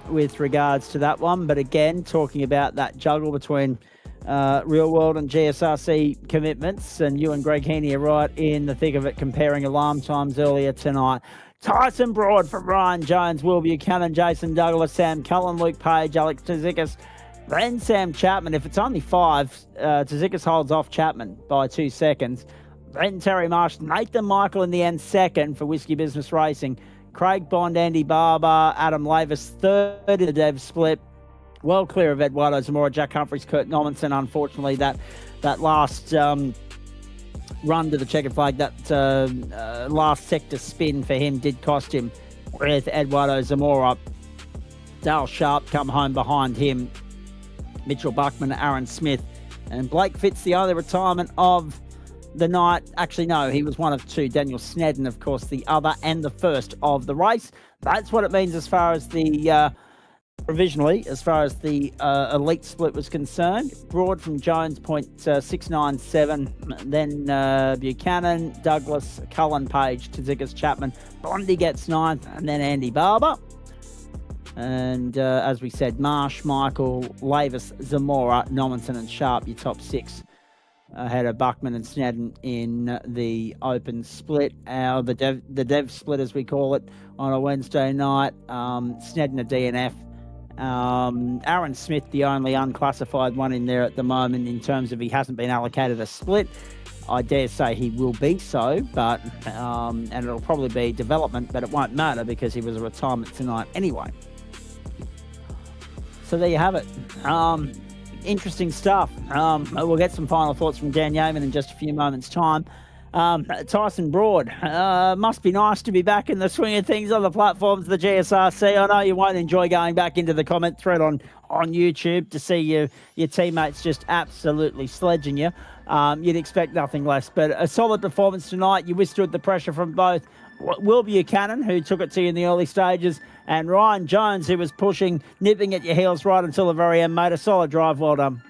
with regards to that one. But again, talking about that juggle between real world and GSRC commitments, and you and Greg Heaney are right in the thick of it, comparing alarm times earlier tonight. Tyson Broad from Ryan Jones, Will Buchanan, Jason Douglas, Sam Cullen, Luke Page, Alex Tzikis, then Sam Chapman. If it's only 5, Tzikis holds off Chapman by 2 seconds. Then Terry Marsh, Nathan Michael in the end second for Whiskey Business Racing. Craig Bond, Andy Barber, Adam Lavis third in the dev split. Well clear of Eduardo Zamora, Jack Humphreys, Kurt Nommensen. Unfortunately, that last run to the checkered flag, that last sector spin for him did cost him with Eduardo Zamora. Dale Sharp come home behind him. Mitchell Buckman, Aaron Smith, and Blake Fitz, the only retirement of the night. Actually, no, he was one of two. Daniel Snedden, of course, the other and the first of the race. That's what it means as far as the provisionally, as far as the elite split was concerned. Broad from Jones, 0.697. Then Buchanan, Douglas, Cullen, Page, Tsikas, Chapman. Bondi gets 9th, and then Andy Barber. And as we said, Marsh, Michael, Lavis, Zamora, Nominson and Sharp, your top 6. Ahead of Buckman and Snedden in the open split, the dev split as we call it, on a Wednesday night. Snedden a DNF. Aaron Smith, the only unclassified one in there at the moment in terms of he hasn't been allocated a split. I dare say he will be so, but and it'll probably be development, but it won't matter because he was a retirement tonight anyway. So there you have it. Interesting stuff. We'll get some final thoughts from Dan Yeaman in just a few moments' time. Tyson Broad, must be nice to be back in the swing of things on the platforms of the GSRC. I know you won't enjoy going back into the comment thread on YouTube to see your teammates just absolutely sledging you. You'd expect nothing less, but a solid performance tonight. You withstood the pressure from both Will Buchanan, who took it to you in the early stages, and Ryan Jones, who was pushing, nipping at your heels right until the very end, mate. A solid drive. Well done.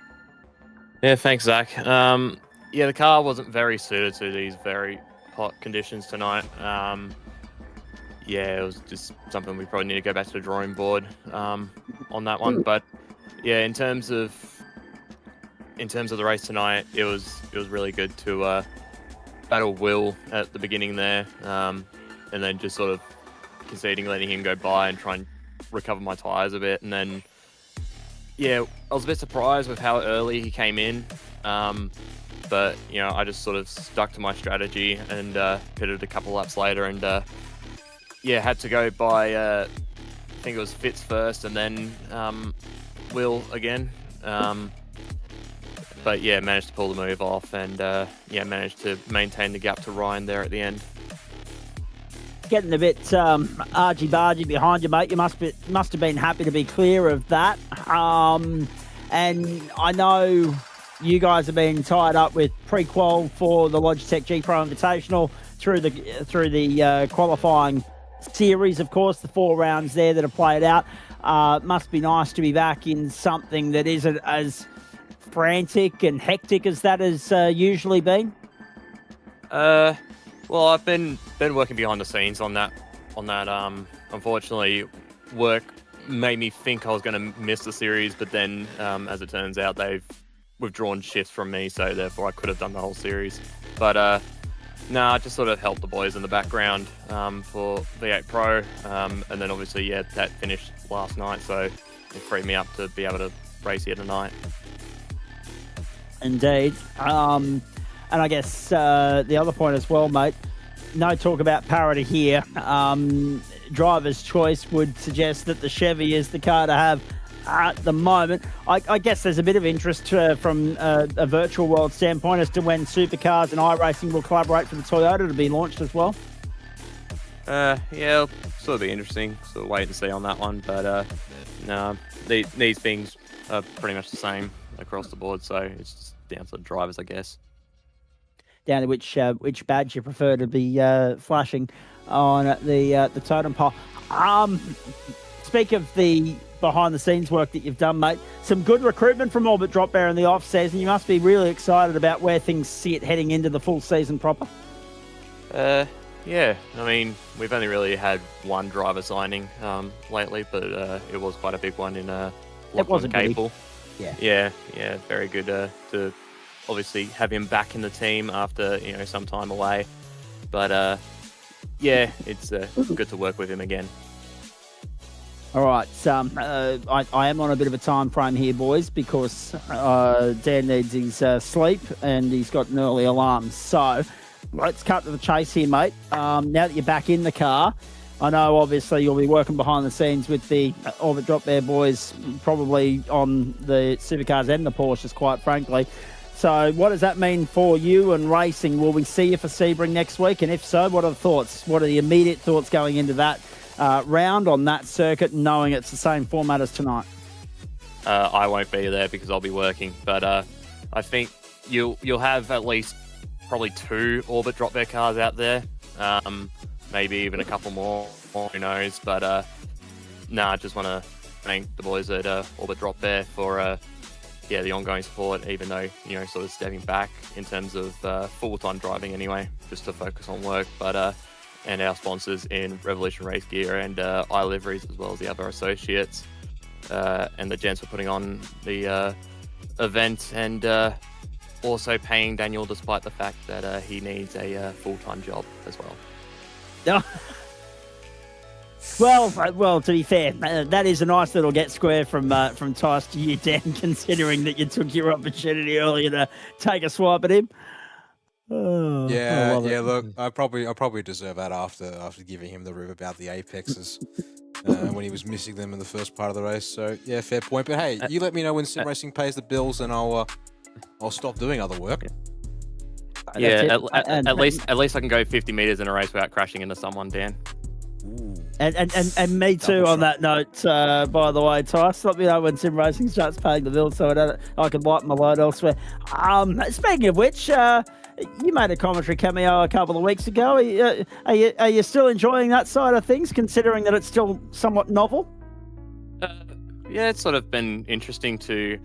Yeah, thanks, Zach. Yeah, the car wasn't very suited to these very hot conditions tonight. Yeah, it was just something we probably need to go back to the drawing board on that one. But yeah, in terms of the race tonight, it was really good to battle Will at the beginning there, and then just sort of conceding, letting him go by and try and recover my tyres a bit. And then, yeah, I was a bit surprised with how early he came in. But, you know, I just sort of stuck to my strategy and pitted a couple laps later and, yeah, had to go by, I think it was Fitz first and then Will again. But, yeah, managed to pull the move off and, yeah, managed to maintain the gap to Ryan there at the end. Getting a bit argy-bargy behind you, mate. You must have been happy to be clear of that. And I know you guys have been tied up with pre-qual for the Logitech G Pro Invitational through the qualifying series, of course, the 4 rounds there that are played out. Must be nice to be back in something that isn't as frantic and hectic as that has usually been. Well, I've been working behind the scenes on that. Unfortunately, work made me think I was going to miss the series, but then, as it turns out, they've withdrawn shifts from me, so therefore I could have done the whole series. But I just sort of helped the boys in the background for V8 Pro, and then obviously, yeah, that finished last night, so it freed me up to be able to race here tonight. Indeed. And I guess the other point as well, mate, no talk about parity here. Driver's choice would suggest that the Chevy is the car to have at the moment. I guess there's a bit of interest from a virtual world standpoint as to when Supercars and iRacing will collaborate for the Toyota to be launched as well. Yeah, it'll sort of be interesting. Sort of wait and see on that one. But no, these things are pretty much the same across the board, so it's just down to the drivers, I guess. Down to which badge you prefer to be flashing on the totem pole. Speak of the behind-the-scenes work that you've done, mate. Some good recruitment from Orbit Drop Bear in the off-season. You must be really excited about where things sit heading into the full season proper. Yeah, I mean, we've only really had one driver signing lately, but it was quite a big one in Lachlan Capel. Yeah, very good to obviously have him back in the team after, you know, some time away. But yeah, it's good to work with him again. All right, I am on a bit of a time frame here, boys, because Dan needs his sleep and he's got an early alarm. So let's cut to the chase here, mate. Now that you're back in the car, I know obviously you'll be working behind the scenes with the Orbit Drop Bear boys, probably on the Supercars and the Porsches, quite frankly. So what does that mean for you and racing? Will we see you for Sebring next week? And if so, what are the thoughts? What are the immediate thoughts going into that round on that circuit, knowing it's the same format as tonight? I won't be there because I'll be working, but I think you'll have at least probably 2 Orbit Drop Bear cars out there, maybe even a couple more, who knows, but I just want to thank the boys at Orbit Drop Bear for the ongoing support, even though, sort of stepping back in terms of full-time driving anyway, just to focus on work, but and our sponsors in Revolution Race Gear and iLiveries, as well as the other associates, and the gents for putting on the event, and also paying Daniel despite the fact that he needs a full-time job as well. Well, to be fair, that is a nice little get square from Tice to you, Dan, considering that you took your opportunity earlier to take a swipe at him. Oh, yeah. Look, I probably deserve that after giving him the rib about the apexes when he was missing them in the first part of the race. So yeah, fair point. But hey, you let me know when sim racing pays the bills, and I'll stop doing other work. Yeah, at least I can go 50 meters in a race without crashing into someone, Dan. Ooh. And me too on that note, by the way, Tice, let me know when sim racing starts paying the bills so I can lighten my load elsewhere. Speaking of which, you made a commentary cameo a couple of weeks ago. Are you still enjoying that side of things, considering that it's still somewhat novel? Yeah, it's sort of been interesting to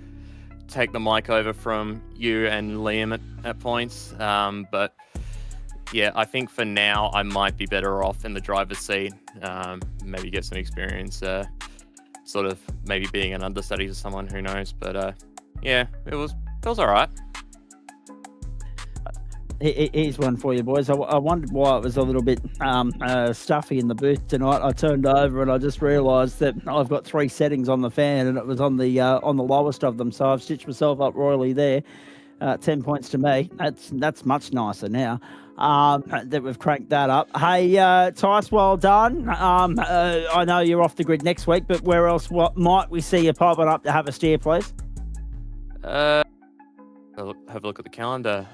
take the mic over from you and Liam at points, but yeah, I think for now I might be better off in the driver's seat. Maybe get some experience, sort of maybe being an understudy to someone, who knows. But yeah, it was all right. Here's one for you, boys. I wondered why it was a little bit stuffy in the booth tonight. I turned over and I just realised that I've got 3 settings on the fan, and it was on the lowest of them. So I've stitched myself up royally there. 10 points to me. That's much nicer now. That we've cranked that up. Hey, Tice, well done. I know you're off the grid next week, but where else might we see you popping up to have a steer, please? Have a look at the calendar.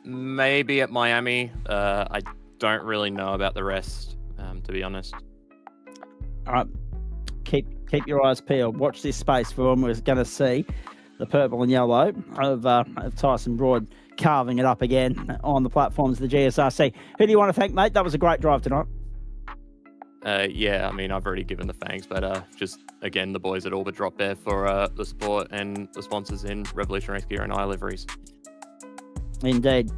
Maybe at Miami. I don't really know about the rest, to be honest. All right. Keep your eyes peeled. Watch this space for when we're going to see the purple and yellow of Tyson Broad carving it up again on the platforms of the GSRC. Who do you want to thank, mate? That was a great drive tonight. Yeah, I mean, I've already given the thanks, but just, again, the boys at Orbit Drop Bear for the support, and the sponsors in Revolution Race Gear and iLiveries. Indeed.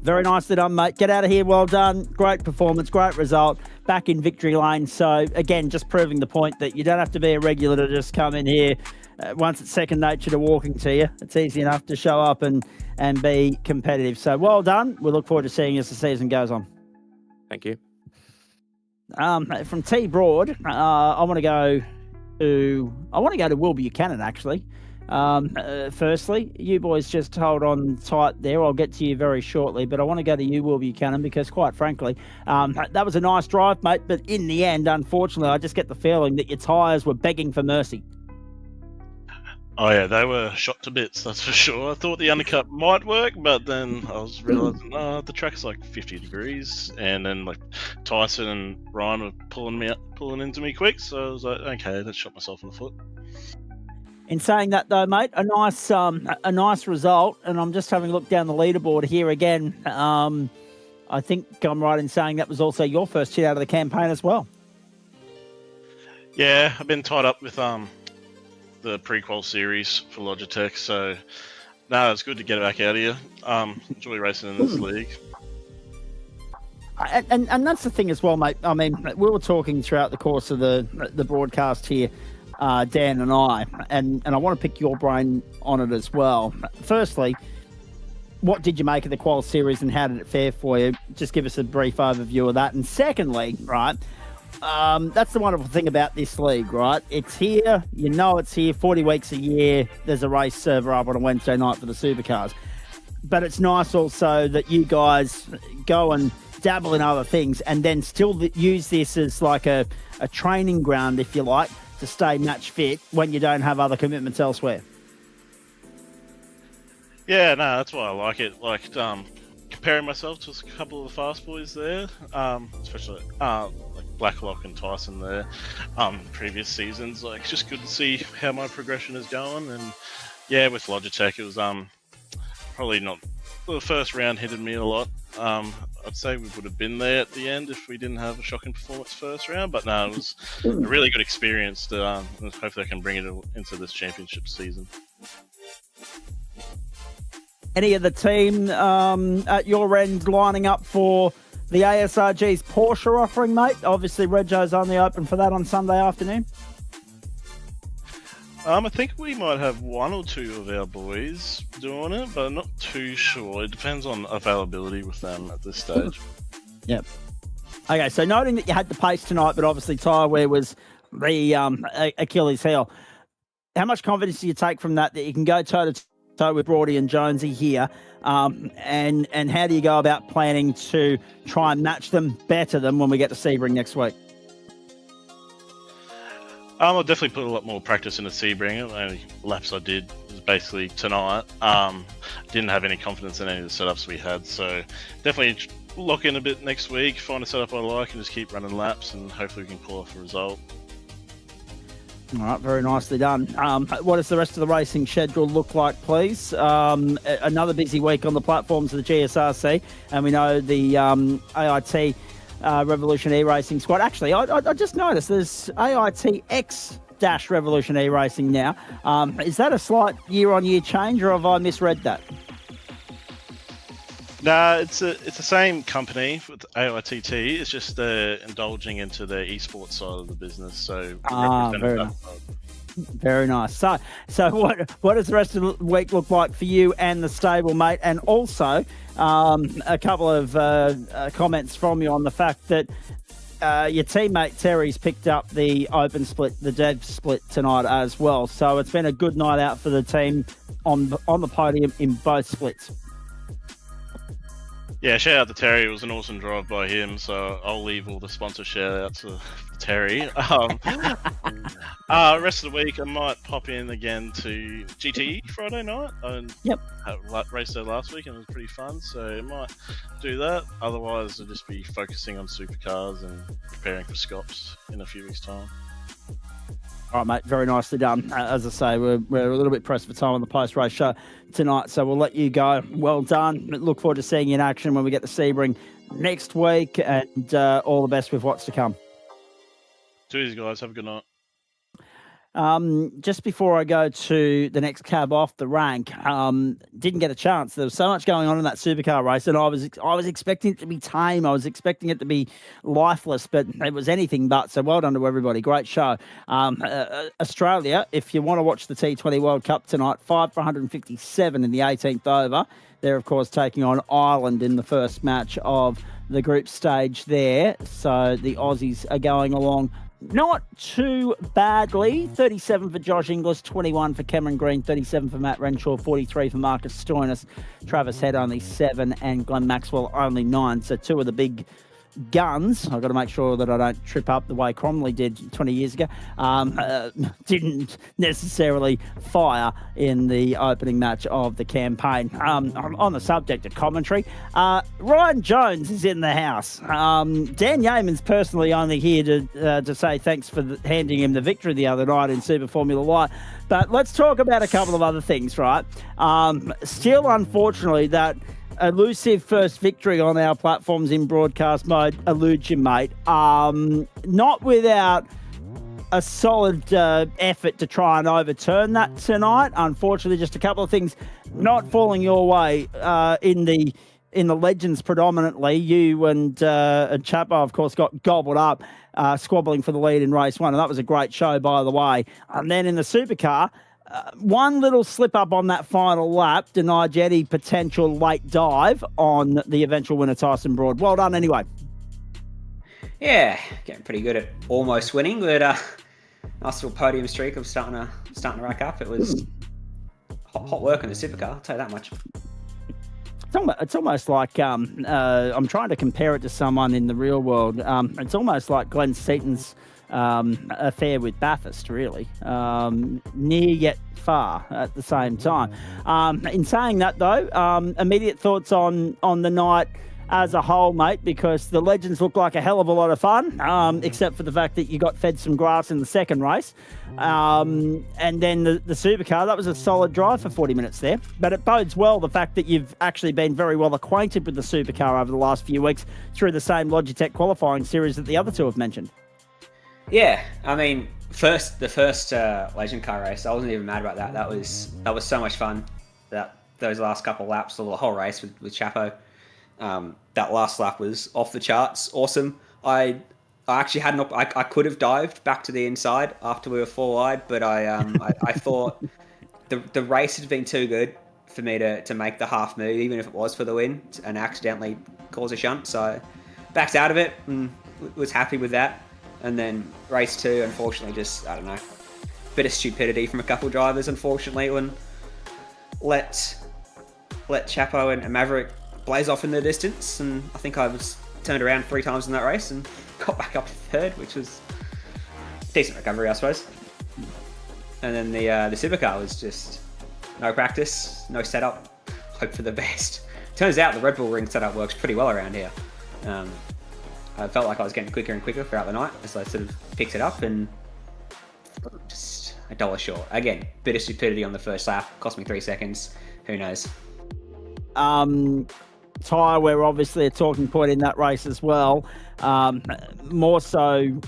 Very nicely done, mate. Get out of here. Well done. Great performance, great result. Back in victory lane. So, again, just proving the point that you don't have to be a regular to just come in here. Once it's second nature to walking to you, it's easy enough to show up and be competitive. So, well done. We look forward to seeing you as the season goes on. Thank you. From T Broad, I want to go to Will Buchanan, actually. Firstly, you boys just hold on tight there. I'll get to you very shortly, but I want to go to you, Will Buchanan, because quite frankly, that was a nice drive, mate. But in the end, unfortunately, I just get the feeling that your tyres were begging for mercy. Oh yeah, they were shot to bits, that's for sure. I thought the undercut might work, but then I was realising, the track's like 50 degrees, and then like Tyson and Ryan were pulling into me quick, so I was like, okay, that shot myself in the foot. In saying that, though, mate, a nice result, and I'm just having a look down the leaderboard here again. I think I'm right in saying that was also your first hit out of the campaign as well. Yeah, I've been tied up with the prequel series for Logitech, so no, it's good to get back out of here. Enjoy racing in this league. And that's the thing as well, mate. I mean, we were talking throughout the course of the broadcast here, Dan and I, and I want to pick your brain on it as well. Firstly, what did you make of the Qual Series and how did it fare for you? Just give us a brief overview of that. And secondly, right, that's the wonderful thing about this league, right? It's here, you know it's here, 40 weeks a year. There's a race server up on a Wednesday night for the Supercars. But it's nice also that you guys go and dabble in other things and then still use this as like a training ground, if you like, to stay match fit when you don't have other commitments elsewhere. Yeah, no, that's why I like it. Like, comparing myself to a couple of the fast boys there, especially like Blacklock and Tyson there previous seasons. Like, it's just good to see how my progression is going. And yeah, with Logitech, it was probably not the first round hitted me a lot. I'd say we would have been there at the end if we didn't have a shocking performance first round, but no, it was a really good experience to hopefully I can bring it into this championship season. Any of the team at your end lining up for the ASRG's Porsche offering, mate? Obviously, Reggio's only open for that on Sunday afternoon. I think we might have one or two of our boys doing it, but I'm not too sure. It depends on availability with them at this stage. Yep. Okay, so noting that you had the pace tonight, but obviously tyre wear was the Achilles heel. How much confidence do you take from that you can go toe-to-toe with Brody and Jonesy here? And how do you go about planning to try and match them, better them when we get to Sebring next week? I'll definitely put a lot more practice into Sebring. The only laps I did was basically tonight. Didn't have any confidence in any of the setups we had, so definitely lock in a bit next week, find a setup I like, and just keep running laps, and hopefully we can pull off a result. All right, very nicely done. What does the rest of the racing schedule look like, please? Another busy week on the platforms of the GSRC, and we know the AIT Revolution E-Racing squad. Actually, I just noticed there's AITX Revolution E-Racing now. Is that a slight year-on-year change, or have I misread that? Nah, it's the same company with AITT. It's just indulging into the esports side of the business. So very nice. So what does the rest of the week look like for you and the stable, mate? And also a couple of comments from you on the fact that your teammate Terry's picked up the open split, the dev split tonight as well. So it's been a good night out for the team on the podium in both splits. Yeah, shout out to Terry. It was an awesome drive by him, so I'll leave all the sponsor shout outs to Terry. Rest of the week, I might pop in again to GTE Friday night. Yep. Raced there last week and it was pretty fun, so I might do that. Otherwise, I'll just be focusing on supercars and preparing for Scops in a few weeks' time. All right, mate. Very nicely done. As I say, we're a little bit pressed for time on the post-race show tonight, so we'll let you go. Well done. Look forward to seeing you in action when we get to Sebring next week, and all the best with what's to come. Too easy, guys. Have a good night. Just before I go to the next cab off the rank, didn't get a chance. There was so much going on in that supercar race, and I was expecting it to be tame. I was expecting it to be lifeless, but it was anything but. So well done to everybody. Great show. Australia, if you want to watch the T20 World Cup tonight, 5 for 157 in the 18th over. They're, of course, taking on Ireland in the first match of the group stage there. So the Aussies are going along not too badly. 37 for Josh Inglis, 21 for Cameron Green, 37 for Matt Renshaw, 43 for Marcus Stoinis. Travis Head only 7 and Glenn Maxwell only 9. So two of the big guns. I've got to make sure that I don't trip up the way Cromley did 20 years ago. Didn't necessarily fire in the opening match of the campaign. On the subject of commentary, Ryan Jones is in the house. Dan Yeaman's personally only here to say thanks for handing him the victory the other night in Super Formula Y. But let's talk about a couple of other things, right? Still, unfortunately, that elusive first victory on our platforms in broadcast mode eludes you, mate. Not without a solid effort to try and overturn that tonight. Unfortunately, just a couple of things not falling your way in the legends predominantly. You and Chapo, of course, got gobbled up, squabbling for the lead in race one, and that was a great show, by the way. And then in the supercar, one little slip up on that final lap denied any potential late dive on the eventual winner, Tyson Broad. Well done anyway. Yeah, getting pretty good at almost winning, but nice little podium streak. I'm starting to rack up. It was hot work in the supercar, I'll tell you that much. It's almost like I'm trying to compare it to someone in the real world. It's almost like Glenn Seaton's affair with Bathurst, really. Near yet far at the same time. In saying that, though, immediate thoughts on the night. as a whole, mate, because the Legends look like a hell of a lot of fun, except for the fact that you got fed some grass in the second race. And then the Supercar, that was a solid drive for 40 minutes there. But it bodes well the fact that you've actually been very well acquainted with the Supercar over the last few weeks through the same Logitech qualifying series that the other two have mentioned. Yeah, I mean, the first Legend car race, I wasn't even mad about that. That was so much fun. Those last couple of laps, or the whole race with Chapo. That last lap was off the charts, awesome. I actually had I could have dived back to the inside after we were 4 wide, but I thought the race had been too good for me to make the half move, even if it was for the win, and accidentally cause a shunt. So I backed out of it and was happy with that. And then race 2, unfortunately, just, I don't know, bit of stupidity from a couple drivers, unfortunately, when let Chapo and Maverick blaze off in the distance. And I think I was turned around 3 times in that race and got back up to 3rd, which was decent recovery, I suppose. And then the Supercar was just no practice, no setup, hope for the best. Turns out the Red Bull ring setup works pretty well around here. I felt like I was getting quicker and quicker throughout the night as I sort of picked it up, and just $1 short. Again, bit of stupidity on the first lap, cost me 3 seconds. Who knows? Tyre were obviously a talking point in that race as well. More so,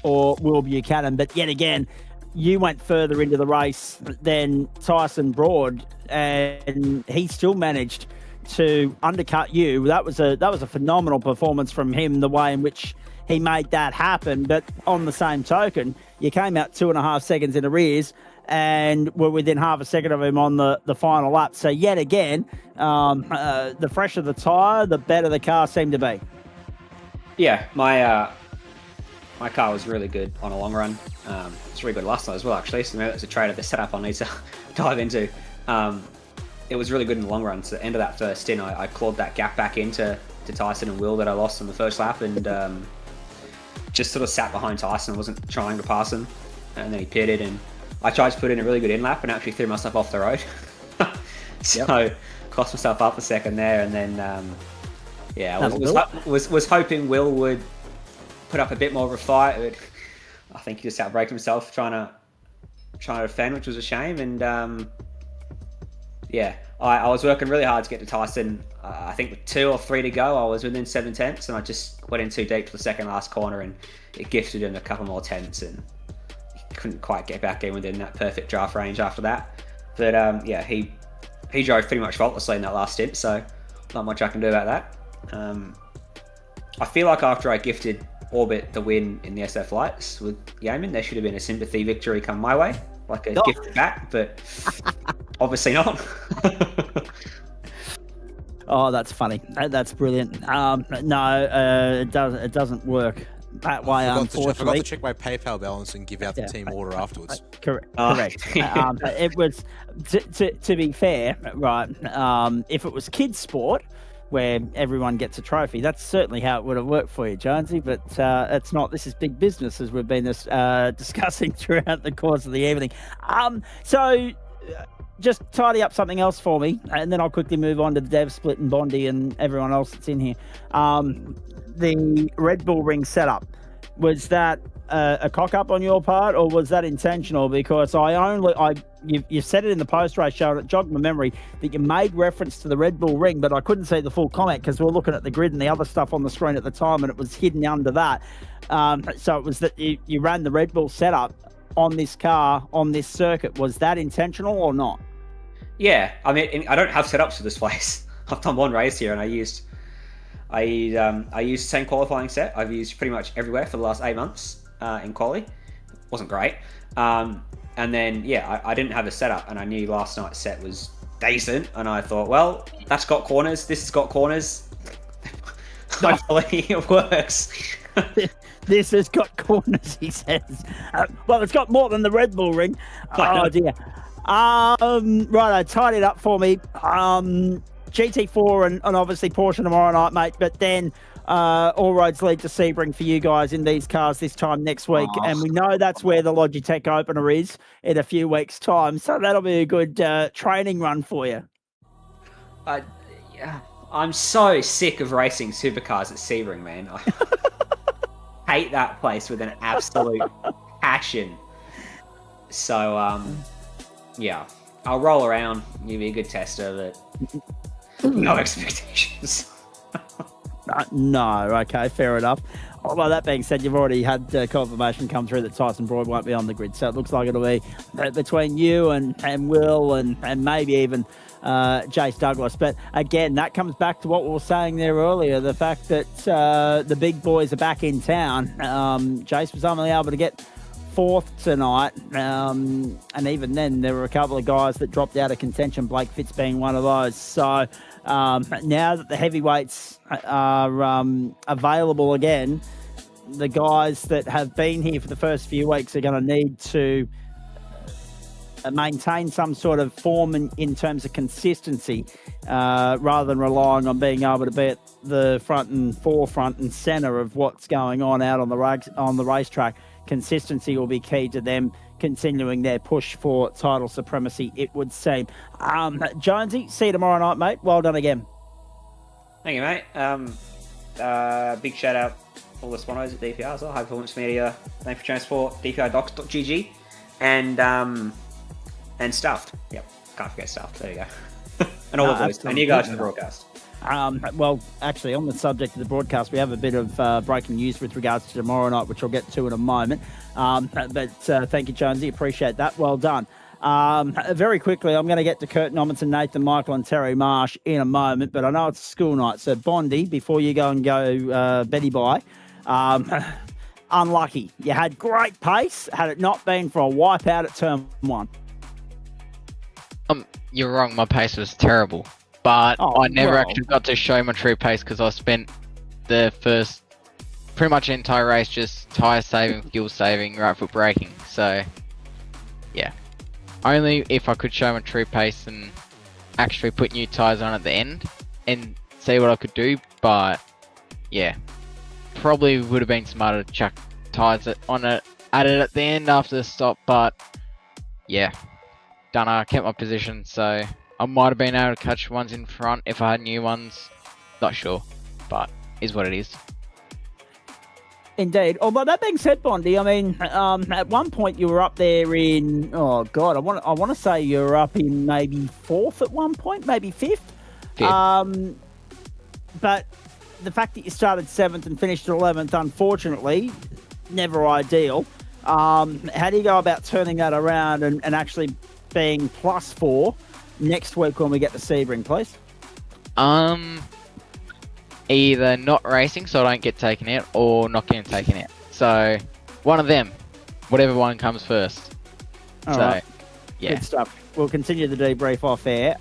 or Will Buchanan, but yet again, you went further into the race than Tyson Broad, and he still managed to undercut you. That was a phenomenal performance from him, the way in which he made that happen. But on the same token, you came out 2.5 seconds in arrears and were within half a second of him on the final lap. So yet again, the fresher the tyre, the better the car seemed to be. Yeah, my car was really good on a long run. It's really good last night as well, actually. So maybe that's a trade of the setup I need to dive into. It was really good in the long run. So at the end of that first stint, I clawed that gap back into Tyson and Will that I lost on the first lap, and just sort of sat behind Tyson, wasn't trying to pass him. And then he pitted, and I tried to put in a really good in lap and actually threw myself off the road. So cost myself up a second there, and then I was hoping Will would put up a bit more of a fight. I think he just outbraked himself trying to defend, which was a shame. And I was working really hard to get to Tyson. I think with 2 or 3 to go, I was within 7 tenths, and I just went in too deep to the second last corner, and it gifted him a couple more tenths, and he couldn't quite get back in within that perfect draft range after that. But he drove pretty much faultlessly in that last stint, so not much I can do about that. I feel like after I gifted Orbit the win in the SF Lights with Yeoman, there should have been a sympathy victory come my way, like a gift back, but obviously not. Oh, that's funny. That's brilliant. No, it doesn't work that way, unfortunately. I forgot to check my PayPal balance and give out the team order afterwards. Correct. It was, to be fair, right, if it was kids' sport, where everyone gets a trophy, that's certainly how it would have worked for you, Jonesy, but it's not. This is big business, as we've been discussing throughout the course of the evening. So just tidy up something else for me, and then I'll quickly move on to the Dev Split and Bondi and everyone else that's in here. The Red Bull ring setup, was that a cock-up on your part, or was that intentional? Because you said it in the post-race show, and it jogged my memory that you made reference to the Red Bull ring, but I couldn't see the full comment because we were looking at the grid and the other stuff on the screen at the time, and it was hidden under that. So it was that you ran the Red Bull setup on this car, on this circuit. Was that intentional or not? Yeah, I mean, I don't have setups for this place. I've done one race here, and I used the same qualifying set I've used pretty much everywhere for the last 8 months in quali. Wasn't great. And then, I didn't have a setup, and I knew last night's set was decent, and I thought, well, that's got corners, this has got corners. Hopefully it works. This has got corners, he says. Well, it's got more than the Red Bull ring. Oh, dear. Right, I tied it up for me. GT4 and obviously Porsche tomorrow night, mate. But then all roads lead to Sebring for you guys in these cars this time next week. And we know that's where the Logitech opener is in a few weeks' time. So that'll be a good training run for you. I'm so sick of racing supercars at Sebring, man. I hate that place with an absolute passion. So, yeah, I'll roll around, give you a good tester, but no expectations. No, okay, fair enough. Although that being said, you've already had confirmation come through that Tyson Broad won't be on the grid, so it looks like it'll be between you and Will and maybe even Jace Douglas. But again, that comes back to what we were saying there earlier, the fact that the big boys are back in town. Jace was only able to get fourth tonight, and even then there were a couple of guys that dropped out of contention, Blake Fitz being one of those. So now that the heavyweights are available again, the guys that have been here for the first few weeks are going to need to maintain some sort of form in terms of consistency, rather than relying on being able to be at the front and forefront and centre of what's going on out on the racetrack. Consistency will be key to them continuing their push for title supremacy, it would seem. Jonesy, see you tomorrow night, mate. Well done again. Thank you, mate. Big shout out all the sponsors at DPR as well. High Performance Media, Thank for Transport, DPRDocs.gg, and Stuffed. Yep, can't forget Stuffed. There you go. And all the boys. And you guys in the broadcast. Well, actually, on the subject of the broadcast, we have a bit of breaking news with regards to tomorrow night, which I'll get to in a moment. But thank you, Jonesy. Appreciate that. Well done. Very quickly, I'm going to get to Kurt Nommenson, Nathan Michael and Terry Marsh in a moment, but I know it's a school night. So, Bondi, before you go and go Betty Bye, unlucky. You had great pace had it not been for a wipeout at turn 1. You're wrong. My pace was terrible. But I never actually got to show my true pace because I spent the first pretty much entire race just tyre saving, fuel saving, right foot braking. So, yeah. Only if I could show my true pace and actually put new tyres on at the end and see what I could do. But, yeah. Probably would have been smarter to chuck tyres on it, added at the end after the stop. But, yeah. I kept my position, so I might have been able to catch ones in front if I had new ones. Not sure, but is what it is. Indeed. Although that being said, Bondi, I mean, at one point you were up there in, I want to say you were up in maybe 4th at one point, maybe 5th. But the fact that you started 7th and finished 11th, unfortunately, never ideal. How do you go about turning that around and actually being +4 next week when we get to Sebring, please? Either not racing so I don't get taken out or not getting taken out. So, one of them. Whatever one comes first. All right. Yeah. Good stuff. We'll continue the debrief off air.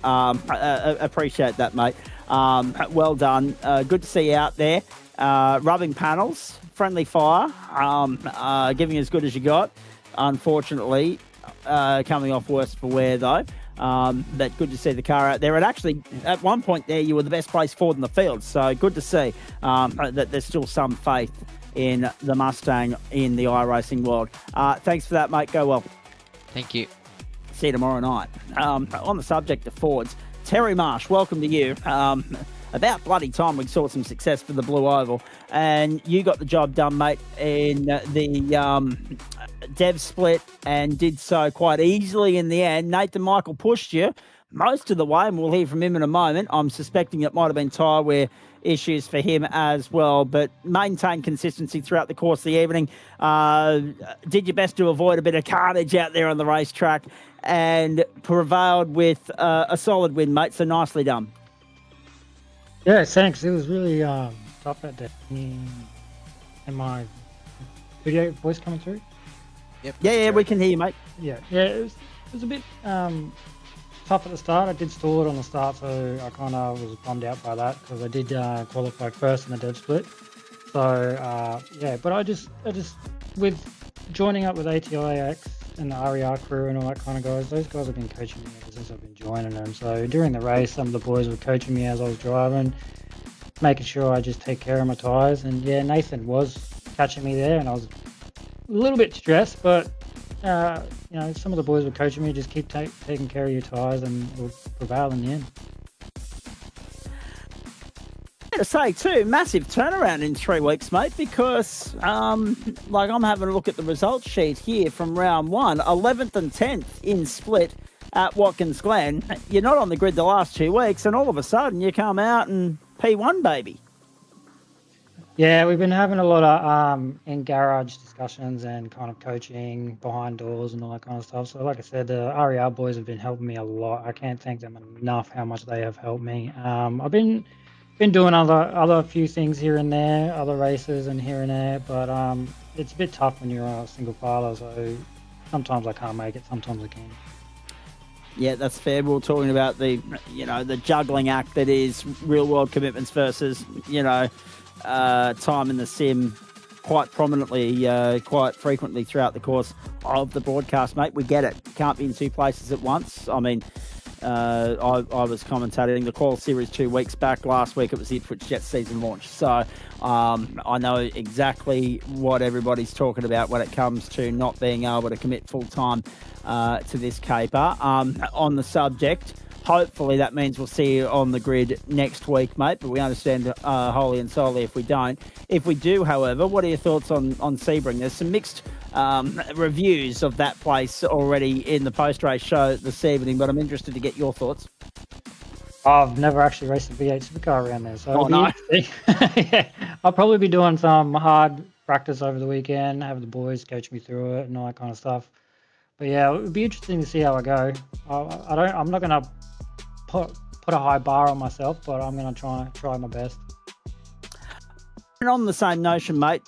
Appreciate that, mate. Well done. Good to see you out there. Rubbing panels, friendly fire, giving as good as you got. Unfortunately, coming off worse for wear, though. But good to see the car out there. And actually, at one point there, you were the best placed Ford in the field. So good to see that there's still some faith in the Mustang in the iRacing world. Thanks for that, mate. Go well. Thank you. See you tomorrow night. On the subject of Fords, Terry Marsh, welcome to you. About bloody time we saw some success for the Blue Oval, and you got the job done, mate, in the dev split and did so quite easily in the end. Nathan Michael pushed you most of the way, and we'll hear from him in a moment. I'm suspecting it might have been tyre wear issues for him as well, but maintained consistency throughout the course of the evening. Did your best to avoid a bit of carnage out there on the racetrack and prevailed with a solid win, mate, so nicely done. Yeah, thanks. It was really tough at that. And my video voice coming through? Yep. Yeah, we can hear you, mate. Yeah, it was a bit tough at the start. I did stall it on the start, so I kind of was bummed out by that because I did qualify first in the dev split. So but I just with joining up with ATIX and the RER crew and all that kind of guys, those guys have been coaching me ever since I've been joining them. So during the race, some of the boys were coaching me as I was driving, making sure I just take care of my tyres. And yeah, Nathan was catching me there, and I was a little bit stressed, but some of the boys were coaching me, just keep taking care of your tyres and it will prevail in the end. To say too, massive turnaround in 3 weeks, mate, because like I'm having a look at the results sheet here from round 1, 11th and 10th in split at Watkins Glen. You're not on the grid the last 2 weeks, and all of a sudden you come out and P1, baby. Yeah, we've been having a lot of in-garage discussions and kind of coaching behind doors and all that kind of stuff. So like I said, the RER boys have been helping me a lot. I can't thank them enough how much they have helped me. I've been doing other few things here and there, other races and here and there, but it's a bit tough when you're a single filer, so sometimes I can't make it, sometimes I can. Yeah, that's fair. We were talking about the juggling act that is real world commitments versus, time in the sim quite prominently, quite frequently throughout the course of the broadcast, mate. We get it. Can't be in 2 places at once. I mean, I was commentating the Qual Series 2 weeks back. Last week it was the Ipswich Jets season launch. So I know exactly what everybody's talking about when it comes to not being able to commit full time to this caper. On the subject, hopefully that means we'll see you on the grid next week, mate, but we understand wholly and solely if we don't. If we do, however, what are your thoughts on Sebring? There's some mixed reviews of that place already in the post-race show this evening, but I'm interested to get your thoughts. I've never actually raced a V8 Supercar around there, so no. Yeah, I'll probably be doing some hard practice over the weekend, have the boys coach me through it and all that kind of stuff. But yeah, it would be interesting to see how I go. I'm not going to put a high bar on myself, but I'm going to try my best. And on the same notion, mate,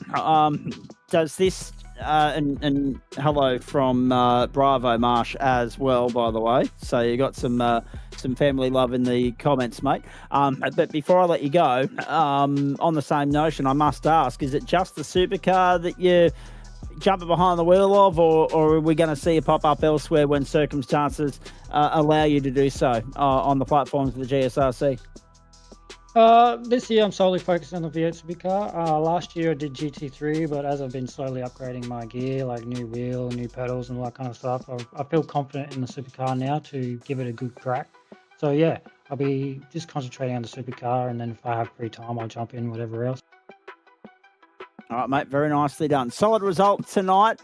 does this and hello from Bravo Marsh as well, by the way. So you got some family love in the comments, mate. But before I let you go, on the same notion, I must ask: is it just the supercar that you jumping behind the wheel of, or are we going to see it pop up elsewhere when circumstances allow you to do so on the platforms of the GSRC? This year I'm solely focused on the V8 Supercar. Last year I did GT3, but as I've been slowly upgrading my gear, like new wheel, new pedals and all that kind of stuff, I feel confident in the Supercar now to give it a good crack. So yeah, I'll be just concentrating on the Supercar, and then if I have free time I'll jump in whatever else. All right, mate, very nicely done. Solid result tonight.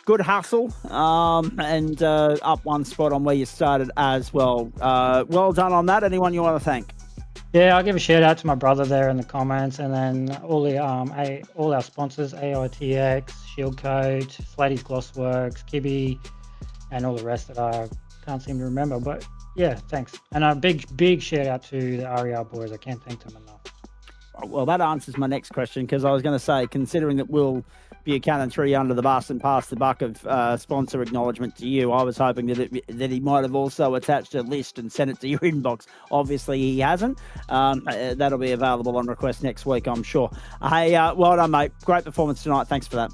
Good hustle, and up one spot on where you started as well. Well done on that. Anyone you want to thank? Yeah, I'll give a shout out to my brother there in the comments, and then all our sponsors, AITX, Shield Coat, Slady's Glossworks, Kibby, and all the rest that I can't seem to remember. But yeah, thanks. And a big shout out to the RER boys. I can't thank them enough. Well, that answers my next question, because I was going to say, considering that Will Buchanan threw you under the bus and passed the buck of sponsor acknowledgement to you, I was hoping that he might have also attached a list and sent it to your inbox. Obviously, he hasn't. That'll be available on request next week, I'm sure. Hey, well done, mate. Great performance tonight. Thanks for that.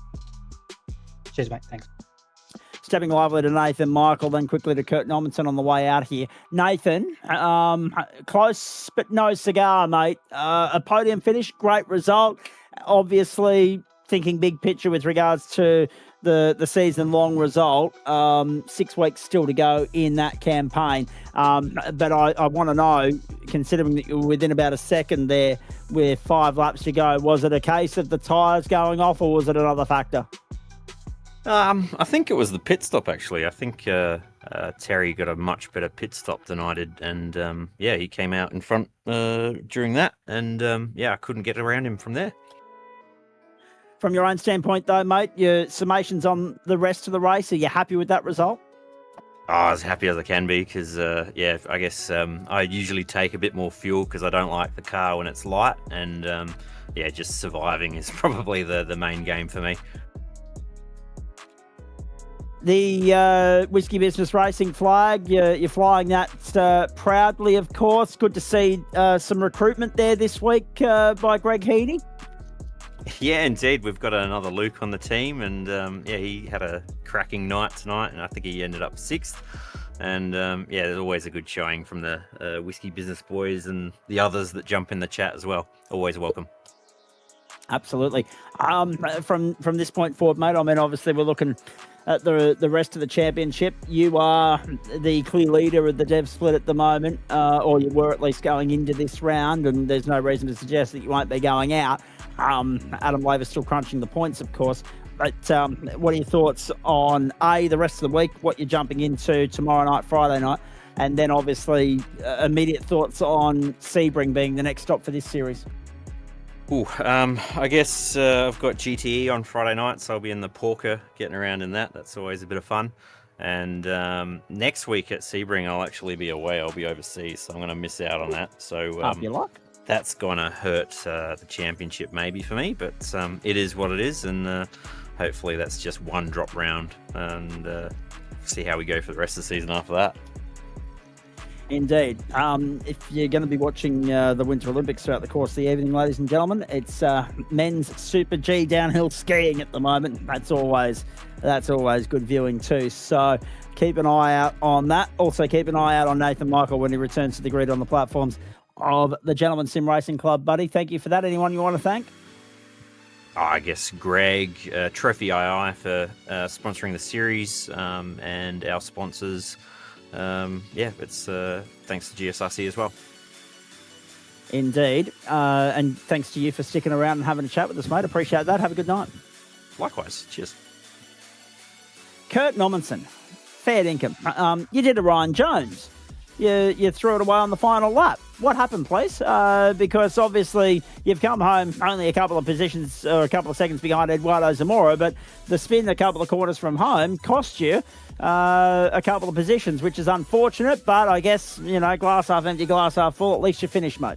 Cheers, mate. Thanks. Stepping lively to Nathan Michael, then quickly to Kurt Normanson on the way out here. Nathan, close but no cigar, mate. A podium finish, great result. Obviously, thinking big picture with regards to the season-long result. 6 weeks still to go in that campaign. But I want to know, considering that you're within about a second there with 5 laps to go, was it a case of the tyres going off, or was it another factor? I think it was the pit stop, actually. I think Terry got a much better pit stop than I did, and he came out in front during that, and I couldn't get around him from there. From your own standpoint, though, mate, your summations on the rest of the race, are you happy with that result? As happy as I can be, because I guess I usually take a bit more fuel because I don't like the car when it's light, and just surviving is probably the main game for me. The Whiskey Business Racing flag, you're flying that proudly, of course. Good to see some recruitment there this week by Greg Heaney. Yeah, indeed. We've got another Luke on the team, and he had a cracking night tonight, and I think he ended up 6th. And there's always a good showing from the Whiskey Business boys and the others that jump in the chat as well. Always welcome. Absolutely. From this point forward, mate, I mean, obviously we're looking at the rest of the championship. You are the clear leader of the dev split at the moment, or you were at least going into this round, and there's no reason to suggest that you won't be going out. Adam Laver's still crunching the points, of course. But what are your thoughts on, the rest of the week, what you're jumping into tomorrow night, Friday night, and then obviously immediate thoughts on Sebring being the next stop for this series? I guess I've got GTE on Friday night, so I'll be in the Porker getting around in that. That's always a bit of fun. And next week at Sebring, I'll actually be away. I'll be overseas, so I'm going to miss out on that. So Half your luck. That's going to hurt the championship maybe for me, but it is what it is. And hopefully that's just one drop round, and see how we go for the rest of the season after that. Indeed. If you're going to be watching the Winter Olympics throughout the course of the evening, ladies and gentlemen, it's men's Super G downhill skiing at the moment. That's always good viewing too. So keep an eye out on that. Also keep an eye out on Nathan Michael when he returns to the grid on the platforms of the Gentleman Sim Racing Club. Buddy, thank you for that. Anyone you want to thank? I guess Greg, Trophi.AI for sponsoring the series, and our sponsors. It's thanks to GSRC as well. Indeed. And thanks to you for sticking around and having a chat with us, mate. Appreciate that. Have a good night. Likewise. Cheers. Kurt Nommensen, fair dinkum. You did a Ryan Jones. You threw it away on the final lap. What happened, please? Because obviously you've come home only a couple of positions or a couple of seconds behind Eduardo Zamora, but the spin a couple of corners from home cost you a couple of positions, which is unfortunate, but I guess, glass half empty, glass half full. At least you finished, mate.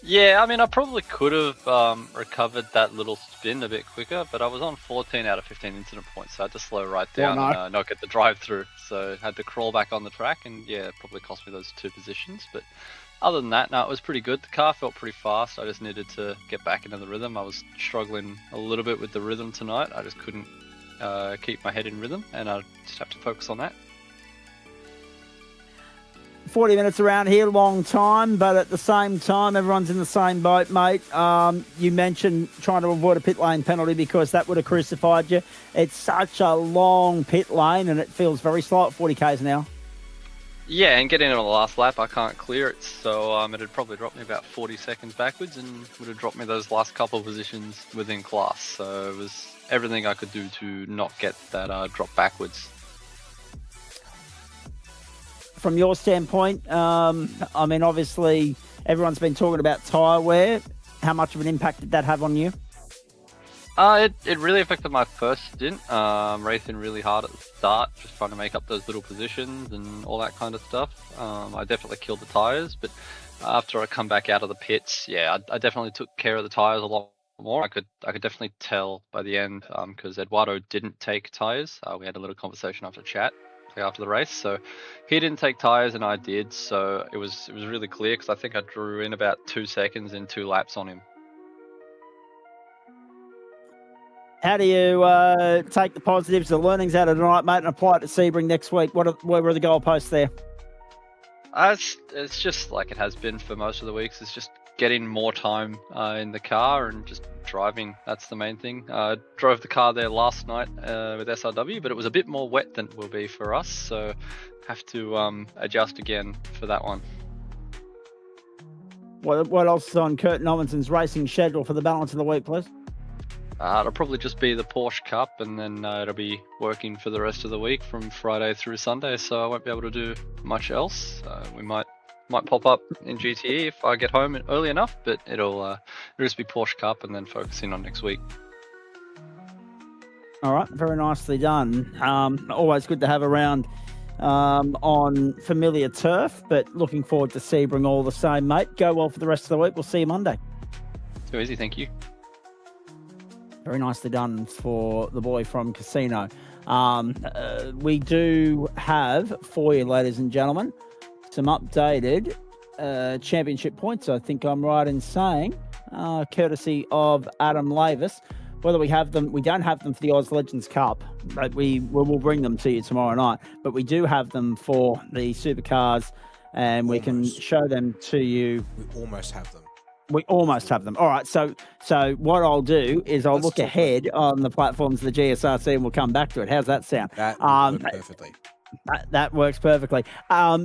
Yeah, I mean, I probably could have recovered that little spin a bit quicker, but I was on 14 out of 15 incident points, so I had to slow right down and not get the drive through. So I had to crawl back on the track, and yeah, it probably cost me those 2 positions. But other than that, no, it was pretty good. The car felt pretty fast. I just needed to get back into the rhythm. I was struggling a little bit with the rhythm tonight. I just couldn't keep my head in rhythm, and I just have to focus on that. 40 minutes around here, long time, but at the same time, everyone's in the same boat, mate. You mentioned trying to avoid a pit lane penalty because that would have crucified you. It's such a long pit lane, and it feels very slow at 40 k's an hour. Yeah, and getting in on the last lap, I can't clear it, so it had probably dropped me about 40 seconds backwards and would have dropped me those last couple of positions within class. So it was everything I could do to not get that drop backwards. From your standpoint, I mean, obviously, everyone's been talking about tyre wear. How much of an impact did that have on you? It really affected my first stint, racing really hard at the start, just trying to make up those little positions and all that kind of stuff. I definitely killed the tyres, but after I come back out of the pits, yeah, I definitely took care of the tyres a lot more. I could definitely tell by the end, because Eduardo didn't take tyres. We had a little conversation after the race, so he didn't take tyres and I did, so it was really clear because I think I drew in about 2 seconds in 2 laps on him. How do you take the positives, the learnings out of tonight, mate, and apply it to Sebring next week? Where were the goalposts there? It's just like it has been for most of the weeks. It's just getting more time in the car and just driving. That's the main thing. Drove the car there last night with SRW, but it was a bit more wet than it will be for us, so have to adjust again for that one. What else is on Kurt Nommensen's racing schedule for the balance of the week, please? It'll probably just be the Porsche Cup, and then it'll be working for the rest of the week from Friday through Sunday, so I won't be able to do much else. We might pop up in GTE if I get home early enough, but it'll just be Porsche Cup and then focusing on next week. All right, very nicely done. Always good to have around on familiar turf, but looking forward to Sebring all the same, mate. Go well for the rest of the week. We'll see you Monday. Too easy, thank you. Very nicely done for the boy from Casino. We do have for you, ladies and gentlemen, some updated championship points, I think I'm right in saying, courtesy of Adam Lavis. Whether we have them, we don't have them for the Oz Legends Cup, but we will bring them to you tomorrow night. But we do have them for the Supercars, and we can show them to you. We almost have them. We almost have them. All right, so what I'll do is I'll look ahead on the platforms of the GSRC and we'll come back to it. How's that sound? That worked perfectly. That works perfectly.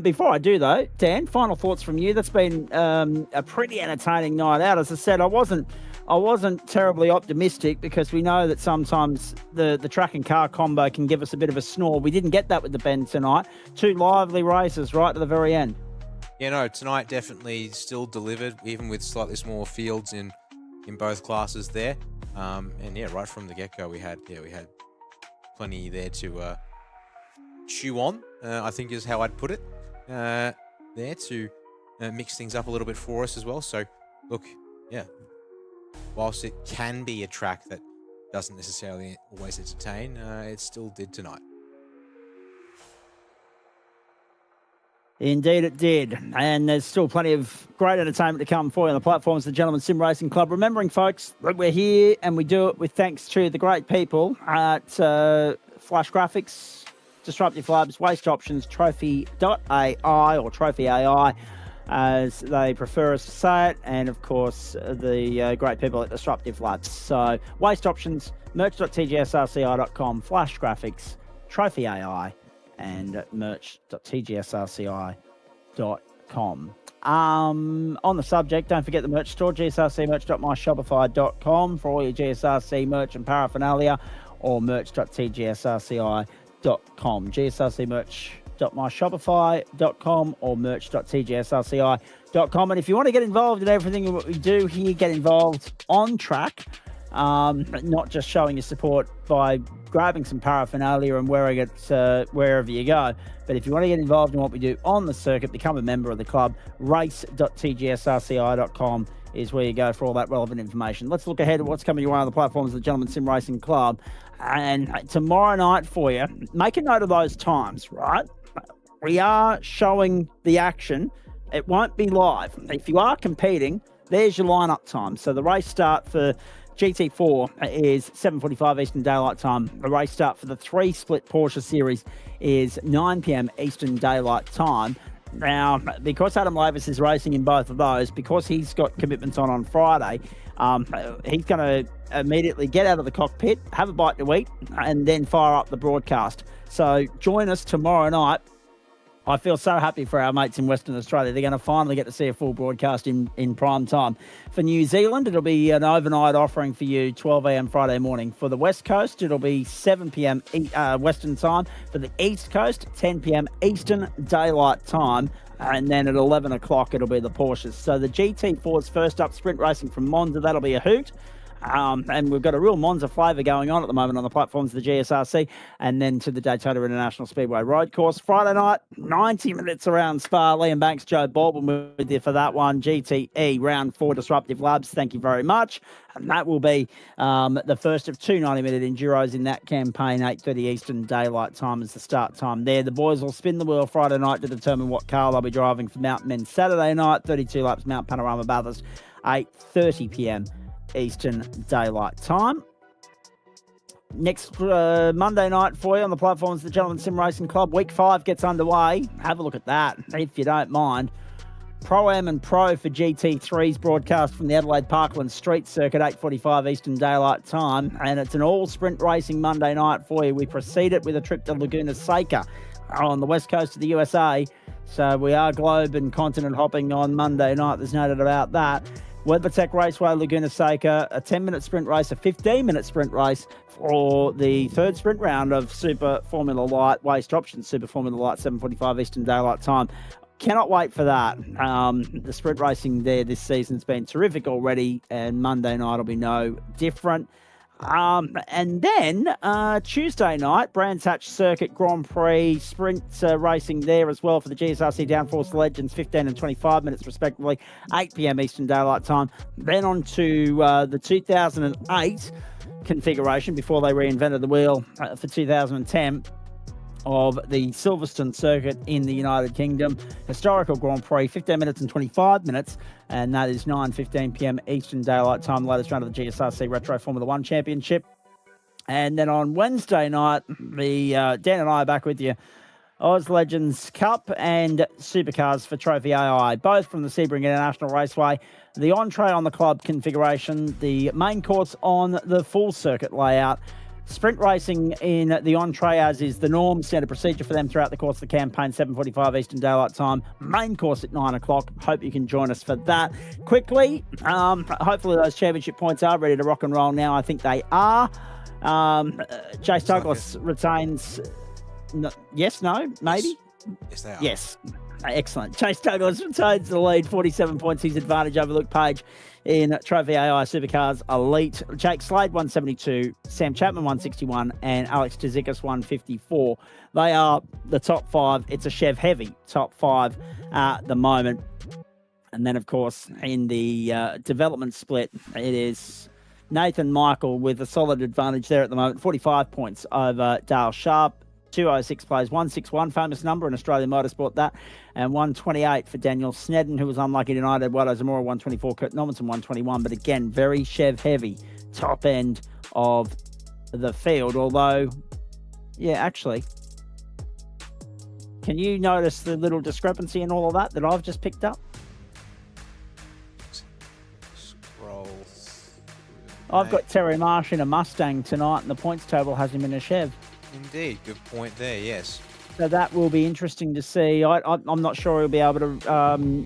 Before I do, though, Dan, final thoughts from you. That's been a pretty entertaining night out. As I said, I wasn't terribly optimistic because we know that sometimes the track and car combo can give us a bit of a snore. We didn't get that with the Bend tonight. 2 lively races right to the very end. Yeah, no, tonight definitely still delivered, even with slightly smaller fields in both classes there. And yeah, right from the get-go, we had plenty there to chew on, I think is how I'd put it, there to mix things up a little bit for us as well. So, look, yeah, whilst it can be a track that doesn't necessarily always entertain, it still did tonight. Indeed it did. And there's still plenty of great entertainment to come for you on the platforms of the Gentleman Sim Racing Club. Remembering, folks, that we're here and we do it with thanks to the great people at Flash Graphics, Disruptive Labs, Waste Options, Trophi.AI or Trophi.AI, as they prefer us to say it, and of course the great people at Disruptive Labs. So Waste Options, merch.tgsrci.com, Flash Graphics, Trophi.AI, and merch.tgsrci.com. On the subject, don't forget the merch store, gsrcmerch.myshopify.com for all your GSRC merch and paraphernalia, or merch.tgsrci.com. gsrcmerch.myshopify.com or merch.tgsrci.com. And if you want to get involved in everything what we do here, get involved on track, not just showing your support by grabbing some paraphernalia and wearing it wherever you go, but if you want to get involved in what we do on the circuit, become a member of the club. race.tgsrci.com is where you go for all that relevant information. Let's look ahead at what's coming your way on the platforms of the Gentleman Sim Racing Club. And tomorrow night for you, make a note of those times, right? We are showing the action. It won't be live. If you are competing, there's your lineup time. So the race start for GT4 is 7:45 Eastern Daylight Time. The race start for the 3-split Porsche Series is 9 p.m. Eastern Daylight Time. Now, because Adam Lavis is racing in both of those, because he's got commitments on Friday, he's going to immediately get out of the cockpit, have a bite to eat, and then fire up the broadcast. So join us tomorrow night. I feel so happy for our mates in Western Australia. They're going to finally get to see a full broadcast in prime time. For New Zealand, it'll be an overnight offering for you, 12 a.m. Friday morning. For the West Coast, it'll be 7 p.m. Western time. For the East Coast, 10 p.m. Eastern Daylight Time. And then at 11 o'clock, it'll be the Porsches. So the GT4's first up, sprint racing from Monza. That'll be a hoot. And we've got a real Monza flavour going on at the moment on the platforms of the GSRC, and then to the Daytona International Speedway road course. Friday night, 90 minutes around Spa. Liam Banks, Joe Baldwin with you for that one. GTE Round 4 Disruptive Labs, thank you very much. And that will be the first of 2 90-minute enduros in that campaign. 8:30 Eastern Daylight Time is the start time there. The boys will spin the wheel Friday night to determine what car they'll be driving for Mount Men Saturday night. 32 laps, Mount Panorama Bathurst, 8:30 p.m. Eastern Daylight Time. Next Monday night for you on the platforms of the Gentleman Sim Racing Club. Week 5 gets underway. Have a look at that, if you don't mind. Pro-Am and Pro for GT3's broadcast from the Adelaide Parkland Street Circuit, 8:45 Eastern Daylight Time. And it's an all-sprint racing Monday night for you. We precede it with a trip to Laguna Seca on the west coast of the USA. So we are globe and continent hopping on Monday night. There's no doubt about that. WeatherTech Raceway, Laguna Seca, a 10-minute sprint race, a 15-minute sprint race for the third sprint round of Super Formula Light, Waste Options Super Formula Light, 7:45 Eastern Daylight Time. Cannot wait for that. The sprint racing there this season's been terrific already, and Monday night will be no different. And then Tuesday night, Brands Hatch Circuit Grand Prix sprint racing there as well for the GSRC Downforce Legends, 15 and 25 minutes respectively, 8 p.m. Eastern Daylight Time. Then on to the 2008 configuration before they reinvented the wheel for 2010 of the Silverstone Circuit in the United Kingdom. Historical Grand Prix, 15 minutes and 25 minutes, and that is 9:15 p.m. Eastern Daylight Time, the latest round of the GSRC Retro Formula 1 Championship. And then on Wednesday night, Dan and I are back with you Oz Legends Cup and Supercars for Trophi.AI, both from the Sebring International Raceway. The entree on the club configuration, the main course on the full circuit layout. Sprint racing in the entree, as is the norm, standard procedure for them throughout the course of the campaign, 7:45 Eastern Daylight Time. Main course at 9 o'clock. Hope you can join us for that. Quickly, hopefully those championship points are ready to rock and roll now. I think they are. Chase Douglas retains... No, yes, no, maybe? Yes, they are. Yes. Excellent. Chase Douglas retains the lead, 47 points, his advantage over Luke Page in Trophi.AI Supercars Elite. Jake Slade, 172, Sam Chapman, 161, and Alex Tzikis, 154. They are the top five. It's a Chev-heavy top five at the moment. And then, of course, in the development split, it is Nathan Michael with a solid advantage there at the moment, 45 points over Dale Sharp. 206 plays 161, famous number in Australian motorsport, that, and 128 for Daniel Snedden, who was unlucky tonight. Eduardo Zamora 124, Kurt Normanson 121, but again, very Chev heavy, top end of the field. Although, yeah, actually, can you notice the little discrepancy in all of that I've just picked up? Scroll. I've got Terry Marsh in a Mustang tonight, and the points table has him in a Chev. Indeed, good point there, yes. So that will be interesting to see. I'm not sure he'll be able to...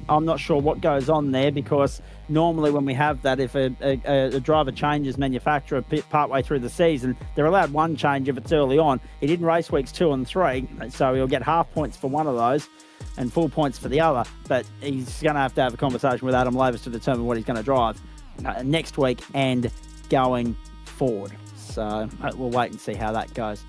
I'm not sure what goes on there, because normally when we have that, if a driver changes manufacturer partway through the season, they're allowed one change if it's early on. He didn't race weeks 2 and 3, so he'll get half points for one of those and full points for the other. But he's going to have a conversation with Adam Lavis to determine what he's going to drive next week and going forward. So we'll wait and see how that goes.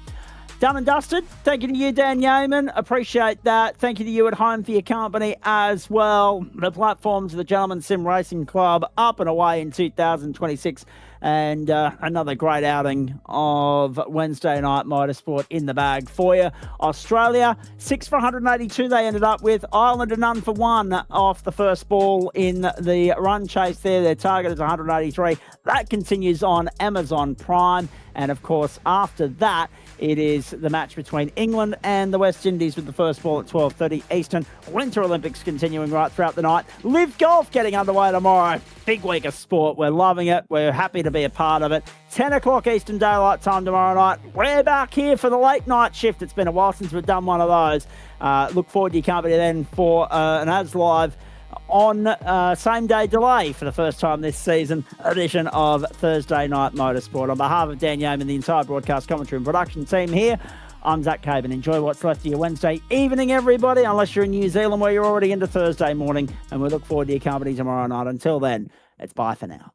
Done and dusted. Thank you to you, Dan Yeaman. Appreciate that. Thank you to you at home for your company as well. The platforms of the Gentleman Sim Racing Club up and away in 2026. And another great outing of Wednesday night motorsport in the bag for you. Australia, 6 for 182 they ended up with. Ireland, a none for 1 off the first ball in the run chase there. Their target is 183. That continues on Amazon Prime. And, of course, after that, it is the match between England and the West Indies with the first ball at 12:30 Eastern. Winter Olympics continuing right throughout the night. Live Golf getting underway tomorrow. Big week of sport. We're loving it. We're happy to be a part of it. 10 o'clock Eastern Daylight Time tomorrow night. We're back here for the late night shift. It's been a while since we've done one of those. Look forward to your company then for an As Live on same-day delay for the first time this season edition of Thursday Night Motorsport. On behalf of Dan Yeaman and the entire broadcast commentary and production team here, I'm Zach Caban. Enjoy what's left of your Wednesday evening, everybody, unless you're in New Zealand where you're already into Thursday morning, and we look forward to your company tomorrow night. Until then, it's bye for now.